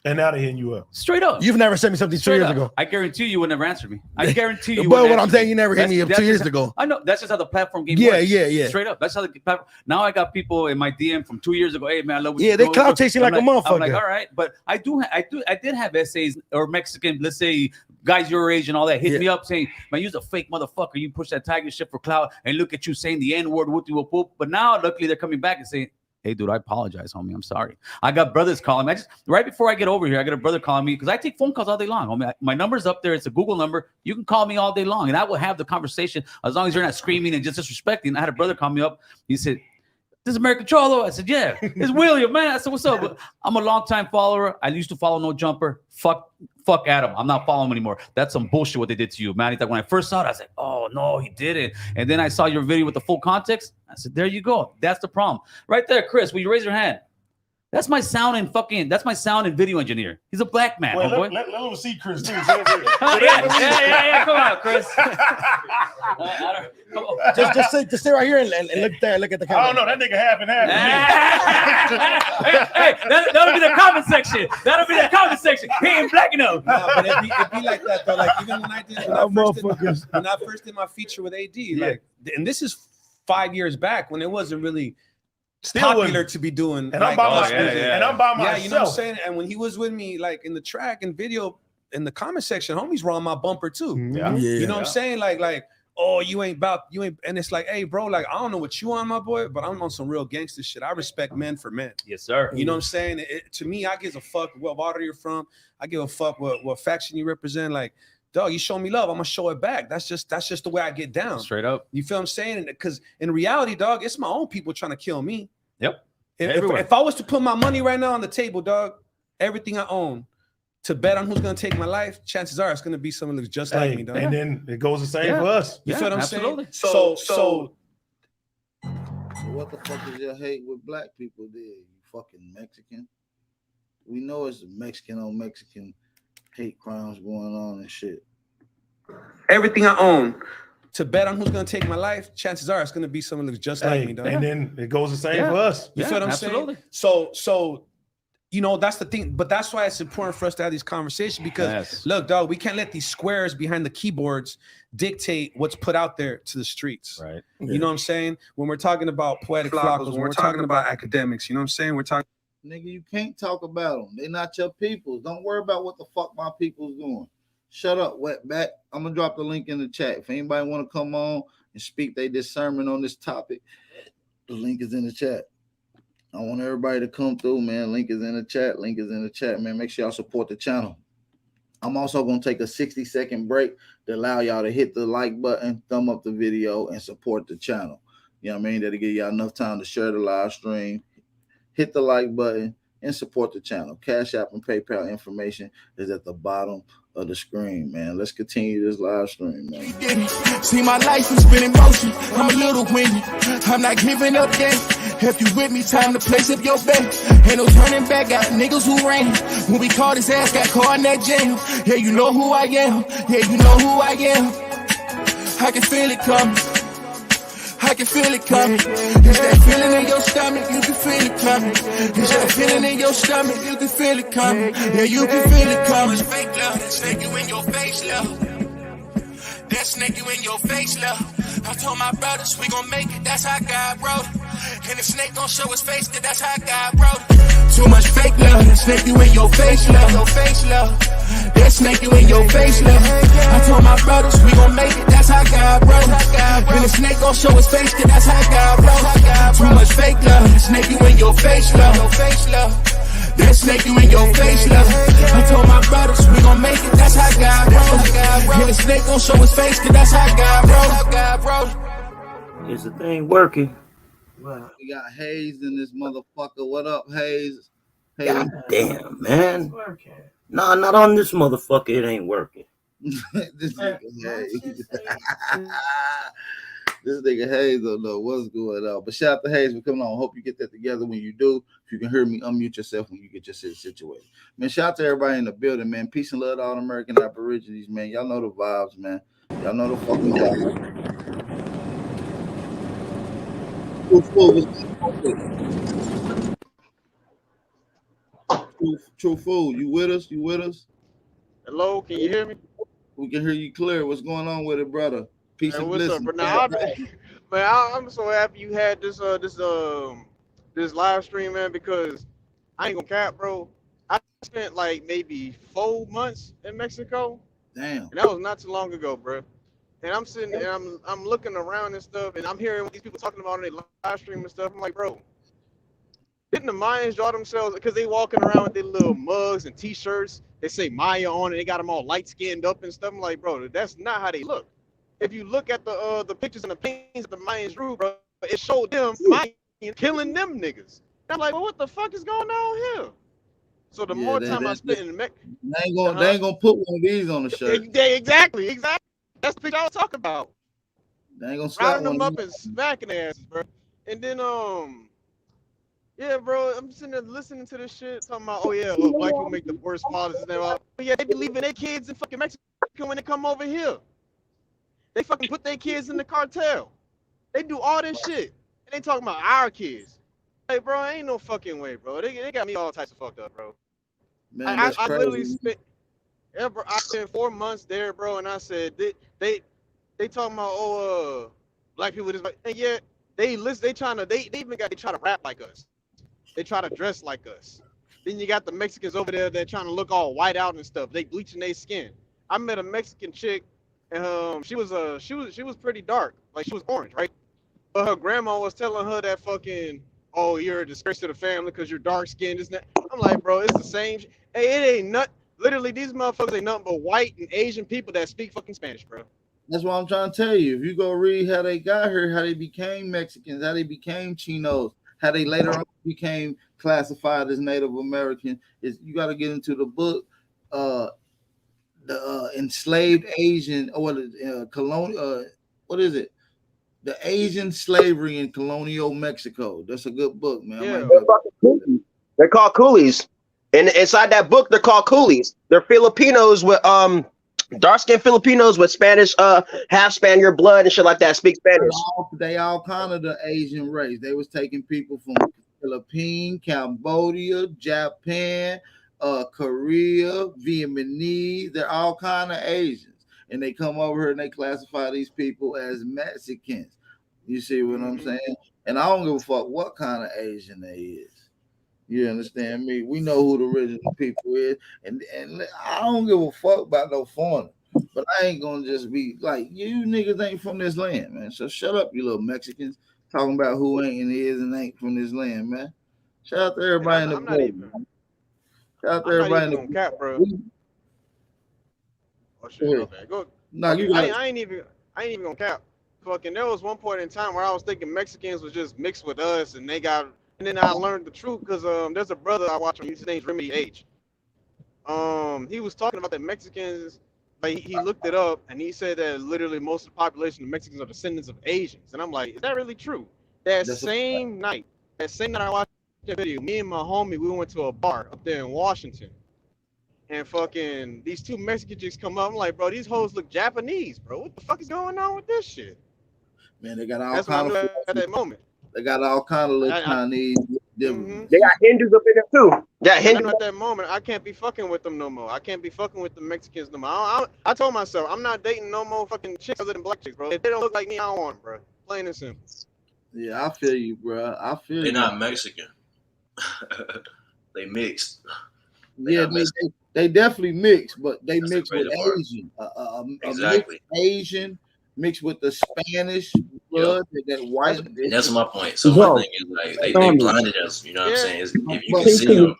And now they're hitting you up. Straight up. You've never sent me something 2 years ago. I guarantee you would never answer me. I guarantee you. But what I'm saying, you never hit me up 2 years ago. I know. That's just how the platform game works. Yeah. Straight up. That's how the platform. Now I got people in my DM from 2 years ago. Hey man, I love what they clout chasing like a motherfucker. I'm like, all right, but I did have essays or Mexican, let's say guys your age and all that hit me up saying, man, you're a fake motherfucker. You push that tiger shit for clout, and look at you saying the N-word, whoop. But now, luckily, they're coming back and saying, hey, dude, I apologize, homie. I'm sorry. I got brothers calling me. Right before I get over here, I got a brother calling me because I take phone calls all day long. Homie, my number's up there. It's a Google number. You can call me all day long, and I will have the conversation as long as you're not screaming and just disrespecting. I had a brother call me up. He said, this is American Cholo. I said, yeah, it's William, man. I said, what's up? I'm a longtime follower. I used to follow No Jumper. Fuck Adam. I'm not following him anymore. That's some bullshit what they did to you, man. Like when I first saw it, I was like, oh, no, he didn't. And then I saw your video with the full context. I said, there you go. That's the problem. Right there, Chris, will you raise your hand? That's my sound and video engineer. He's a black man, homeboy. Let him see Chris too. Yeah. Come on, Chris. Just stay right here and look there. Look at the camera. I don't know. That nigga half and half. Hey, that'll be the comment section. He ain't black enough. No, but it'd be like that though. Like even when I first did my feature with AD, like, and this is 5 years back when it wasn't really popular to be doing, and I'm by myself. And I'm by myself. Yeah, you know what I'm saying. And when he was with me, like in the track and video, in the comment section, homies were on my bumper too. Yeah. You know what I'm saying? Like, oh, you ain't, and it's like, hey, bro, like I don't know what you on, my boy, but I'm on some real gangster shit. I respect men for men. Yes, sir. You know what I'm saying? To me, I give a fuck what water you're from. I give a fuck what faction you represent. Like, dog, you show me love, I'm gonna show it back. That's just the way I get down. Straight up. You feel what I'm saying? Because in reality, dog, it's my own people trying to kill me. Yep. If I was to put my money right now on the table, dog, everything I own, to bet on who's gonna take my life, chances are it's gonna be someone who looks just like me, dog. And then it goes the same for us. You feel what I'm saying? So what the fuck is your hate with black people there? You fucking Mexican. We know it's Mexican on Mexican hate crimes going on and shit. Everything I own, to bet on who's gonna take my life, chances are it's gonna be someone who looks just like me, dog. And then it goes the same for us. You feel what I'm saying? So you know, that's the thing, but that's why it's important for us to have these conversations because look, dog, we can't let these squares behind the keyboards dictate what's put out there to the streets. Right. You know what I'm saying? When we're talking about poetic flacos, when we're talking about academics, you know what I'm saying? We're talking. Nigga, you can't talk about them. They're not your peoples. Don't worry about what the fuck my people's doing. Shut up, wetback. I'm gonna drop the link in the chat. If anybody want to come on and speak their discernment on this topic, the link is in the chat. I want everybody to come through, man. Link is in the chat. Link is in the chat, man. Make sure y'all support the channel. I'm also going to take a 60-second break to allow y'all to hit the like button, thumb up the video, and support the channel. You know what I mean? That'll give y'all enough time to share the live stream, hit the like button, and support the channel. Cash App and PayPal information is at the bottom of the screen, man. Let's continue this live stream, man. See, my life has been in motion. I'm a little windy. I'm not giving up yet. If you with me, time to place up your bet. Ain't no turning back. Got niggas who ran. When we caught his ass, got caught in that jam. Yeah, you know who I am. Yeah, you know who I am. I can feel it coming. I can feel it coming. It's that feeling in your stomach, you can feel it coming. It's that feeling in your stomach, you can feel it coming. Yeah, you can feel it coming. Fake love, that snake you in your face, love. That snake you in your face, love. I told my brothers we gon' make it, that's how God wrote it. And the snake gon' show his face, cause that's how God wrote it. Too much fake love, that snake you in your face, love. Your face, love. That snake you in your face, love. I told my brothers we gon' make it, that's how God wrote it. And the snake gon' show his face, cause that's how God wrote it. Too much fake love, that snake you in your face, love. Your face, love. That snake you in your face, love. I told my brothers we gon' make it, that's how God wrote it. And the snake gon' show his face, cause that's how God wrote it. Is the thing working? Wow. We got Hayes in this motherfucker. What up, Hayes? God damn, man. Nah, not on this motherfucker. It ain't working. This nigga Hayes. This nigga Hayes don't know what's going on. But shout out to Hayes for coming on. Hope you get that together when you do. If you can hear me, unmute yourself when you get your shit situated. Man, shout out to everybody in the building, man. Peace and love to all American Aborigines, man. Y'all know the vibes, man. Y'all know the fucking vibes. True fool, you with us? You with us? Hello, can you hear me? We can hear you clear. What's going on with it, brother? Peace and what's blessings. up, bro? Now, I'm so happy you had this live stream, man, because I ain't gonna cap, bro. I spent like maybe 4 months in Mexico. Damn. And that was not too long ago, bro. And I'm sitting there, I'm looking around and stuff, and I'm hearing what these people talking about on their live stream and stuff. I'm like, bro, didn't the Mayans draw themselves, because they walking around with their little mugs and t-shirts, they say Maya on it, they got them all light-skinned up and stuff. I'm like, bro, that's not how they look. If you look at the pictures and the paintings that the Mayans drew, bro, it showed them Mayans killing them niggas. And I'm like, well, what the fuck is going on here? So the more time I spent in Mexico, they ain't gonna put one of these on the shirt. Exactly. That's the picture I was talking about. They ain't gonna slap rounding them up one. and smacking their asses, bro. And then yeah, bro, I'm sitting there listening to this shit, talking about, oh yeah, well, black people make the worst policies and all. But yeah, they be leaving their kids in fucking Mexico when they come over here. They fucking put their kids in the cartel. They do all this shit. And they talking about our kids. Hey, bro, ain't no fucking way, bro. They got me all types of fucked up, bro. Man, I literally spent, yeah, bro, I spent 4 months there, bro, and I said they talking about black people this, and yet they try to rap like us. They try to dress like us. Then you got the Mexicans over there that trying to look all white out and stuff. They bleaching their skin. I met a Mexican chick, and she was pretty dark, like she was orange, right? But her grandma was telling her that fucking, oh, you're a disgrace to the family because you're dark skinned, isn't it? I'm like, bro, it's the same. Hey, it ain't nothing. Literally, these motherfuckers ain't nothing but white and Asian people that speak fucking Spanish, bro. That's what I'm trying to tell you. If you go read how they got here, how they became Mexicans, how they became Chinos, how they later on became classified as Native American, is you got to get into the book. The enslaved Asian, or colonial, what is it? The Asian slavery in colonial Mexico. That's a good book, man. Yeah. They're called coolies, and inside that book, they're called coolies. They're Filipinos with dark-skinned Filipinos with Spanish, half Spaniard blood and shit like that. Speak Spanish. They all kind of the Asian race. They was taking people from Philippines, Cambodia, Japan, Korea, Vietnamese. They're all kind of Asians, and they come over here and they classify these people as Mexicans. You see what I'm saying? And I don't give a fuck what kind of Asian they is. You understand me? We know who the original people is, and I don't give a fuck about no foreigner. But I ain't gonna just be like, you niggas ain't from this land, man. So shut up, you little Mexicans, talking about who ain't and is and ain't from this land, man. Shout out to everybody in the boat. Shout out to everybody in the boat. Cap, bro. Oh shit, okay. Go. No, okay, I ain't even gonna cap. Fucking, there was one point in time where I was thinking Mexicans was just mixed with us, and then I learned the truth because there's a brother I watch him. His name's Remedy H. He was talking about the Mexicans. Like, he looked it up and he said that literally most of the population of Mexicans are descendants of Asians. And I'm like, is that really true? That same night I watched that video, me and my homie, we went to a bar up there in Washington. And fucking these two Mexican chicks come up. I'm like, bro, these hoes look Japanese, bro. What the fuck is going on with this shit? Man, they got all kind of at that moment. They got all kind of little Chinese. They got Hindus up in there too. Yeah, Hindus. At that moment, I can't be fucking with them no more. I can't be fucking with the Mexicans no more. I told myself I'm not dating no more fucking chicks other than black chicks, bro. If they don't look like me, I don't want them, bro. Plain and simple. Yeah, I feel you, bro. I feel They're not Mexican. They mixed. Yeah, they definitely mix, but they mix with Asian. Exactly. A mixed Asian mixed with the Spanish blood, that white. And that's my point. So my thing is like they blinded us. You know what I'm saying? If you can see them.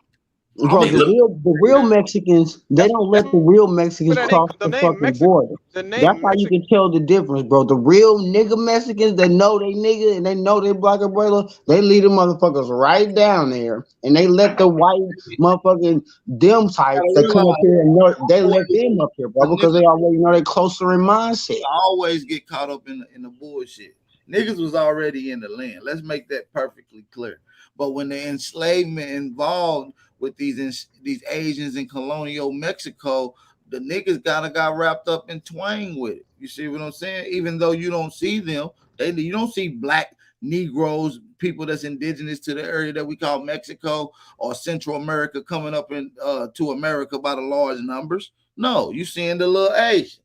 Bro, the real Mexicans, they don't let the real Mexicans cross the fucking border. That's how you can tell the difference, bro. The real nigga Mexicans that know they nigga and they know they black umbrella, they leave them motherfuckers right down there, and they let the white motherfucking them type that come up here and they let them up here, bro, because they already know they closer in mindset. I always get caught up in the bullshit. Niggas was already in the land. Let's make that perfectly clear. But when the enslavement involved with these Asians in colonial Mexico, the niggas got wrapped up in twang with it. You see what I'm saying? Even though you don't see them, you don't see black Negroes, people that's indigenous to the area that we call Mexico or Central America coming up in to America by the large numbers. No, you seeing the little Asians.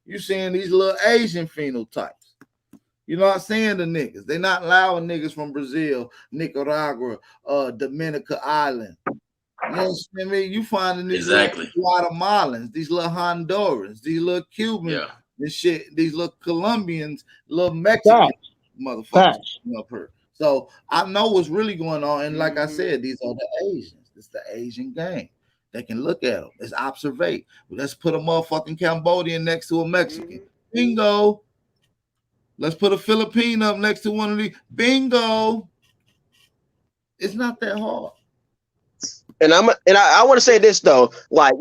You seeing these little Asian phenotypes. You know what I'm saying? The niggas. They're not allowing niggas from Brazil, Nicaragua, Dominica Island. You understand me? You finding these little Guatemalans, these little Hondurans, these little Cubans, and shit, these little Colombians, little Mexicans, motherfuckers up here. So I know what's really going on. And like I said, these are the Asians. It's the Asian gang. They can look at them. Let's observe. Let's put a motherfucking Cambodian next to a Mexican. Bingo. Let's put a Philippine up next to one of these. Bingo. It's not that hard. And I want to say this though, like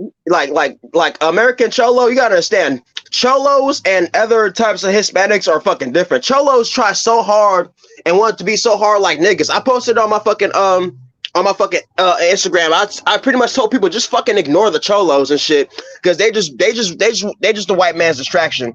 American Cholo, you gotta understand, Cholos and other types of Hispanics are fucking different. Cholos try so hard and want to be so hard like niggas. I posted on my fucking Instagram. I pretty much told people just fucking ignore the Cholos and shit because they just the white man's distraction.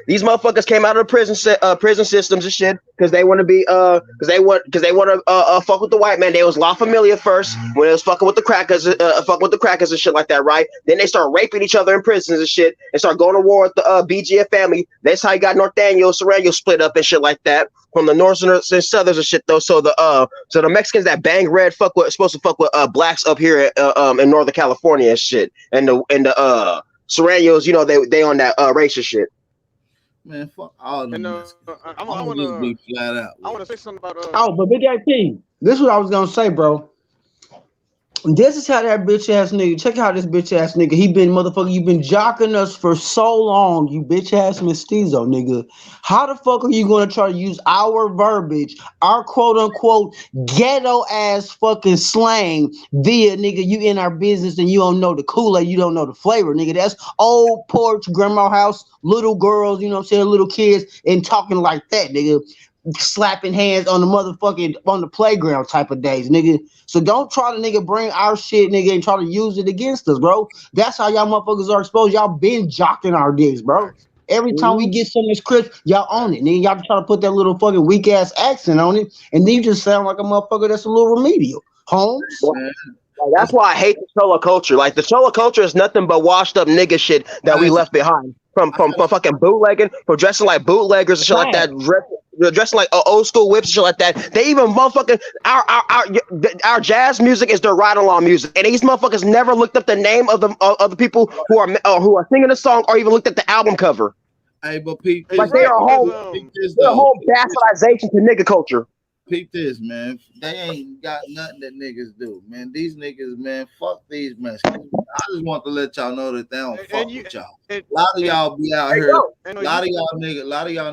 These motherfuckers came out of the prison systems and shit because they want to be because they want to fuck with the white man. They was La Familia first when it was fucking with the crackers and shit like that, right? Then they start raping each other in prisons and shit and start going to war with the BGF family. That's how you got Norteño, Serrano split up and shit like that from the Northerners and Southerners and shit though. So the Mexicans that bang red supposed to fuck with blacks up here in Northern California and shit, and the Serranos, you know, they on that racist shit. Man, fuck all them. I want to say something about. But Big AP, this is what I was gonna say, bro. This is how that bitch ass nigga. Check out this bitch ass nigga. He been motherfucker. You been jocking us for so long. You bitch ass mestizo nigga. How the fuck are you gonna try to use our verbiage, our quote unquote ghetto ass fucking slang via nigga? You in our business and you don't know the Kool-Aid, you don't know the flavor, nigga. That's old porch, grandma house, little girls. You know what I'm saying? Little kids and talking like that, nigga. Slapping hands on the motherfucking on the playground type of days, nigga. So don't try to nigga bring our shit, nigga, and try to use it against us, bro. That's how y'all motherfuckers are exposed. Y'all been jocking our dicks, bro. Every time we get some of this crisp, y'all own it. Nigga, y'all try to put that little fucking weak ass accent on it, and then you just sound like a motherfucker that's a little remedial. Holmes. Like, that's why I hate the cholo culture. Like the cholo culture is nothing but washed up nigga shit that we left behind. From fucking bootlegging, from dressing like bootleggers and shit like that, dressing like old school whips and shit like that. They even motherfucking our jazz music is their ride along music, and these motherfuckers never looked up the name of the people who are singing the song or even looked at the album cover. Hey, but peep, like they are a whole bastardization to nigga culture. Peep this, man. They ain't got nothing that niggas do, man. These niggas, man, fuck these Mexicans. I just want to let y'all know that they don't fuck with y'all. A lot of y'all be out here. A lot of y'all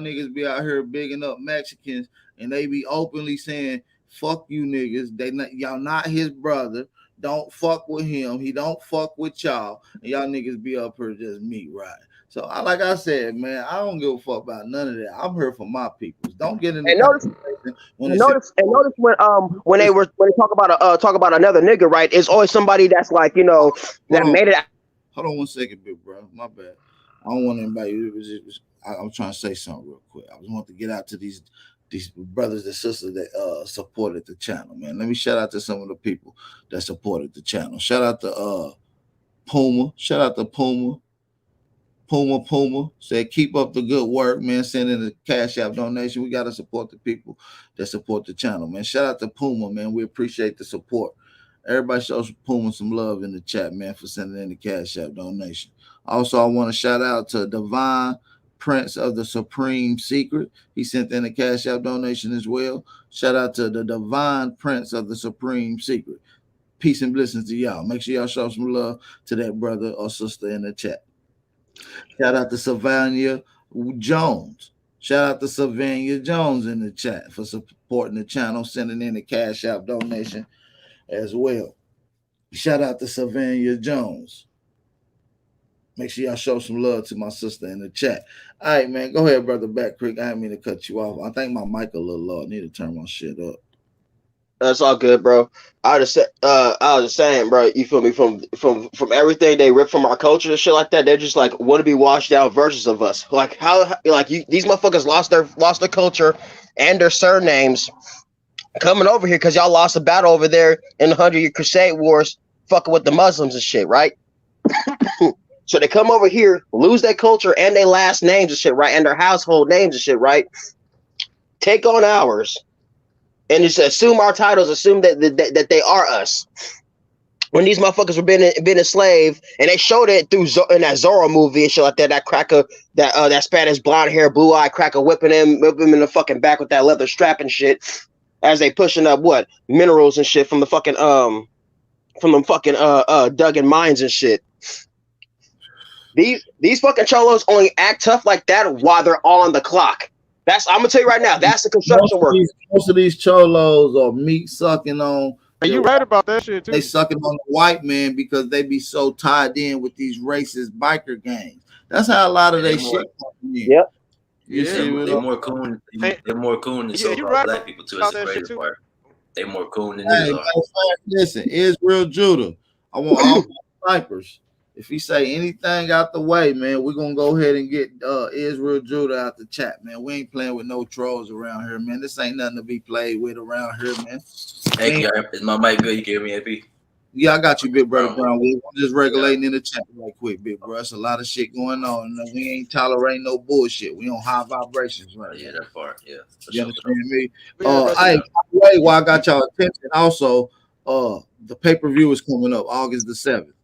niggas be out here bigging up Mexicans, and they be openly saying, "Fuck you, niggas." Y'all not his brother. Don't fuck with him. He don't fuck with y'all, and y'all niggas be up here just meat riding. So, like I said, man, I don't give a fuck about none of that. I'm here for my peoples. Don't get in the notice when they talk about another nigga, right? It's always somebody that's like, you know, made it. Hold on one second, big bro. My bad. I don't want anybody. I'm trying to say something real quick. I just want to get out to these brothers and sisters that supported the channel, man. Let me shout out to some of the people that supported the channel. Shout out to Puma. Shout out to Puma. Puma said, keep up the good work, man. Send in the Cash App donation. We got to support the people that support the channel, man. Shout out to Puma, man. We appreciate the support. Everybody shows Puma some love in the chat, man, for sending in the Cash App donation. Also, I want to shout out to Divine Prince of the Supreme Secret. He sent in a Cash App donation as well. Shout out to the Divine Prince of the Supreme Secret. Peace and blessings to y'all. Make sure y'all show some love to that brother or sister in the chat. Shout out to Savannah Jones. Shout out to Savannah Jones in the chat for supporting the channel, sending in a Cash App donation as well. Shout out to Savannah Jones. Make sure y'all show some love to my sister in the chat. All right, man. Go ahead, brother. Back quick. I didn't mean to cut you off. I think my mic a little low. I need to turn my shit up. That's all good, bro. I was just saying, bro. You feel me? From everything they rip from our culture and shit like that, they're just like want to be washed out versions of us. Like these motherfuckers lost their culture and their surnames coming over here because y'all lost a battle over there in the 100-Year Crusade Wars, fucking with the Muslims and shit, right? So they come over here, lose their culture and their last names and shit, right, and their household names and shit, right? Take on ours. And just assume our titles, assume that they are us. When these motherfuckers were been enslaved, and they showed it through in that Zorro movie and shit like that. That cracker, that Spanish blonde hair, blue eye cracker, whipping him in the fucking back with that leather strap and shit, as they pushing up minerals and shit from the fucking dug in mines and shit. These fucking cholos only act tough like that while they're on the clock. I'm gonna tell you right now, that's the construction work. Most of these cholos are meat sucking on. You right about that shit too. They sucking on the white man because they be so tied in with these racist biker gangs. That's how a lot of they shit coming in. Yep. They're more coon. They're more coon than so-called black people too. That's the crazy part. They're more coon than niggas are. Listen, Israel Judah. I want all the snipers. If he say anything out the way, man, we're gonna go ahead and get Israel Judah out the chat, man. We ain't playing with no trolls around here, man. This ain't nothing to be played with around here, man. Hey, is my mic good? You give me AP? Yeah, I got you, big brother Brown. I'm just regulating in the chat right quick, big bro. It's a lot of shit going on. And we ain't tolerating no bullshit. We on high vibrations right Yeah, that part. Yeah. You understand me? While I got y'all attention, also, the pay-per-view is coming up August the 7th.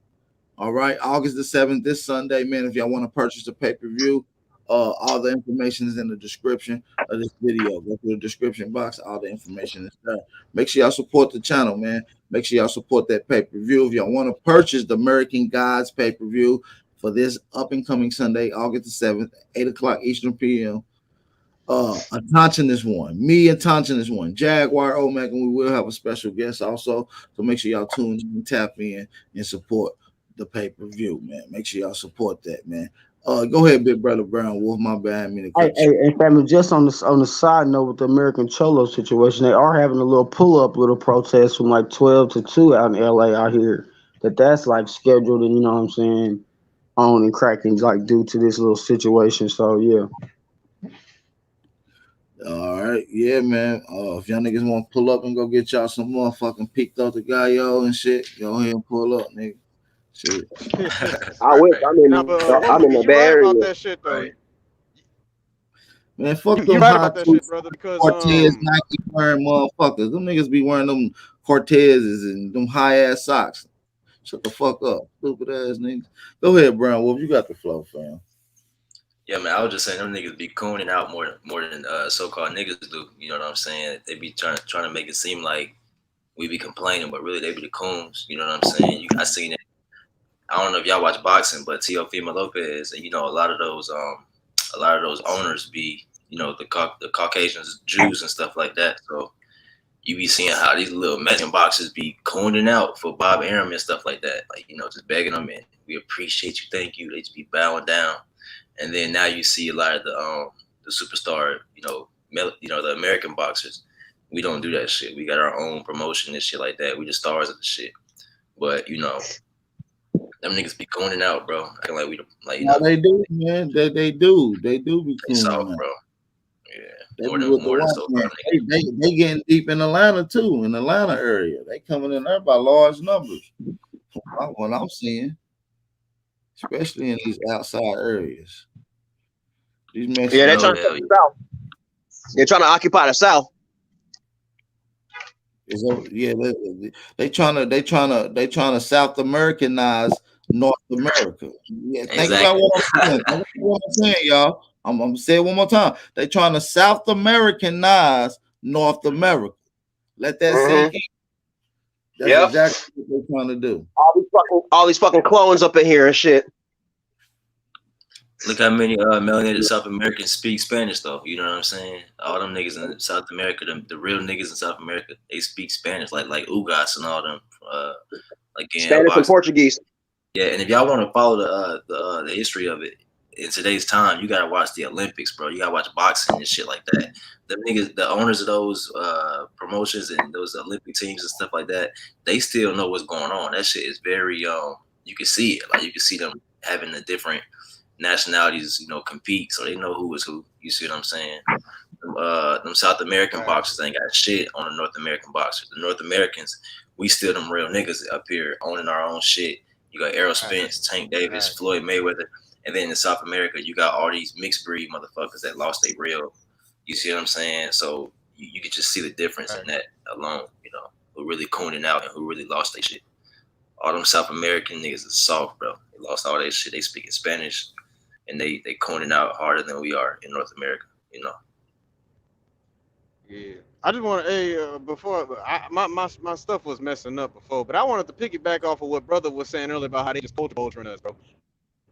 All right, August the 7th, this Sunday, man. If y'all want to purchase a pay-per-view, All the information is in the description of this video. Go to the description box. All the information is there. Make sure y'all support the channel, man. Make sure y'all support that pay-per-view. If y'all want to purchase the American Gods pay-per-view for this up-and-coming Sunday, August the 7th, 8 o'clock Eastern PM, Atanchin is one. Me and Tanchin is one. Jaguar, Omega, and we will have a special guest also. So make sure y'all tune in and tap in and support the pay-per-view, man. Make sure y'all support that, man. Go ahead, big brother Brown Wolf. My bad. Hey, family, just on the side note with the American Cholo situation, they are having a little pull-up little protest from like 12 to 2 out in LA out here. That's like scheduled and you know what I'm saying, on and cracking like due to this little situation. So yeah. All right, yeah, man. If y'all niggas want to pull up and go get y'all some motherfucking picked up the guy, yo, and shit, go ahead and pull up, nigga. Shit. I wish. I'm in the Bay Area. About that shit, though. Man, fuck You them right high about that shit, brother, because Cortez Nike wearing motherfuckers. Them niggas be wearing them Cortezes and them high ass socks. Shut the fuck up, stupid ass niggas. Go ahead, Brown Wolf. You got the flow, fam. Yeah, man, I was just saying them niggas be cooning out more than so-called niggas do. You know what I'm saying? They be trying to make it seem like we be complaining, but really they be the coons. You know what I'm saying? I seen it. I don't know if y'all watch boxing, but Teofimo Lopez, and you know a lot of those owners be, you know, the Caucasians, Jews and stuff like that. So you be seeing how these little Mexican boxers be cooning out for Bob Arum and stuff like that. Like, you know, just begging them and we appreciate you, thank you. They just be bowing down. And then now you see a lot of the superstar, you know, the American boxers. We don't do that shit. We got our own promotion and shit like that. We the stars of the shit. But you know, them niggas be cooning out, bro. Acting like we like you know. They do, man. They do be cooning out, bro. Yeah, more than so far. They getting deep in Atlanta too, in the Atlanta area. They coming in there by large numbers. What I'm seeing, especially in these outside areas. These Mexicans, they're trying to the South. They're trying to occupy the South. They trying to South Americanize North America. Yeah, think about what I'm saying. Think what I'm saying, y'all. I'm gonna say it one more time. They trying to South Americanize North America. Let that sink in. That's exactly what they're trying to do. All these fucking clones up in here and shit. Look how many melanated South Americans speak Spanish, though. You know what I'm saying? All them niggas in South America, the real niggas in South America, they speak Spanish, like Ugas and all them. Spanish and Portuguese. Yeah, and if y'all want to follow the history of it in today's time, you gotta watch the Olympics, bro. You gotta watch boxing and shit like that. The niggas, the owners of those promotions and those Olympic teams and stuff like that, they still know what's going on. That shit is very you can see it. Like you can see them having the different nationalities, you know, compete, so they know who is who. You see what I'm saying? Them South American boxers ain't got shit on the North American boxers. The North Americans, we still them real niggas up here owning our own shit. You got Errol Spence, Tank Davis, Floyd Mayweather, and then in South America, you got all these mixed breed motherfuckers that lost their real. You see what I'm saying? So you can just see the difference in that alone. You know, who really cooning out and who really lost their shit. All them South American niggas is soft, bro. They lost all their shit. They speaking Spanish. And they cooning out harder than we are in North America, you know. Yeah, I just want to, before my stuff was messing up before, but I wanted to piggyback off of what brother was saying earlier about how they just culturing us, bro.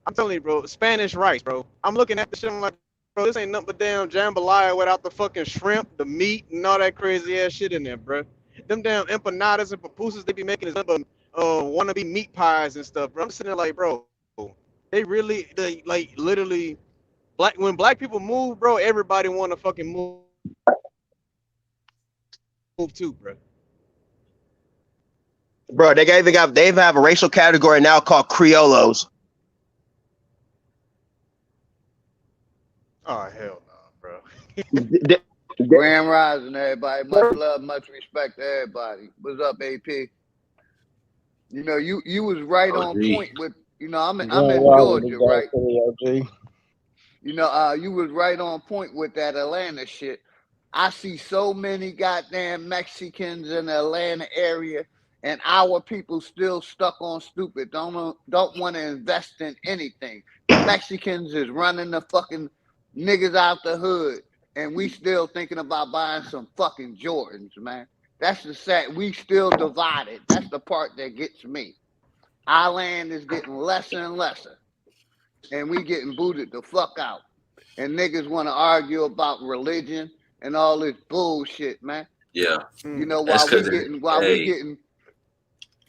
I'm telling you, bro, Spanish rice, bro. I'm looking at the shit, I'm like, bro, this ain't nothing but damn jambalaya without the fucking shrimp, the meat, and all that crazy ass shit in there, bro. Them damn empanadas and pupusas they be making is nothing but wannabe meat pies and stuff, bro. I'm sitting there like, bro. They like literally when black people move, bro, everybody want to fucking move too, bro. Bro, they have a racial category now called Criollos. Oh hell no, bro. Grand Rising, everybody. Much love, much respect to everybody. What's up, AP? You know, you was right on point with. You know, I'm in Georgia, right? You know, you was right on point with that Atlanta shit. I see so many goddamn Mexicans in the Atlanta area, and our people still stuck on stupid. Don't want to invest in anything. Mexicans is running the fucking niggas out the hood, and we still thinking about buying some fucking Jordans, man. That's the sad. We still divided. That's the part that gets me. Our land is getting lesser and lesser, and we getting booted the fuck out. And niggas want to argue about religion and all this bullshit, man. Yeah. You know, while we getting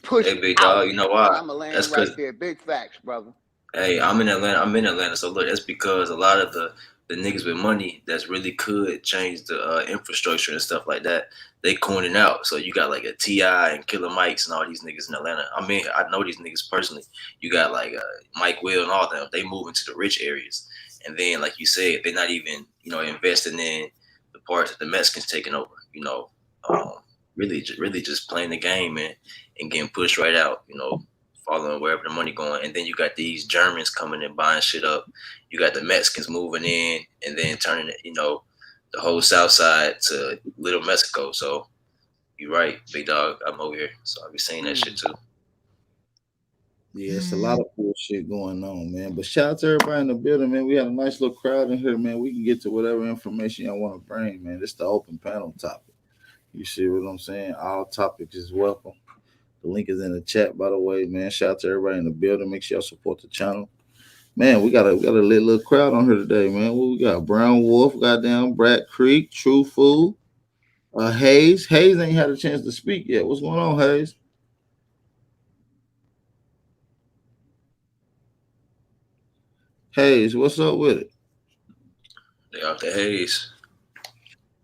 pushed hey, big dog, out. you know why? I'm a land right there. Big facts, brother. Hey, I'm in Atlanta. So look, that's because a lot of the niggas with money that's really could change the infrastructure and stuff like that, they coining out. So you got like a T.I. and Killer Mike's and all these niggas in Atlanta. I mean, I know these niggas personally. You got like Mike Will and all them. They move into the rich areas. And then, like you said, they're not even, investing in the parts that the Mexicans taking over, really just playing the game and getting pushed right out, following wherever the money going. And then you got these Germans coming and buying shit up. You got the Mexicans moving in and then turning it, the whole South Side to Little Mexico. So you're right, big dog. I'm over here. So I'll be seeing that shit too. Yeah, it's a lot of cool shit going on, man. But shout out to everybody in the building, man. We had a nice little crowd in here, man. We can get to whatever information y'all want to bring, man. This is the open panel topic. You see what I'm saying? All topics is welcome. The link is in the chat, by the way, man. Shout out to everybody in the building. Make sure y'all support the channel. Man, we got a lit little crowd on here today, man. What we got? Brown Wolf, goddamn, Brad Creek, True Food, Hayes. Hayes ain't had a chance to speak yet. What's going on, Hayes? Hayes, what's up with it? They off the Hayes.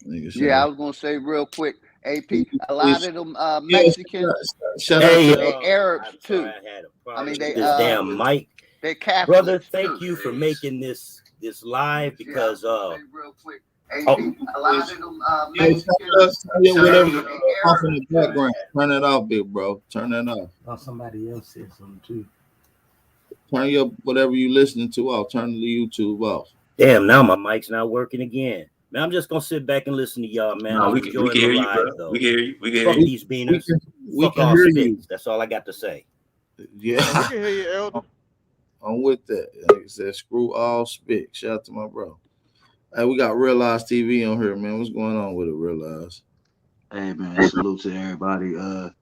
Yeah, I was gonna say real quick, AP. A lot of them Mexicans, they Arabs too. I mean, they damn Mike. They Catholics. Brother, thank you for making this live because real quick. A lot of them Mexicans. Whatever off in the background. Turn it off, big bro. Turn it off. Oh, somebody else said something too. Turn your whatever you listening to off. Turn the YouTube off. Damn, now my mic's not working again. Man, I'm just gonna sit back and listen to y'all, man. No, we can hear you, bro. Though. We can hear you. We can Fuck hear you. these beaners. We can hear you. That's all I got to say. Yeah. We can hear you, Elder. I'm with that. Like I said, screw all spit. Shout out to my bro. Hey, we got Realize TV on here, man. What's going on with it, Realize? Hey, man, salute to everybody.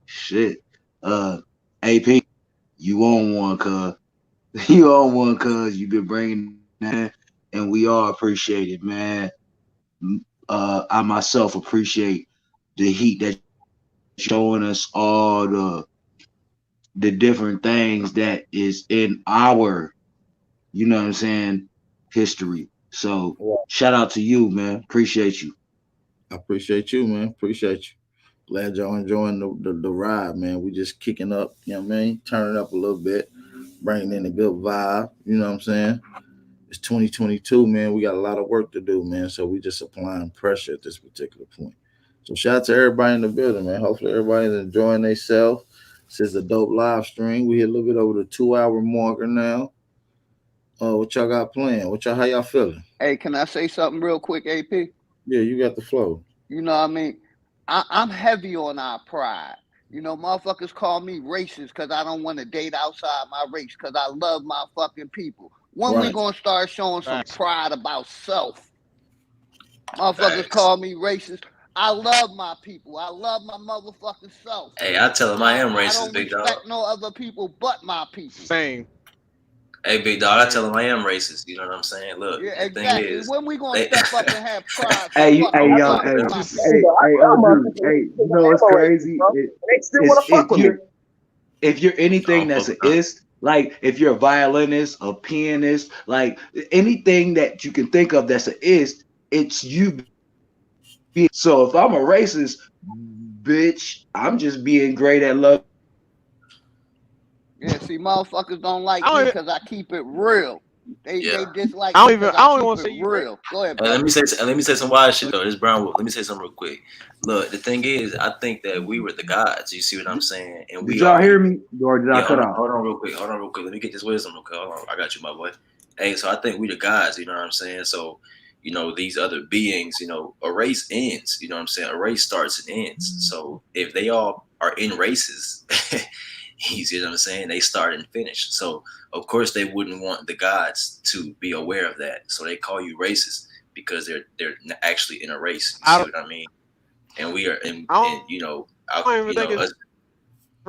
Shit. AP, you on one, cuz. You on one, cuz. You been bringing that, and we all appreciate it, man. I myself appreciate the heat that showing us all the different things that is in our, you know what I'm saying, history. So shout out to you, man. Appreciate you. I appreciate you, man. Appreciate you. Glad y'all enjoying the ride, man. We just kicking up, you know what I mean? Turning up a little bit, bringing in a good vibe, you know what I'm saying? It's 2022, man. We got a lot of work to do, man. So we just applying pressure at this particular point. So shout out to everybody in the building, man. Hopefully everybody's enjoying themselves. This is a dope live stream. We hit a little bit over the 2-hour marker now. What y'all got playing? How y'all feeling? Hey, can I say something real quick, AP? Yeah, you got the flow. You know what I mean? I'm heavy on our pride. You know, motherfuckers call me racist because I don't want to date outside my race because I love my fucking people. When we gonna start showing some pride about self? Motherfuckers call me racist. I love my people. I love my motherfucking self. Hey, I tell them I am racist, big dog. I don't respect no other people but my people. Same. Hey, big dog, I tell them I am racist. You know what I'm saying? Look, yeah, the exactly. thing is, when we gonna step up and have pride? Hey, y'all. Hey, you know what's crazy? If you're anything that's an ist, like if you're a violinist, a pianist, like anything that you can think of that's an ist, it's you. So if I'm a racist, bitch, I'm just being great at love. Yeah, see, motherfuckers don't like me because I keep it real. They dislike. I don't even want to say real. Go ahead, bro. Let me say some wild shit though. This Brown Wolf. Let me say something real quick. Look, the thing is, I think that we were the gods. You see what I'm saying? And did y'all hear me, or did I cut out? Hold on, real quick. Let me get this wisdom real quick. Hold on, I got you, my boy. Hey, so I think we the gods. You know what I'm saying? So, you know, these other beings, you know, a race ends. You know what I'm saying? A race starts and ends. So if they all are in races. You see what I'm saying? They start and finish. So of course they wouldn't want the gods to be aware of that. So they call you racist because they're actually in a race. You see what I mean? And we are in, you know, us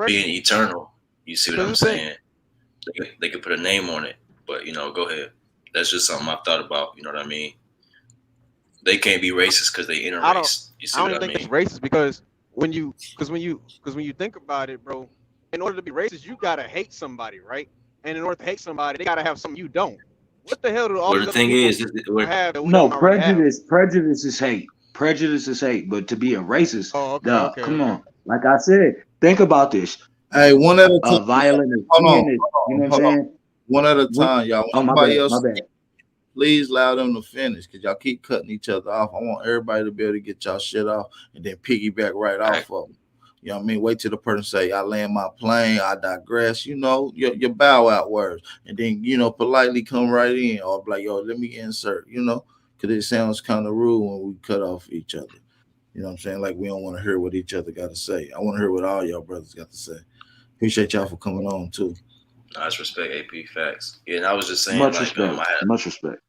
being eternal. You see what I'm saying? They could put a name on it, but you know, go ahead. That's just something I've thought about. You know what I mean? They can't be racist because they in a race. You see I what don't I think mean? it's racist because when you think about it, bro, in order to be racist, you gotta hate somebody, right? And in order to hate somebody, they gotta have something you don't. What the hell do all Well, these the other thing people is, have that we No, don't already have? prejudice is hate. Prejudice is hate. But to be a racist, okay, come on. Like I said, think about this. Hey, one at a time. Violent is Hold on, you know what I'm hold on. saying? One at a time, y'all. Oh, my Everybody bad, else, my bad. please allow them to finish because y'all keep cutting each other off. I want everybody to be able to get y'all shit off and then piggyback right off of them. You know what I mean? Wait till the person say, I land my plane, I digress, you know, your bow out words. And then, you know, politely come right in or be like, yo, let me insert, you know, because it sounds kind of rude when we cut off each other. You know what I'm saying? Like we don't want to hear what each other got to say. I want to hear what all y'all brothers got to say. Appreciate y'all for coming on too. Nice respect, AP facts. Yeah, and I was just saying, Much like, respect. Much respect.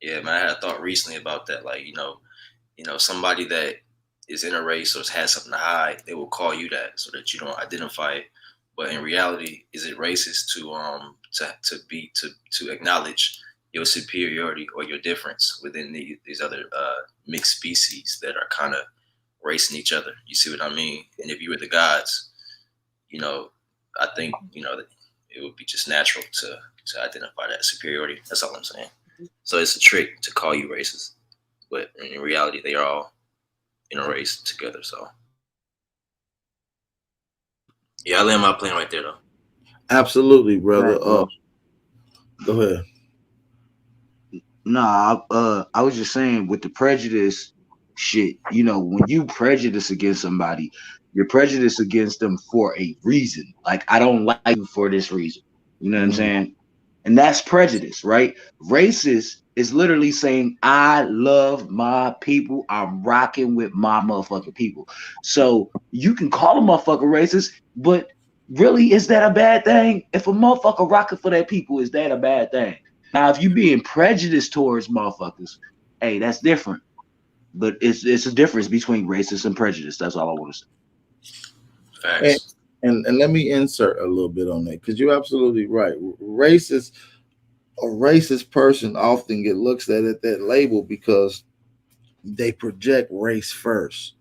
Yeah, man, I had a thought recently about that. Like, you know, somebody that is in a race or has something to hide, they will call you that so that you don't identify it. But in reality, is it racist to acknowledge your superiority or your difference within these other mixed species that are kind of racing each other? You see what I mean? And if you were the gods, you know, I think, you know, that it would be just natural to identify that superiority. That's all I'm saying. So it's a trick to call you racist, but in reality, they are all in a race together. So yeah, I land my plane right there, though. Absolutely, brother. Right, bro. Go ahead. Nah, I was just saying with the prejudice shit, you know, when you prejudice against somebody, you're prejudiced against them for a reason. Like, I don't like you for this reason. You know what I'm saying? And that's prejudice, right? Racist is literally saying, I love my people. I'm rocking with my motherfucking people. So you can call a motherfucker racist, but really, is that a bad thing? If a motherfucker rocking for their people, is that a bad thing? Now, if you being prejudiced towards motherfuckers, hey, that's different. But it's a difference between racist and prejudice. That's all I want to say. Facts. And let me insert a little bit on that because you're absolutely right. A racist person often get looks at that label because they project race first.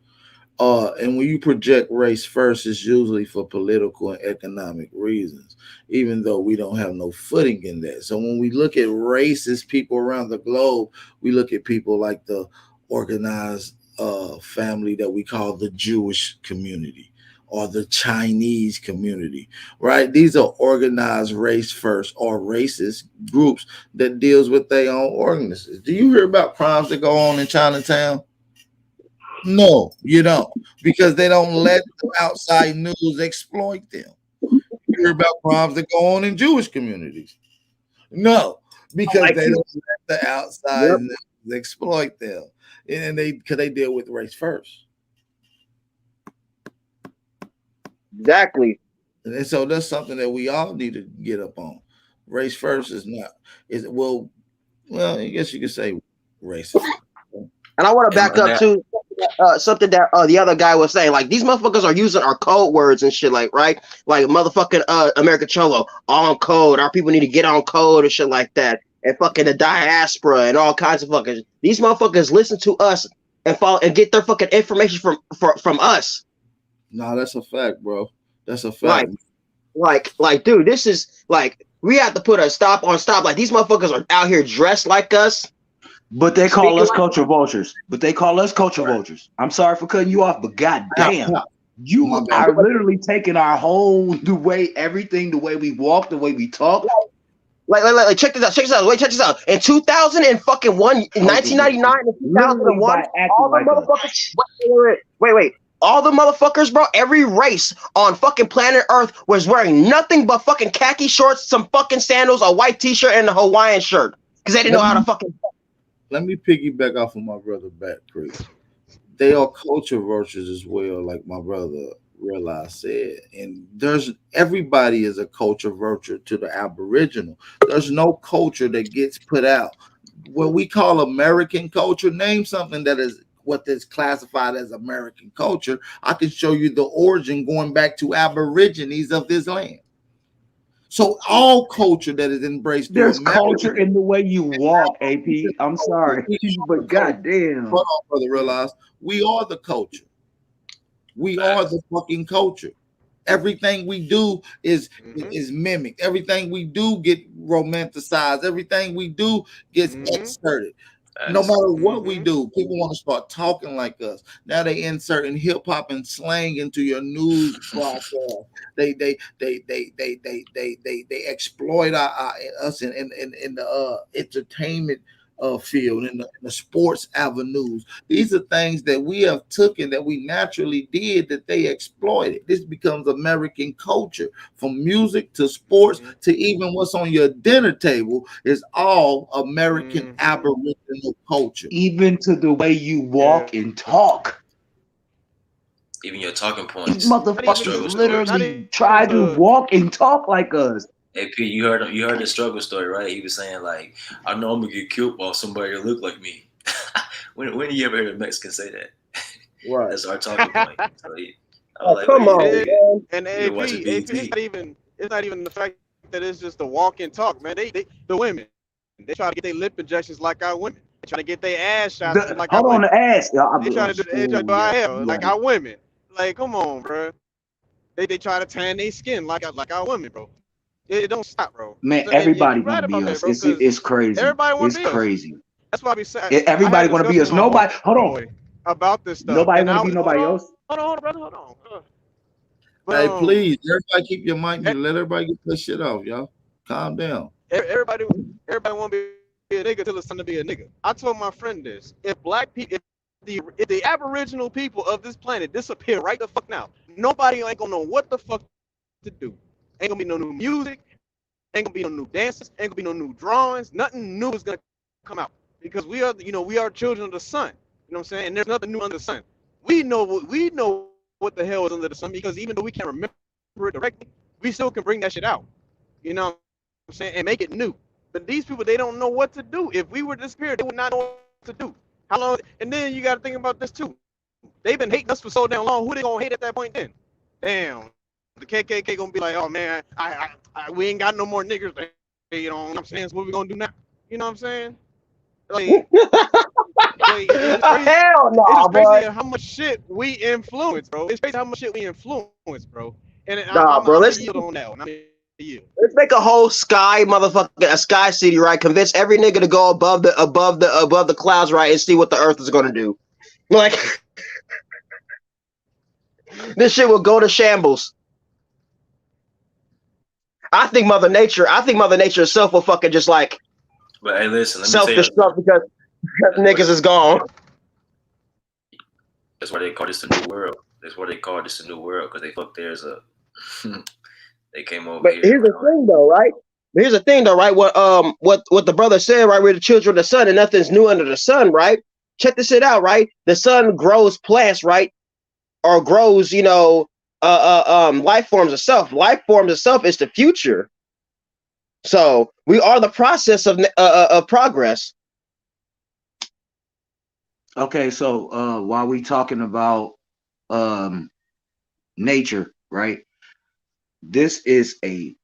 And when you project race first, it's usually for political and economic reasons, even though we don't have no footing in that. So when we look at racist people around the globe, we look at people like the organized family that we call the Jewish community or the Chinese community, right? These are organized race first or racist groups that deals with their own organisms. Do you hear about crimes that go on in Chinatown? No, you don't, because they don't let the outside news exploit them. You hear about crimes that go on in Jewish communities? No, because they don't let the outside news exploit them, and because they deal with race first. Exactly. And so that's something that we all need to get up on. Race first is well, I guess you could say racist. And I want to back up to something that the other guy was saying. Like, these motherfuckers are using our code words and shit, like, right? Like, motherfucking American Cholo, on code. Our people need to get on code and shit like that. And fucking the diaspora and all kinds of fuckers. These motherfuckers listen to us and follow and get their fucking information from us. No, that's a fact, bro. That's a fact. Like, dude, this is like, we have to put a stop on stop. Like, these motherfuckers are out here dressed like us. But they call us culture vultures. Vultures. I'm sorry for cutting you off, but goddamn, you are literally taking our whole the way we walk, the way we talk. Like check this out. Check this out. In 2001, 1999, and 2001, all the motherfuckers. Wait. All the motherfuckers, bro, every race on fucking planet Earth was wearing nothing but fucking khaki shorts, some fucking sandals, a white t-shirt, and a Hawaiian shirt. Because they didn't know how to fucking. Let me piggyback off of my brother back, Chris. They are culture vultures as well, like my brother Realize said, and everybody is a culture virtue to the Aboriginal. There's no culture that gets put out. What we call American culture, name something that is what is classified as American culture. I can show you the origin going back to Aborigines of this land. So all culture that is embraced, there's culture in the way you walk, AP. I'm sorry, but goddamn, hold on, brother. Realize we are the culture. We are the fucking culture. Everything we do is mimicked. Everything we do get romanticized. Everything we do gets excerpted. No matter what we do, people want to start talking like us. Now they inserting hip hop and slang into your news broadcast. They exploit us in the entertainment field, in the sports avenues. These are things that we have taken, that we naturally did, that they exploited. This becomes American culture, from music to sports to even what's on your dinner table is all American Aboriginal culture. Even to the way you walk and talk. Even your talking points. These motherfuckers literally try to walk and talk like us. AP, you heard the struggle story, right? He was saying, like, I know I'm gonna get killed by somebody that look like me. when do you ever hear a Mexican say that? Right. That's our talking point. So come on, man. And AP, it's not even the fact that it's just the walk and talk, man. The women, they try to get their lip injections like our women. They try to get their ass shots like our women. Hold on, the ass. They try to do our hair like our women. Like, come on, bro. They try to tan their skin like our women, bro. It don't stop, bro. Man, everybody want to be us. It's crazy. Everybody want to be crazy. Us. That's why we say everybody want to be us. Nobody. Hold on. About this stuff. Nobody want to be nobody else. Hold on, brother. Hold on. Hey, please, everybody keep your mic muted. Let everybody get this shit off, y'all. Calm down. Everybody want to be a nigga till it's time to be a nigga. I told my friend this: if black people, if the Aboriginal people of this planet disappear right the fuck now, nobody ain't gonna know what the fuck to do. Ain't gonna be no new music, ain't gonna be no new dances, ain't gonna be no new drawings. Nothing new is gonna come out because we are children of the sun. You know what I'm saying? And there's nothing new under the sun. We know what the hell is under the sun, because even though we can't remember it directly, we still can bring that shit out. You know what I'm saying? And make it new. But these people, they don't know what to do. If we were disappeared, they would not know what to do. How long? And then you got to think about this too. They've been hating us for so damn long. Who they gonna hate at that point then? Damn. The KKK gonna be like, oh man, we ain't got no more niggers. You know what I'm saying? So what we gonna do now? You know what I'm saying? Like, hell no, it's boy. crazy how much shit we influence, bro. It's crazy how much shit we influence, bro. And bro, let's yield on that one. Let's make a whole sky city, right? Convince every nigga to go above the clouds, right, and see what the earth is gonna do. Like, this shit will go to shambles. I think Mother Nature itself will fucking just like, but hey, listen, let me self-destruct because niggas is gone. That's why they call this a new world. That's why they call this a new world, because they fucked theirs up. They came over here. But here's the thing, though, right? What the brother said, right? We're the children of the sun, and nothing's new under the sun, right? Check this shit out, right? The sun grows plants, right? Or grows, life forms itself. Life forms itself is the future. So we are the process of progress. Okay, so while we talking about nature, right? This is a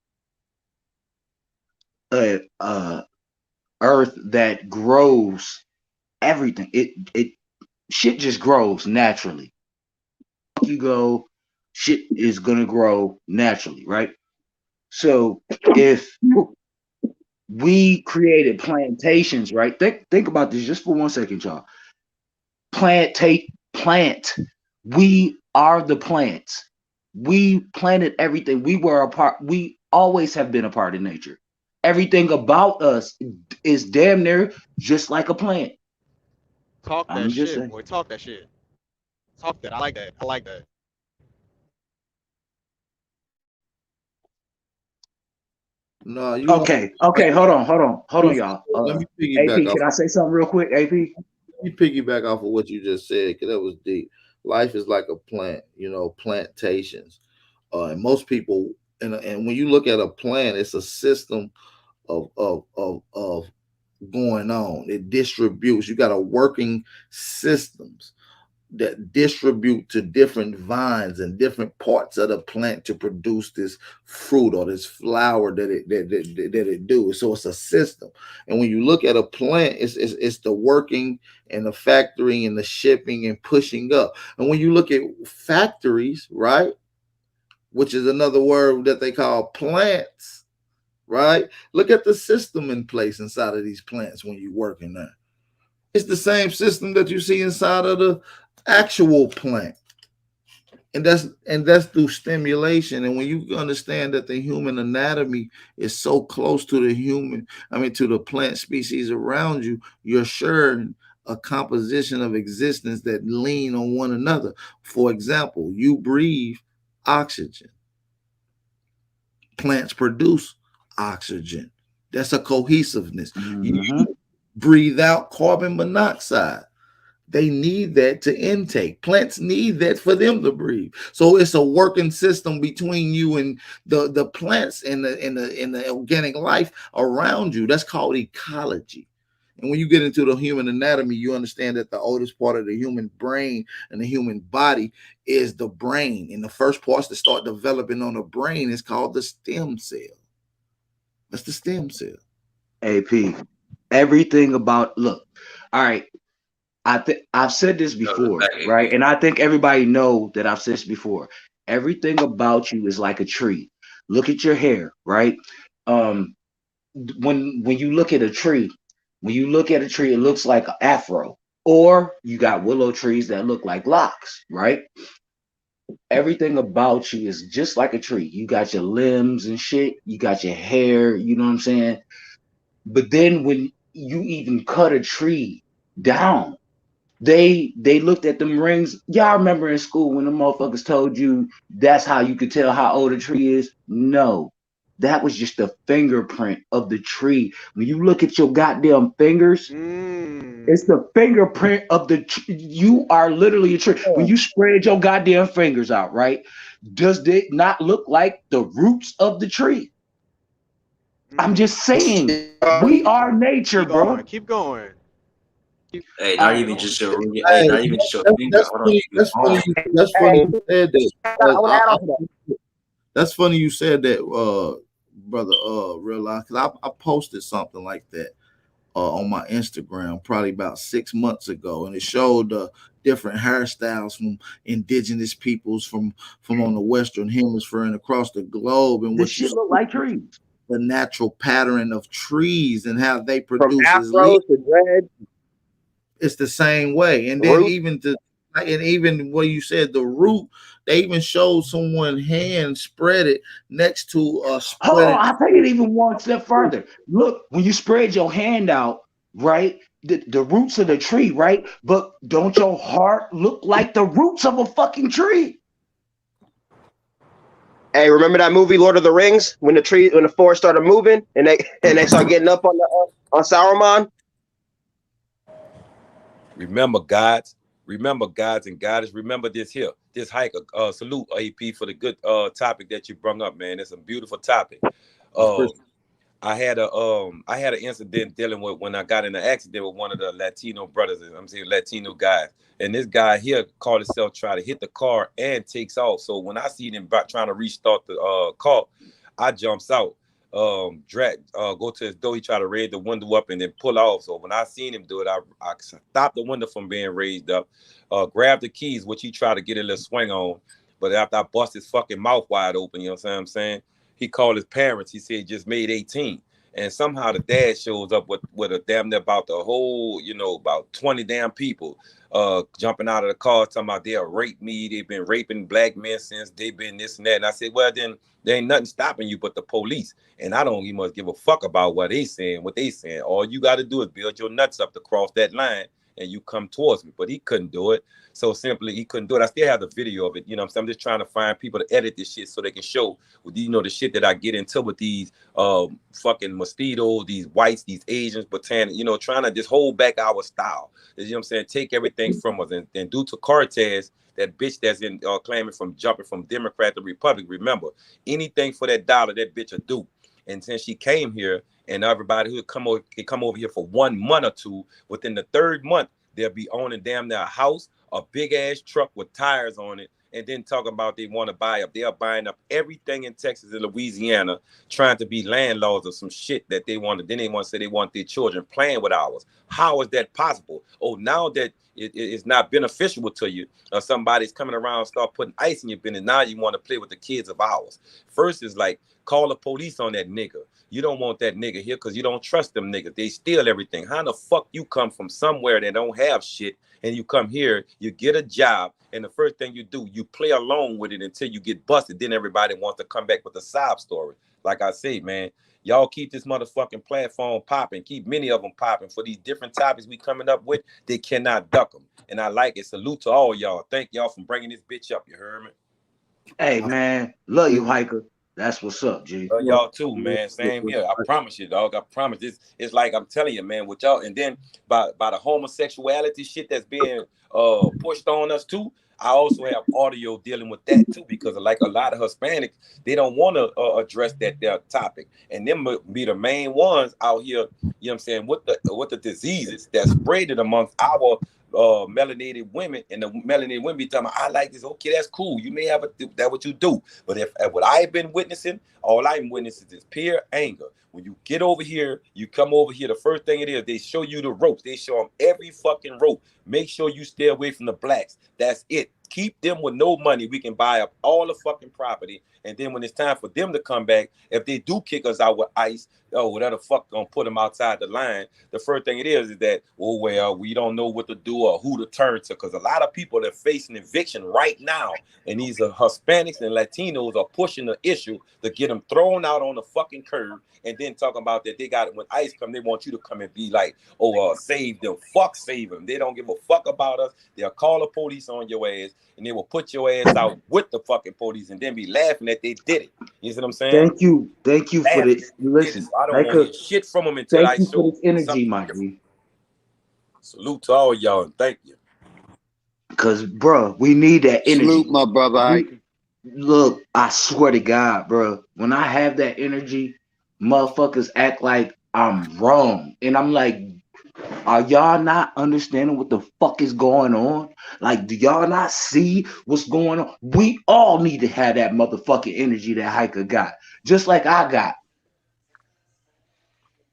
earth that grows everything. It shit just grows naturally. You go, shit is gonna grow naturally, right? So if we created plantations, right? Think about this just for 1 second, y'all. Plant. We are the plants. We planted everything. We were a part. We always have been a part of nature. Everything about us is damn near just like a plant. Talk that shit, boy. Talk that shit. Talk that. I like that. No, okay. Hold on, y'all. Let me piggyback AP, can I say something real quick, AP? Let me piggyback off of what you just said, because that was deep. life is like a plant, plantations. And most people, and when you look at a plant, it's a system of going on. It distributes. You got a working systems that distribute to different vines and different parts of the plant to produce this fruit or this flower that it do. So it's a system. And when you look at a plant, it's the working and the factory and the shipping and pushing up. And when you look at factories, right, which is another word that they call plants, right? Look at the system in place inside of these plants when you work in there. It's the same system that you see inside of the actual plant. And that's through stimulation. And when you understand that the human anatomy is so close to to the plant species around you, you're sharing a composition of existence that lean on one another. For example, you breathe oxygen. Plants produce oxygen. That's a cohesiveness. You breathe out carbon monoxide. They need that to intake. Plants need that for them to breathe. So it's a working system between you and the plants and the organic life around you. That's called ecology. And when you get into the human anatomy, you understand that the oldest part of the human brain and the human body is the brain. And the first parts that start developing on the brain is called the stem cell. That's the stem cell. AP, everything about, look, all right, I've said this before, right? And I think everybody know that I've said this before. Everything about you is like a tree. Look at your hair, right? When you look at a tree, it looks like an afro. Or you got willow trees that look like locks, right? Everything about you is just like a tree. You got your limbs and shit. You got your hair, you know what I'm saying? But then when you even cut a tree down, they looked at them rings. Y'all remember in school when the motherfuckers told you that's how you could tell how old a tree is? No, that was just the fingerprint of the tree. When you look at your goddamn fingers, it's the fingerprint of the tree. You are literally a tree. When you spread your goddamn fingers out, right? Does it not look like the roots of the tree? I'm just saying, we are nature, bro. Keep going. Hey, not even just your finger. That's funny you said that. That's funny you said that, brother. Real life, because I posted something like that on my Instagram probably about 6 months ago, and it showed different hairstyles from indigenous peoples from on the Western Hemisphere and across the globe, and what shit look like trees. The natural pattern of trees and how they produce afros to dread. It's the same way. And then even what you said, the root, they even showed someone hand spread it next to I'll take it even one step further. Look, when you spread your hand out, right? The roots of the tree, right? But don't your heart look like the roots of a fucking tree? Hey, remember that movie Lord of the Rings when the forest started moving and they start getting up on Saruman? Remember gods and goddess. Remember this here, this hike. Salute AP for the good topic that you brought up, man. It's a beautiful topic. I had an incident dealing with when I got in an accident with one of the Latino brothers. I'm saying Latino guys, and this guy here called himself try to hit the car and takes off. So when I see them trying to restart the car, I jumps out, go to his door. He tried to raise the window up and then pull off. So when I seen him do it, I stopped the window from being raised up, grabbed the keys, which he tried to get a little swing on, but after I bust his fucking mouth wide open, you know what I'm saying? He called his parents. He said he just made 18. And somehow the dad shows up with a damn near about the whole, about 20 damn people jumping out of the car talking about they'll rape me. They've been raping black men since they've been this and that. And I said, well, then there ain't nothing stopping you but the police. And I don't even give a fuck about what they saying, All you got to do is build your nuts up to cross that line and you come towards me. But he couldn't do it. So simply, he couldn't do it. I still have the video of it. You know what I'm saying? I'm just trying to find people to edit this shit so they can show, you know, the shit that I get into with these fucking mosquitoes, these whites, these Asians, botanic, you know, trying to just hold back our style. You know what I'm saying? Take everything from us. And due to Cortez, that bitch that's in claiming from jumping from Democrat to Republic, remember, anything for that dollar, that bitch will do. And since she came here, and everybody who come over here for 1 month or two, within the third month, they'll be owning damn near a house, a big ass truck with tires on it, and then talking about they want to buy up. They are buying up everything in Texas and Louisiana, trying to be landlords of some shit that they wanted. Then they want to say they want their children playing with ours. How is that possible? Oh, now that it is not beneficial to you, or somebody's coming around and start putting ice in your business, now you want to play with the kids of ours. First is like, call the police on that nigga. You don't want that nigga here because you don't trust them niggas. They steal everything. How the fuck you come from somewhere that don't have shit and you come here, you get a job, and the first thing you do, you play along with it until you get busted. Then everybody wants to come back with a sob story. Like I say, man, y'all keep this motherfucking platform popping. Keep many of them popping for these different topics we coming up with. They cannot duck them. And I like it. Salute to all y'all. Thank y'all for bringing this bitch up. You heard me? Hey, man. Love you, Hiker. That's what's up, G. Y'all too, man. Same here. I promise you, dog. I promise. It's like I'm telling you, man, with y'all. And then by the homosexuality shit that's being pushed on us too, I also have audio dealing with that too, because like a lot of Hispanics, they don't want to address their topic. And them be the main ones out here, you know what I'm saying, with the diseases that's spreaded amongst our melanated women, and the melanated women be talking about, I like this. Okay, that's cool. You may have that what you do, but if what I've been witnessing, all I'm witnessing is pure anger. When you get over here, you come over here, the first thing it is, they show you the ropes. They show them every fucking rope. Make sure you stay away from the blacks. That's it. Keep them with no money. We can buy up all the fucking property. And then when it's time for them to come back, if they do kick us out with ICE, whatever the fuck gonna put them outside the line, the first thing it is that, oh, well, we don't know what to do or who to turn to. Because a lot of people are facing eviction right now. And these are Hispanics and Latinos are pushing the issue to get them thrown out on the fucking curb. And then talking about that they got it when ICE come, they want you to come and be like, save them. Fuck save them. They don't give a fuck about us. They'll call the police on your ass, and they will put your ass out with the fucking police and then be laughing that they did it. You see what I'm saying? Thank you for this. Listen, I don't want to hear shit from them until I show for this energy, my G. Salute to all y'all and thank you. Cause, bro, we need that energy. Salute, my brother. Look, I swear to God, bro, when I have that energy, motherfuckers act like I'm wrong. And I'm like, are y'all not understanding what the fuck is going on? Like, do y'all not see what's going on? We all need to have that motherfucking energy that Hiker got, just like I got.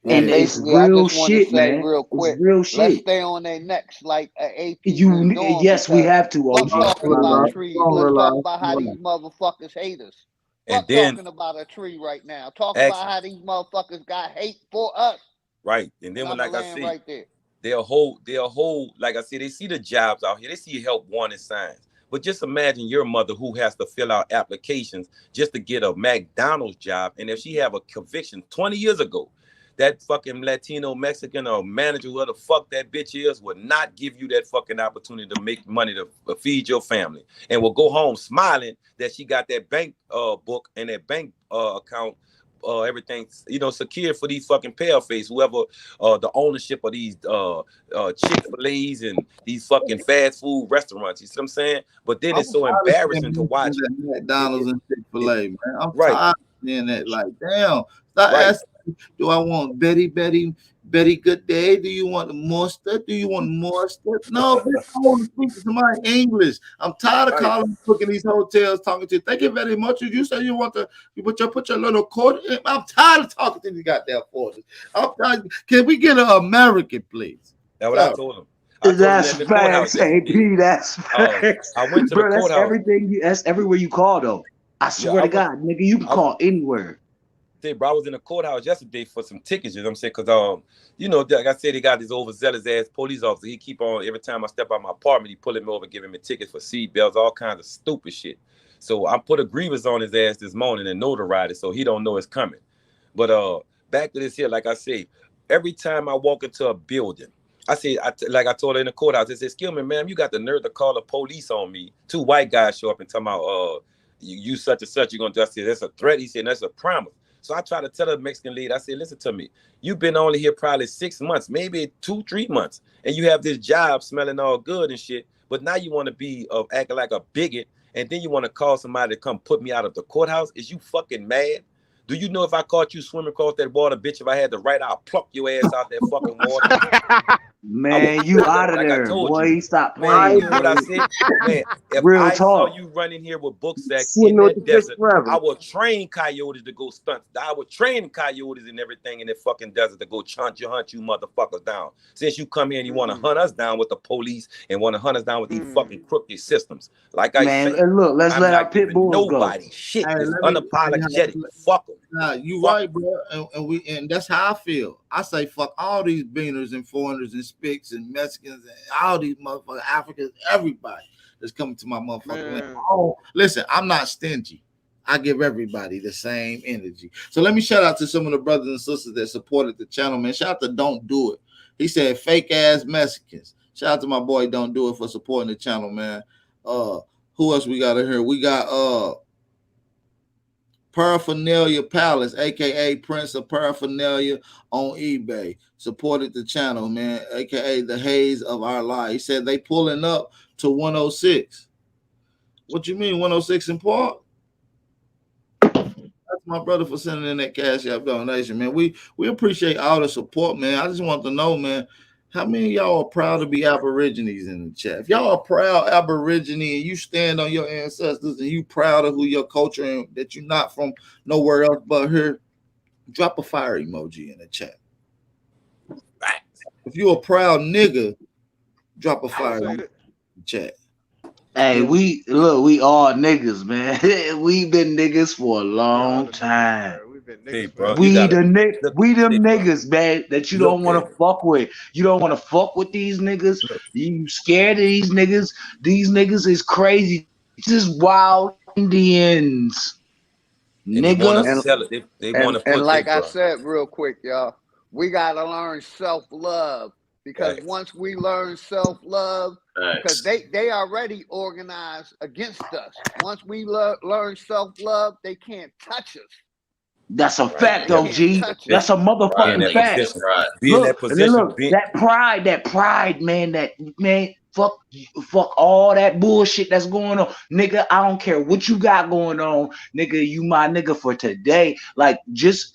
And it's real shit, man. Real quick, it's real shit. Let's stay on their necks like AP. Yes, we have to. Fuck talking about trees. Let's talk about how these motherfuckers hate us. And fuck then, talking about a tree right now. Talk about how these motherfuckers got hate for us. Right. And then when, like I said, right there. they'll hold, like I said, they see the jobs out here. They see help wanted signs. But just imagine your mother who has to fill out applications just to get a McDonald's job. And if she have a conviction 20 years ago, that fucking Latino, Mexican, or manager, whoever the fuck that bitch is, would not give you that fucking opportunity to make money to feed your family, and will go home smiling that she got that bank book and that bank account, everything, you know, secured for these fucking paleface, whoever the ownership of these Chick-fil-A's and these fucking fast food restaurants. You see what I'm saying? But then it's so embarrassing to watch McDonald's and Chick-fil-A, man. I'm right. tired of seeing that. Like, damn, stop asking. Do I want Betty good day? Do you want mustard? Do you want mustard? No, bitch, I want to speak to somebody English. I'm tired of calling, booking these hotels, talking to you. Thank you very much. You say you want to put your little quarter in. I'm tired of talking to these goddamn quarters. Can we get an American, please? That's what I told him. That's facts, AP. That's facts. I went to the courthouse. That's everywhere you call, though. I swear to God, nigga, you can call anywhere. Bro, I was in the courthouse yesterday for some tickets, you know what I'm saying? Because, you know, like I said, they got this overzealous ass police officer. He keep on, every time I step out my apartment, he pulling me over, giving me tickets for seat belts, all kinds of stupid shit. So I put a grievance on his ass this morning and notarized it so he don't know it's coming. But back to this here, like I say, every time I walk into a building, I said, like I told her in the courthouse, I said, excuse me, ma'am, you got the nerve to call the police on me. 2 white guys show up and tell me, you such and such, you're going to do. I said, that's a threat. He said, that's a promise. So I tried to tell the Mexican lady, I said, listen to me. You've been only here probably 6 months, maybe 2-3 months. And you have this job smelling all good and shit. But now you want to be acting like a bigot. And then you want to call somebody to come put me out of the courthouse. Is you fucking mad? Do you know if I caught you swimming across that water, bitch, if I had the right, I'll pluck your ass out that fucking water. Man, you out of like there, boy. Stop Man, playing. you know what I said? Man, if Real I talk. saw you running here with book sacks Swimming in with that the fish desert, forever. I will train coyotes to go stunt. I will train coyotes and everything in that fucking desert to go hunt you motherfuckers down. Since you come here and you want to hunt us down with the police and want to hunt us down with these fucking crooked systems. Like I Man, said, and look, let's I'm let not our pit giving bulls nobody go. shit. Hey, It's let me- unapologetic. Fuck them. Nah, you right, bro, and that's how I feel. I say fuck all these beaners and foreigners and spics and Mexicans and all these motherfuckers, Africans, everybody that's coming to my motherfucking land. Oh, listen, I'm not stingy. I give everybody the same energy. So let me shout out to some of the brothers and sisters that supported the channel, man. Shout out to Don't Do It. He said fake ass Mexicans. Shout out to my boy Don't Do It for supporting the channel, man. Who else we got in here? We got Paraphernalia Palace, aka Prince of Paraphernalia on eBay, supported the channel, man, aka the haze of our life. He said they pulling up to 106. What you mean 106 in Park? That's my brother for sending in that Cash App donation, man. We appreciate all the support, man. I just want to know, man, how many of y'all are proud to be Aborigines in the chat? If y'all are proud Aborigine and you stand on your ancestors and you proud of who your culture and that you're not from nowhere else but here, drop a fire emoji in the chat. If you're a proud nigga, drop a fire emoji in the chat. Hey, we all niggas, man. We've been niggas for a long time. Hey, bro, We them niggas, man, that you don't want to fuck with. You don't want to fuck with these niggas. You scared of these niggas. These niggas is crazy. This is wild Indians. And they want to sell it. They want to put and like this, I bro. said real quick, y'all, we gotta learn self-love, because Right. once we learn self-love, because they already organized against us. Once we learn self-love, they can't touch us. That's a fact, They OG. can't touch That's us. a motherfucking fact. Be in that Look, and then position. look, that pride, man, fuck all that bullshit that's going on. Nigga, I don't care what you got going on. Nigga, you my nigga for today. Like, let's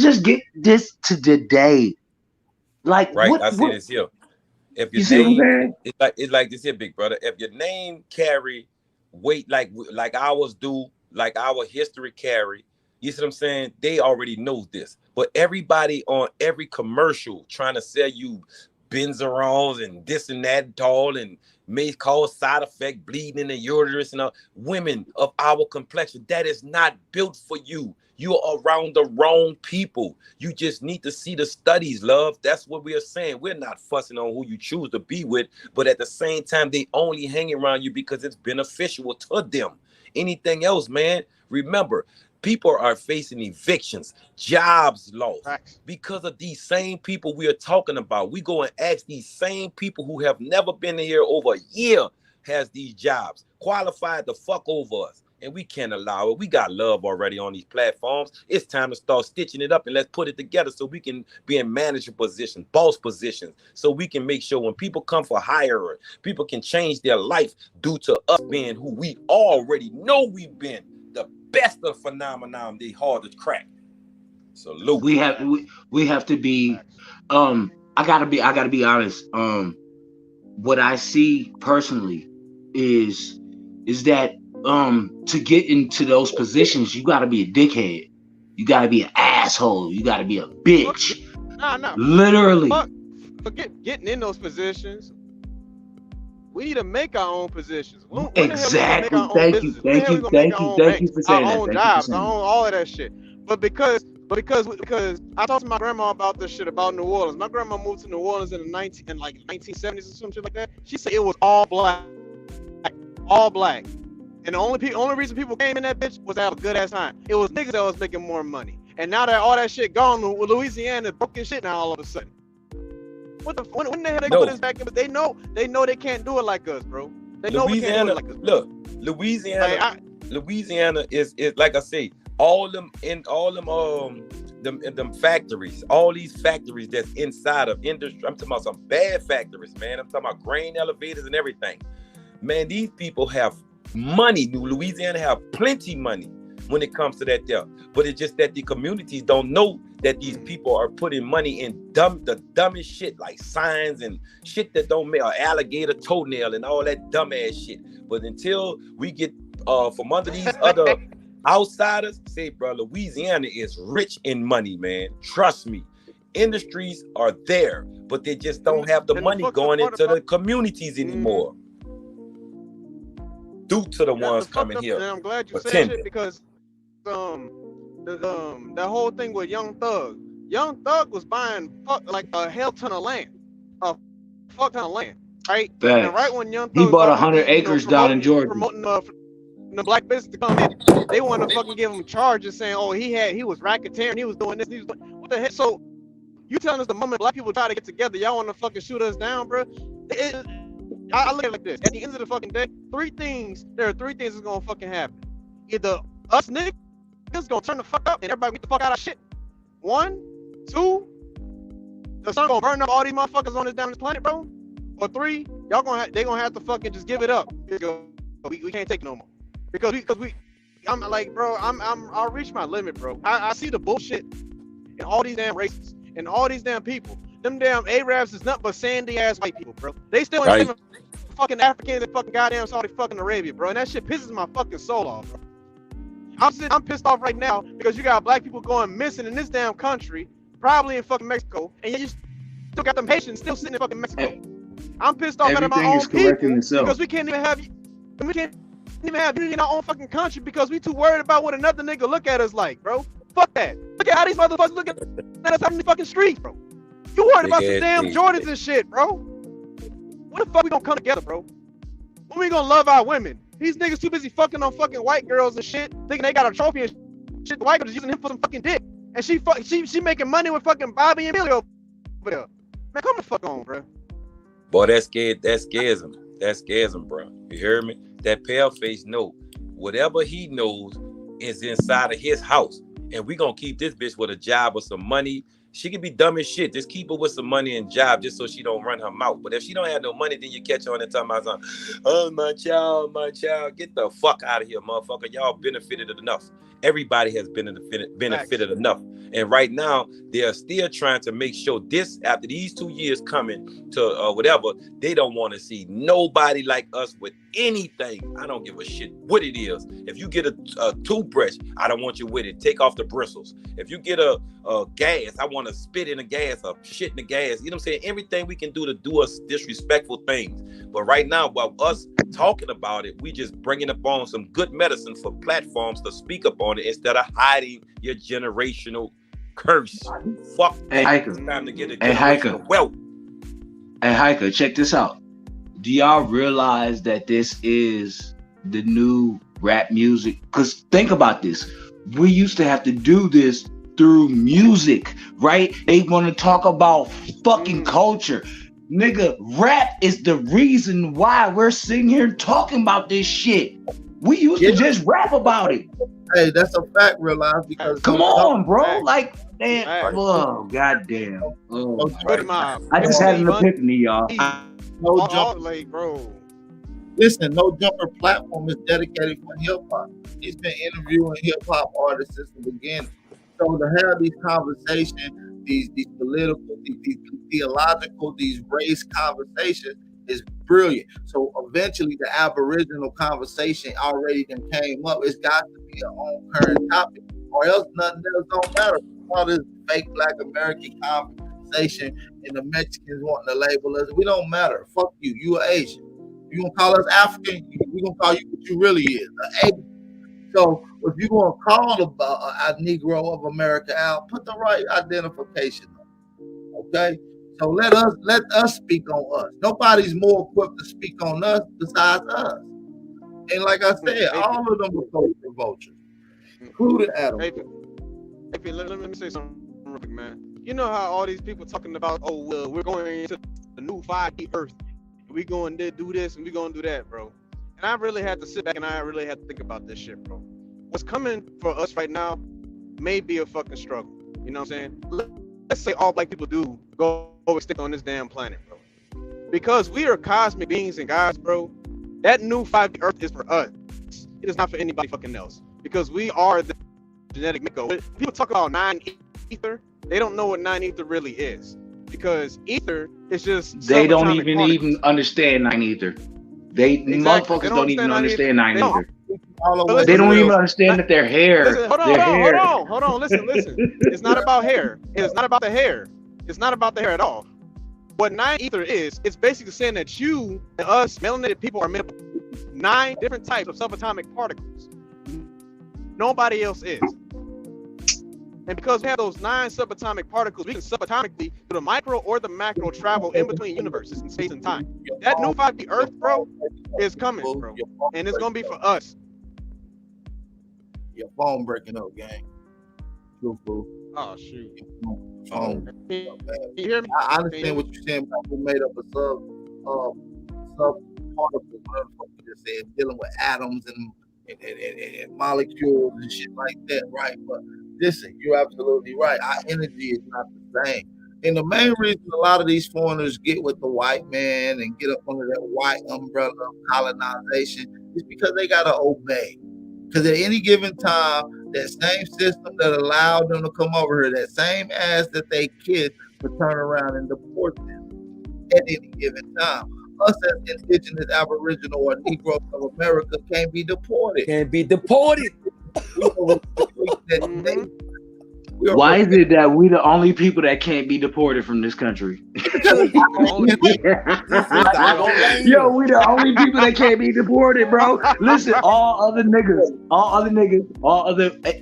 just get this to today. Like, Right, I see this here. If your You see what I'm name, saying? it's like this here, big brother. If your name carry weight like ours do, like our history carry, you see what I'm saying? They already know this. But everybody on every commercial trying to sell you benzerons and this and that doll and may cause side effect, bleeding in the uterus and women of our complexion. That is not built for you. You're around the wrong people. You just need to see the studies, love. That's what we are saying. We're not fussing on who you choose to be with, but at the same time, they only hang around you because it's beneficial to them. Anything else, man, remember, people are facing evictions, jobs lost because of these same people we are talking about. We go and ask these same people who have never been here over a year, has these jobs, qualified to fuck over us. And we can't allow it. We got love already on these platforms. It's time to start stitching it up and let's put it together so we can be in manager positions, boss positions, so we can make sure when people come for hiring, people can change their life due to us being who we already know we've been. The best of phenomenon, they hard to crack. So Luke, we have to be I gotta be honest. What I see personally is that to get into those positions, you gotta be a dickhead. You gotta be an asshole. You gotta be a bitch. Nah. Literally. Forget getting in those positions. We need to make our own positions. Exactly. Thank you for saying that. Our own jobs, all of that shit. But because I talked to my grandma about this shit about New Orleans. My grandma moved to New Orleans in the 1970s or some shit like that. She said it was all black. And the only reason people came in that bitch was to have a good ass time. It was niggas that was making more money. And now that all that shit gone, Louisiana is broken shit now all of a sudden. When the hell they put us back in? But they know they can't do it like us, bro. They know we can't do it like us. Look, Louisiana is like I say, all them factories, all these factories that's inside of industry. I'm talking about some bad factories, man. I'm talking about grain elevators and everything. Man, these people have money. Louisiana have plenty money when it comes to that there. But it's just that the communities don't know that these people are putting money in the dumbest shit, like signs and shit that don't make an alligator toenail and all that dumbass shit. But until we get from under these other outsiders, say, bro, Louisiana is rich in money, man. Trust me. Industries are there, but they just don't have the money going into the communities anymore. Due to the ones coming here. And I'm glad you said shit because the whole thing with Young Thug was buying like a hell ton of land, a fuck ton of land, right? Facts. And right when Young Thug he bought 100 acres down in Georgia, promoting the black business to come in, they want to fucking give him charges saying, oh, he was racketeering, he was doing this, he was doing, what the heck? So you telling us the moment black people try to get together, y'all want to fucking shoot us down, bro? I look at it like this. At the end of the fucking day, there are three things that's gonna fucking happen. Either us niggas gonna turn the fuck up and everybody get the fuck out of shit. 1, 2, the sun gonna burn up all these motherfuckers on this down this planet, bro. Or 3, they gonna have to fucking just give it up. We can't take it no more. Because I'm like, bro, I'll reach my limit, bro. I see the bullshit in all these damn races and all these damn people. Them damn Arabs is nothing but sandy ass white people, bro. They still ain't fucking Africans and fucking goddamn Saudi fucking Arabia, bro. And that shit pisses my fucking soul off, bro. I'm pissed off right now because you got black people going missing in this damn country, probably in fucking Mexico, and you still got them Haitians still sitting in fucking Mexico. I'm pissed off at my own people because we can't even have unity in our own fucking country because we too worried about what another nigga look at us like, bro. Fuck that. Look at how these motherfuckers look at us out in the fucking streets, bro. You worried about some damn Jordans and shit, bro. When the fuck we gonna come together, bro? When we gonna love our women? These niggas too busy fucking on fucking white girls and shit, thinking they got a trophy and shit. The white girl is using him for some fucking dick, and she making money with fucking Bobby and Billy over there. Man, come the fuck on, bro. Boy, that scares him. That scares him, bro. You hear me? That pale face know whatever he knows is inside of his house, and we gonna keep this bitch with a job or some money. She can be dumb as shit. Just keep her with some money and job just so she don't run her mouth. But if she don't have no money, then you catch her on and talking about something. Oh, my child. Get the fuck out of here, motherfucker. Y'all benefited enough. Everybody has benefited enough. And right now, they are still trying to make sure this, after these 2 years coming to whatever, they don't want to see nobody like us with anything. I don't give a shit what it is. If you get a toothbrush, I don't want you with it. Take off the bristles. If you get a gas, I want to spit in the gas or shit in the gas. You know what I'm saying? Everything we can do to do us disrespectful things. But right now, while us talking about it, we just bringing up on some good medicine for platforms to speak up on it instead of hiding your generational curse. Fuck. Hey, Hiker. It's time to get a generational wealth. Hey, Hiker, check this out. Do y'all realize that this is the new rap music? Because think about this. We used to have to do this through music, right? They want to talk about fucking culture. Nigga, rap is the reason why we're sitting here talking about this shit. We used to just rap about it. Hey, that's a fact, realize, because come on, bro. Like, damn, oh, goddamn. Oh, I just had an epiphany, y'all. No Jumper, bro. Listen, No Jumper platform is dedicated for hip hop. He's been interviewing hip hop artists since the beginning. So to have these conversations, these political, these theological, these race conversations is brilliant. So eventually the Aboriginal conversation already then came up. It's got to be an on current topic, or else nothing else don't matter. All this fake Black American conversation and the Mexicans wanting to label us, we don't matter. Fuck you. You are Asian. You gonna call us African? We gonna call you what you really is, an Asian. So if you gonna call a Negro of America out, put the right identification on. Okay. So let us speak on us. Nobody's more equipped to speak on us besides us. And like I said, all of them are vultures, including Adam. Hey, let me say something real quick, man. you know how all these people talking about, oh, well, we're going into the new 5D Earth. We going to do this and we going to do that, bro. And I really had to sit back and I really had to think about this shit, bro. What's coming for us right now may be a fucking struggle. You know what I'm saying? Let's say all black people do go extinct on this damn planet, bro. Because we are cosmic beings and gods, bro. That new 5D Earth is for us. It is not for anybody fucking else. Because we are the genetic makeup. When people talk about 9 ether, they don't know what 9 ether really is. Because ether is just they don't subatomic even particles. understand 9 ether. They motherfuckers don't even understand 9 ether. But They don't listen, even understand that their hair. Listen, hold on. Listen. It's not about hair. It's not about the hair. It's not about the hair at all. What 9 ether is, it's basically saying that you and us melanated people are made up of 9 different types of subatomic particles. Nobody else is. And because we have those 9 subatomic particles, we can subatomically, through the micro or the macro, travel in between universes in space and time. That new 5D Earth, bro, is coming, bro. And it's going to be for us. Your phone breaking up, gang. Oh, shoot. Phone. You hear me? I understand what you're saying about who made up a sub particles, whatever you just said, dealing with atoms and molecules and shit like that, right? But listen, you're absolutely right. Our energy is not the same. And the main reason a lot of these foreigners get with the white man and get up under that white umbrella of colonization is because they got to obey. Because at any given time, that same system that allowed them to come over here, that same ass that they kissed, to turn around and deport them at any given time. Us as indigenous, Aboriginal, or Negroes of America can't be deported. Why is it that we the only people that can't be deported from this country? Yo, we the only people that can't be deported, bro. Listen, all other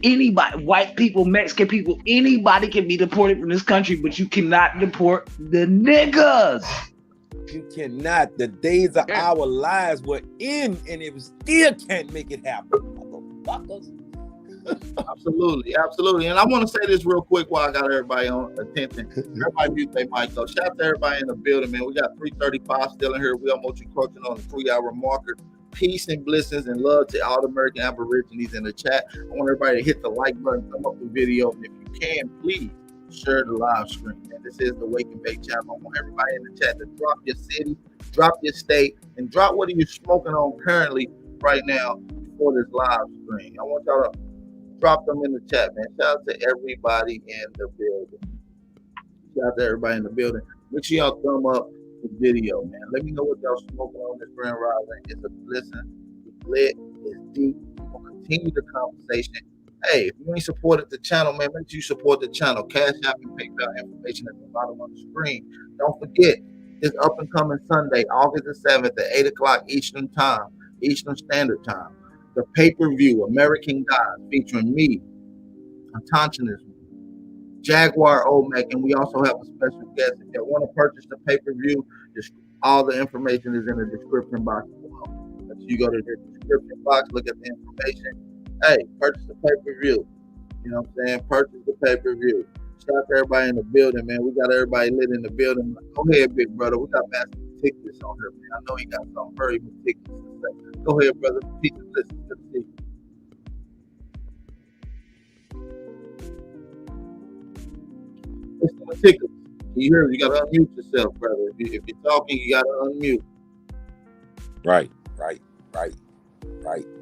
anybody, white people, Mexican people, anybody can be deported from this country, but you cannot deport the niggas. You cannot. The days of our lives were in, and it still can't make it happen. Motherfuckers. Absolutely. And I want to say this real quick while I got everybody on attention. Everybody mute their mic though. Shout out to everybody in the building, man. We got 3:35 still in here. We almost encroaching on the 3-hour marker. Peace and blessings and love to all the American Aborigines in the chat. I want everybody to hit the like button, thumb up the video, and if you can, please share the live stream. And this is the Wake and Bake channel. I want everybody in the chat to drop your city, drop your state, and drop what are you smoking on currently right now for this live stream. I want y'all to drop them in the chat, man. Shout out to everybody in the building. Shout out to everybody in the building. Make sure y'all thumb up the video, man. Let me know what y'all smoking on this Grand Rising. It's a listen. It's lit. It's deep. We'll continue the conversation. Hey, if you ain't supported the channel, man, make sure you support the channel. Cash App and PayPal information at the bottom of the screen. Don't forget, this up and coming Sunday, August the 7th at 8 o'clock Eastern Standard Time. The pay-per-view, American Gods, featuring me, Antonionism, Jaguar Olmec, and we also have a special guest. If you want to purchase the pay-per-view, all the information is in the description box below. So you go to the description box, look at the information. Hey, purchase the pay-per-view. You know what I'm saying? Purchase the pay-per-view. Shout out to everybody in the building, man. We got everybody lit in the building. Go ahead, big brother. We got massive tickets on here, man. I know you got something very meticulous to say. Go ahead, brother. Peace and blessings. Good to see you. It's meticulous. You hear me? You gotta unmute yourself, brother. If you're talking, you gotta unmute. Right.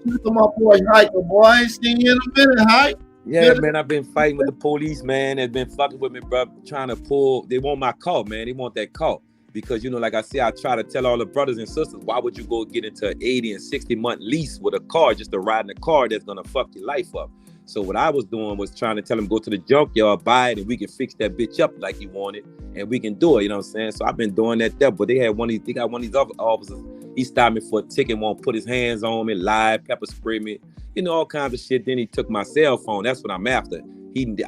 Look at my boy Hype, boy. I ain't seen you in a minute, Hype. Yeah, man, I've been fighting with the police, man. They've been fucking with me, bro, trying to pull. They want my car, man. They want that car. Because, you know, like I said, I try to tell all the brothers and sisters, why would you go get into an 80 and 60 month lease with a car just to ride in a car that's going to fuck your life up? So what I was doing was trying to tell them, go to the junkyard, buy it, and we can fix that bitch up like you want it, and we can do it, you know what I'm saying? So I've been doing that there, but they got one of these other officers, he stopped me for a ticket, won't put his hands on me, lied, pepper spray me, you know, all kinds of shit. Then he took my cell phone. That's what I'm after.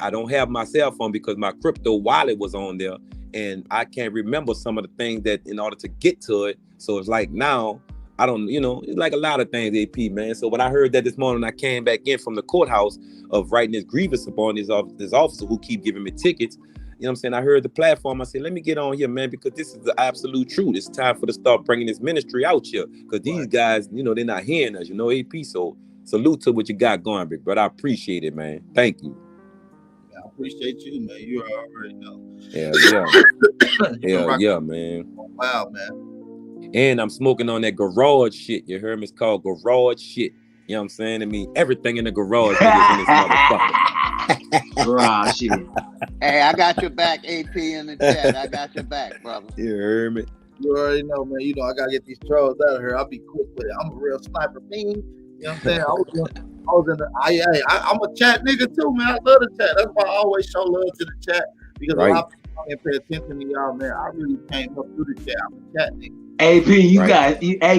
I don't have my cell phone because my crypto wallet was on there, and I can't remember some of the things that in order to get to it. So it's like now, I don't, you know, it's like a lot of things, AP, man. So when I heard that this morning, I came back in from the courthouse of writing this grievance upon this officer who keep giving me tickets. You know what I'm saying? I heard the platform. I said, let me get on here, man, because this is the absolute truth. It's time for to start bringing this ministry out here. Because these guys, you know, they're not hearing us, you know, AP. So salute to what you got going, big brother. I appreciate it, man. Thank you. I appreciate you, man. You already know. Hell yeah, man. Wow, man. And I'm smoking on that garage shit. You heard me? It's called garage shit. You know what I'm saying? I mean, everything in the garage niggas in this motherfucker. Garage shit. Hey, I got your back, AP, in the chat. I got your back, brother. You heard me? You already know, man. You know, I gotta get these trolls out of here. I'll be quick with it. I'm a real sniper fiend. You know what I'm saying? I'm a chat nigga too, man. I love the chat. That's why I always show love to the chat. Because a lot of people don't pay attention to y'all, man. I really came up through the chat. I'm a chat nigga. AP,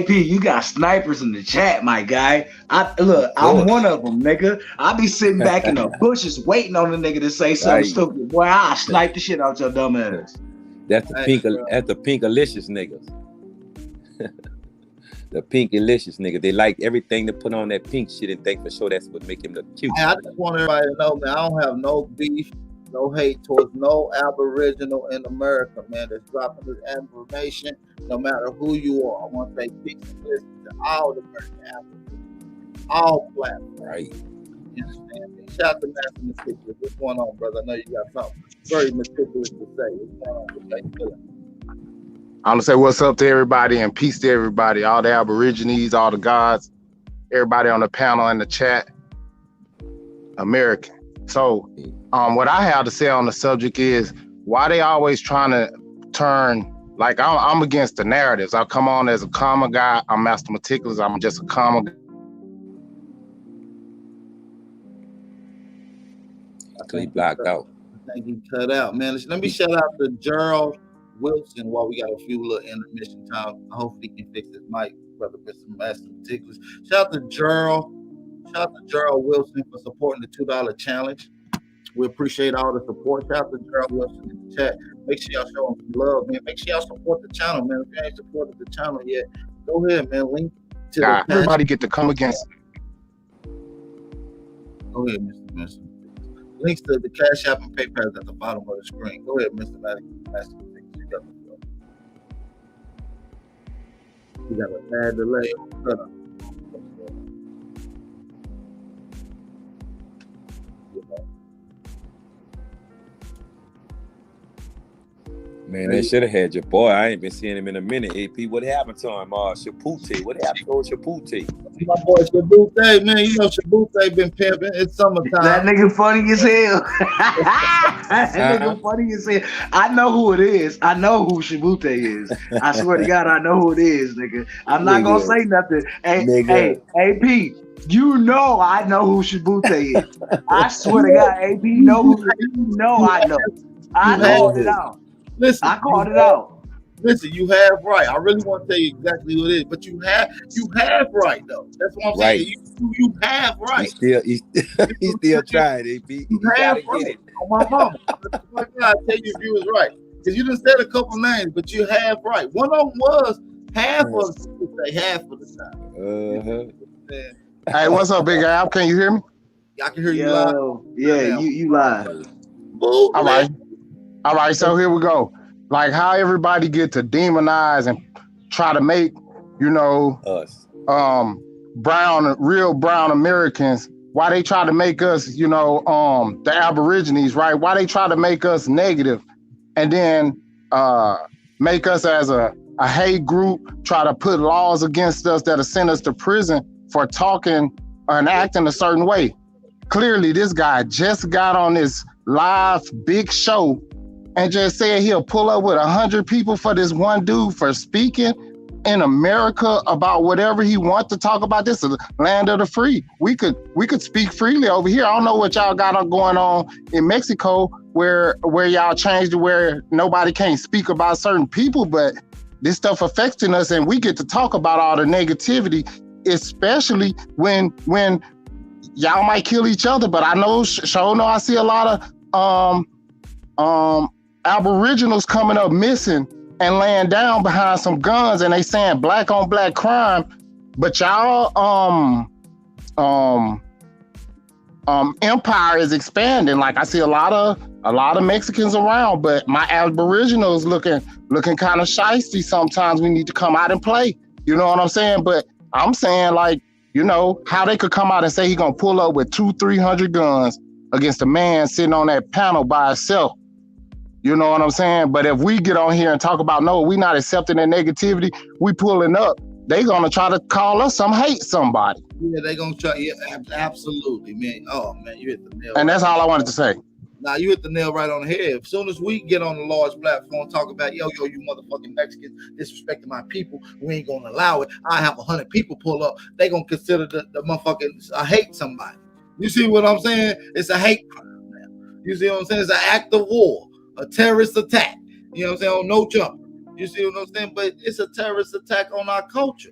you got snipers in the chat, my guy. I'm one of them, nigga. I be sitting back in the bushes waiting on the nigga to say something stupid. Boy, I snipe the shit out your dumb ass. That's the pinkalicious niggas. The pinkalicious nigga. They like everything to put on that pink shit and think for sure that's what make him look cute. I just want everybody to know, man, I don't have no beef, no hate towards no Aboriginal in America, man, that's dropping this information, no matter who you are. I want to say peace and blessings to all the American Aboriginals, all platforms. Right. You understand me? Shout out to Master Meticulous. What's going on, brother? I know you got something very meticulous to say. What's going on? How you feeling? I'm gonna say what's up to everybody and peace to everybody, all the Aborigines, all the gods, everybody on the panel and the chat. American. So what I have to say on the subject is why they always trying to turn, like I'm against the narratives. I come on as a common guy. I'm Master Meticulous. I'm just a common guy. He blocked out. I think he cut out, man. Let me shout out to Gerald Wilson while we got a few little intermission time. Hopefully he can fix his mic, brother Mr. Master Meticulous. Shout out to Gerald Wilson for supporting the $2 challenge. We appreciate all the support. Shout out to Gerald Wilson in the chat. Make sure y'all show him some love, man. Make sure y'all support the channel, man. If you ain't supported the channel yet, go ahead, man. Link to the everybody get to come against. Go ahead, Mr. Master. Links to the Cash App and PayPal at the bottom of the screen. Go ahead, Mr. Master. We got a bad delay on the cutoff. Man, they should have had your boy. I ain't been seeing him in a minute. AP, what happened to him? Chapute. What happened to Chapute? My boy Shabute, man. You know Shabute been pimping. It's summertime. That nigga funny as hell. That nigga funny as hell. I know who it is. I know who Shabute is. I swear to God, I know who it is, nigga. I'm not gonna say nothing. Hey, AP, you know I know who Shabute is. I swear to God, AP, you know I know. I called it out. Listen, I called it out. Listen, you have right. I really want to tell you exactly who it is, but you have right though. That's what I'm saying. You have right. He still trying, AP. You have right. On my mama. My God, I tell you if you was right. Because you just said a couple names, but you have right. One of them was half of the time. Hey, what's up, big guy? Can you hear me? I can hear you loud. Yeah, you live. All right, so here we go. Like how everybody get to demonize and try to make, us, real brown Americans, why they try to make us, the Aborigines, right? Why they try to make us negative and then make us as a hate group, try to put laws against us that'll send us to prison for talking and acting a certain way. Clearly, this guy just got on this live big show and just said he'll pull up with 100 people for this one dude for speaking in America about whatever he wants to talk about. This is the land of the free. We could speak freely over here. I don't know what y'all got going on in Mexico where y'all changed to where nobody can't speak about certain people, but this stuff affecting us and we get to talk about all the negativity, especially when y'all might kill each other. But I know, I see a lot of Aboriginals coming up missing and laying down behind some guns, and they saying black on black crime, but y'all empire is expanding. Like I see a lot of a lot of Mexicans around, but my Aboriginals looking kind of shiesty sometimes. We need to come out and play. You know what I'm saying? But I'm saying, like, you know, how they could come out and say he gonna pull up with 200-300 guns against a man sitting on that panel by himself. You know what I'm saying? But if we get on here and talk about, no, we not accepting that negativity, we pulling up, they gonna try to call us some hate somebody. Yeah, they gonna try. Yeah, absolutely, man. Oh man, you hit the nail. And that's all I wanted to say. Now you hit the nail right on the head. As soon as we get on the large platform, talk about yo, you motherfucking Mexicans disrespecting my people, we ain't gonna allow it. I have 100 people pull up. They gonna consider the motherfucking hate somebody. You see what I'm saying? It's a hate crime, man. You see what I'm saying? It's an act of war, a terrorist attack. You know what I'm saying? On no jumper. You see what I'm saying? But it's a terrorist attack on our culture.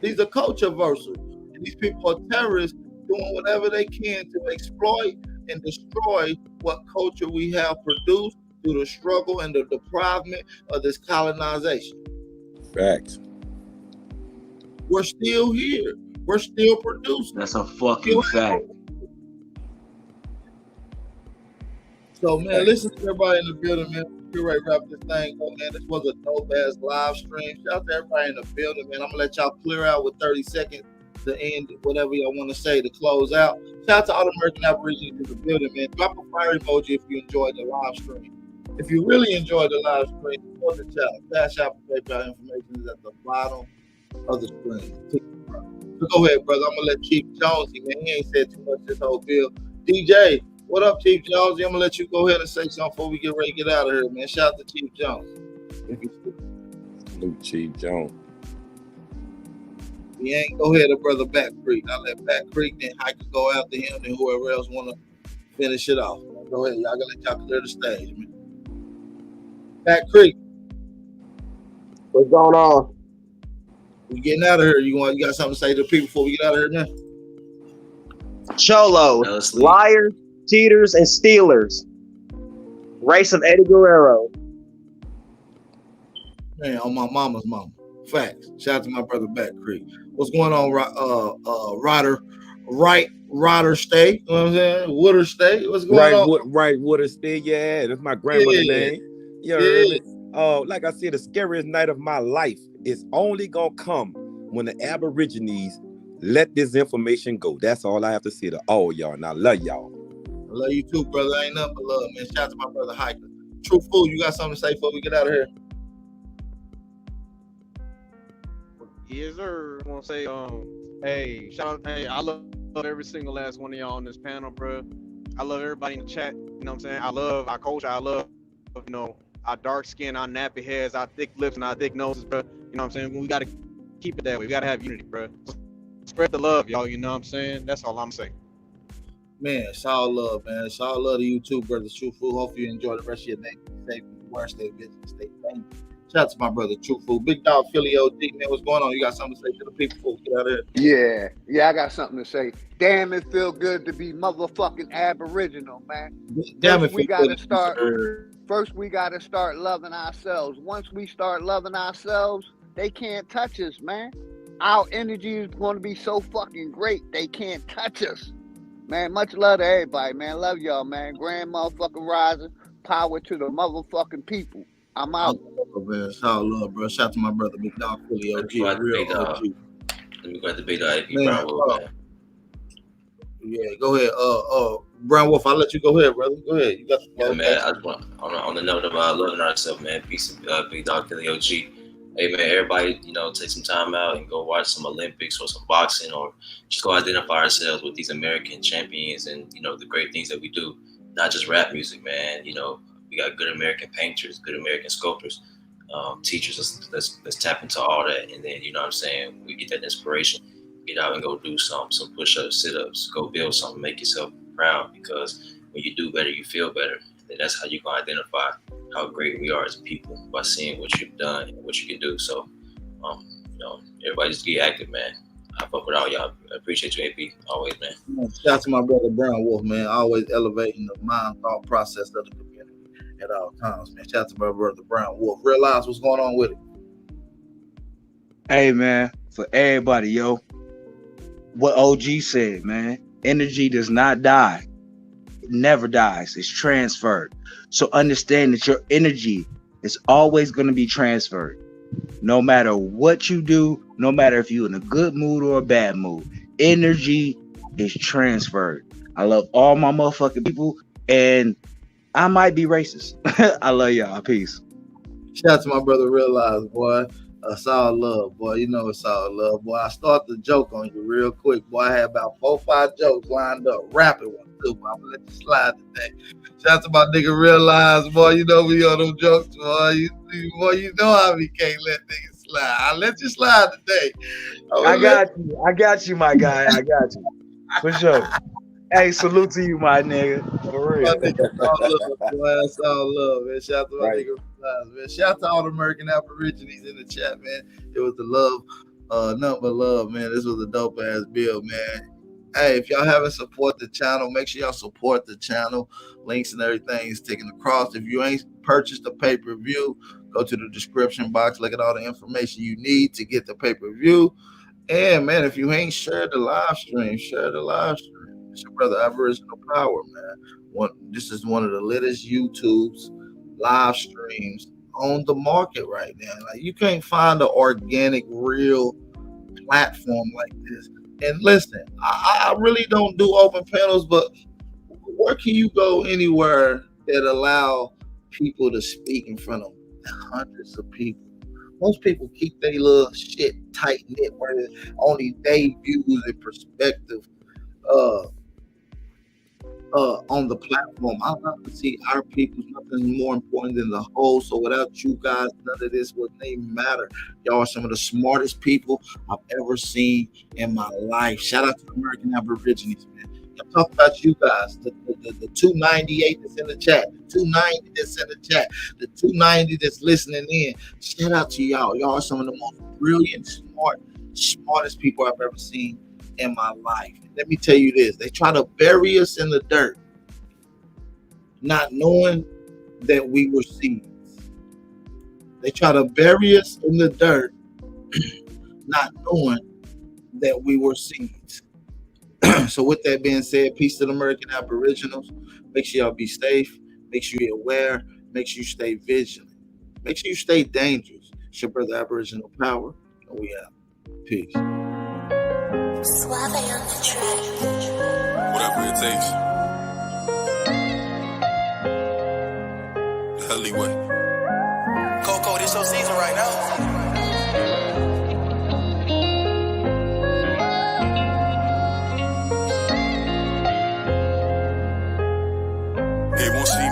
These are culture versals. These people are terrorists doing whatever they can to exploit and destroy what culture we have produced through the struggle and the deprivement of this colonization. Facts. We're still here. We're still producing. That's a fucking fact. So, man, listen to everybody in the building, man. We're ready to wrap this thing up, man. This was a dope-ass live stream. Shout out to everybody in the building, man. I'm going to let y'all clear out with 30 seconds to end whatever y'all want to say to close out. Shout out to all the American Aborigines in the building, man. Drop a fire emoji if you enjoyed the live stream. If you really enjoyed the live stream, support the channel. Cash App and PayPal information is at the bottom of the screen. So go ahead, brother. I'm going to let Chief Jonesy, man. He ain't said too much this whole bill. DJ, what up, Chief Jonesy? I'm going to let you go ahead and say something before we get ready to get out of here, man. Shout out to Chief Jones. Salute Chief Jones. We ain't go ahead to brother Back Creek. I let Back Creek, then I can go after him, and whoever else want to finish it off. Go ahead. Y'all gotta let y'all clear the stage, man. Back Creek. What's going on? We getting out of here. You got something to say to the people before we get out of here now? Cholos, liars, cheaters, and stealers. Race of Eddie Guerrero. Man, on my mama's mama. Facts. Shout out to my brother Back Creek. What's going on, Ryder State? You know what I'm saying? Wooder State. What's going on? Wooder State. Yeah, that's my grandmother's name. You heard me? Like I said, the scariest night of my life is only gonna come when the Aborigines let this information go. That's all I have to say to all y'all. And I love y'all. I love you too, brother. Ain't nothing but love, man. Shout out to my brother Hiker. True Fool, you got something to say before we get out of here? Yes, sir. I want to say, hey, shout out, hey, I love every single last one of y'all on this panel, bro. I love everybody in the chat. You know what I'm saying? I love our culture. I love, you know, our dark skin, our nappy heads, our thick lips, and our thick noses, bro. You know what I'm saying? We got to keep it that way. We got to have unity, bro. Spread the love, y'all. You know what I'm saying? That's all I'm saying. Man, it's all love, man. It's all love to you too, brother True Fool. Hope you enjoy the rest of your day. Stay worst day business. Stay thankful. Shout out to my brother True Fool. Big dog Philly OG, man. What's going on? You got something to say to the people before we get out of here? Yeah, I got something to say. Damn, it feel good to be motherfucking Aboriginal, man. Damn, first we gotta start loving ourselves. Once we start loving ourselves, they can't touch us, man. Our energy is going to be so fucking great, they can't touch us. Man, much love to everybody, man. Love y'all, man. Grand motherfucking rising. Power to the motherfucking people. I'm out. Man, it's all love, bro. Shout out to my brother, Big Dog Philly OG. Real OG. Let me go at the Big Dog AP Brown Wolf, man. Yeah, go ahead. Brown Wolf, I'll let you go ahead, brother. Go ahead. You got the floor. Yeah, man. I just want on the note of loving ourselves, man. Peace, Big Dog Philly OG. Hey man, everybody, you know, take some time out and go watch some Olympics or some boxing, or just go identify ourselves with these American champions and, you know, the great things that we do. Not just rap music, man. You know, we got good American painters, good American sculptors, teachers. Let's tap into all that, and then, you know what I'm saying, we get that inspiration. Get out and go do some push-ups, sit-ups, go build something, make yourself proud, because when you do better, you feel better. And that's how you can identify how great we are as people, by seeing what you've done and what you can do. So, you know, everybody just get active, man. I fuck with all y'all. I appreciate you, AP, always, man. Shout out to my brother Brown Wolf, man. Always elevating the mind, thought process of the community at all times, man. Shout out to my brother Brown Wolf. Realize what's going on with it. Hey, man, for everybody, yo, what OG said, man, energy does not die. never dies. It's transferred. So understand that your energy is always going to be transferred. No matter what you do, no matter if you're in a good mood or a bad mood, energy is transferred. I love all my motherfucking people, and I might be racist. I love y'all. Peace. Shout out to my brother Realize, boy. It's all love, boy. You know it's all love, boy. I start the joke on you real quick, boy. I had about 4 or 5 jokes lined up. Rapid one, too, but I'm gonna let you slide today. Shout out to my nigga Realize, boy. You know me on them jokes, boy. You know how we can't let niggas slide. I'll let you slide today. I got you, my guy. I got you. For sure. Hey, salute to you, my nigga. For real. That's all love, boy. That's all love, man. Shout out to my nigga Realize, man. Shout out to all the American Aborigines in the chat, man. It was the love, nothing but love, man. This was a dope ass bill, man. Hey, if y'all haven't supported the channel, make sure y'all support the channel. Links and everything is taken across. If you ain't purchased the pay-per-view, go to the description box. Look at all the information you need to get the pay-per-view. And man, if you ain't shared the live stream, share the live stream. It's your brother Aboriginal Power, man. This is one of the latest YouTube's live streams on the market right now. Like, you can't find an organic, real platform like this. And listen, I really don't do open panels, but where can you go anywhere that allow people to speak in front of hundreds of people? Most people keep their little shit tight knit where only they views and perspective on the platform. I love to see our people. Nothing more important than the whole. So without you guys, none of this would even matter. Y'all are some of the smartest people I've ever seen in my life. Shout out to the American Aborigines, man. I'm talking about you guys, the 298 that's in the chat, 290 that's in the chat, the 290 that's listening in. Shout out to y'all. Y'all are some of the most brilliant, smartest people I've ever seen in my life. Let me tell you this. They try to bury us in the dirt, not knowing that we were seeds. They try to bury us in the dirt, not knowing that we were seeds. So with that being said, peace to the American Aboriginals. Make sure y'all be safe. Make sure you're aware. Make sure you stay vigilant. Make sure you stay dangerous. It's your brother Aboriginal Power, and we out. Peace. Whatever it takes. The alleyway. Coco, this your season right now. They won't see me.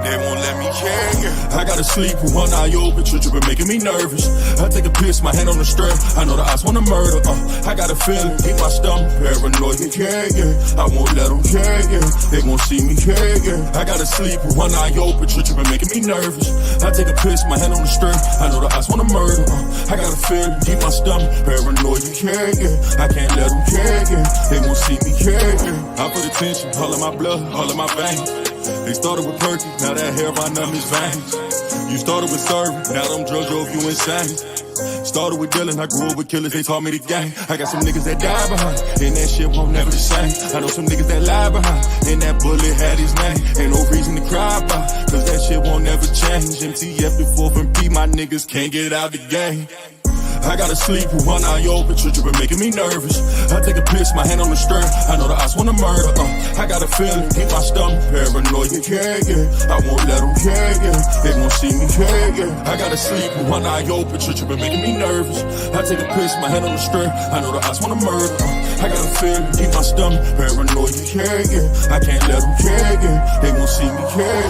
They won't let me care. I gotta sleep with one eye open. Children been making me nervous. I take a piss, my hand on the strap. I know the eyes wanna murder. I got a feeling, keep my stomach paranoid. Yeah. I won't let them care. They won't see me care. I gotta sleep with one eye open. Children been making me nervous. I take a piss, my hand on the strap. I know the eyes wanna murder. I got a feeling, keep my stomach paranoid. Yeah. I can't let them care. They won't see me care. I put attention, all of my blood, all of my veins. They started with perky, now that hair run up his veins. You started with serving, now them drugs drove you insane. Started with dealing, I grew up with killers, they taught me the game. I got some niggas that die behind, and that shit won't never the same. I know some niggas that lie behind, and that bullet had his name. Ain't no reason to cry about, cause that shit won't never change. MTF the 4th and P, my niggas can't get out the game. I gotta sleep with one eye open, children been making me nervous. I take a piss, my hand on the string. I know the eyes wanna murder. I got a feeling, keep my stomach paranoid. Yeah. I won't let them care. They won't see me care. I gotta sleep with one eye open, children been making me nervous. I take a piss, my hand on the string. I know the eyes wanna murder. I got a feeling, keep my stomach paranoid. Yeah. I can't let them care. They won't see me care.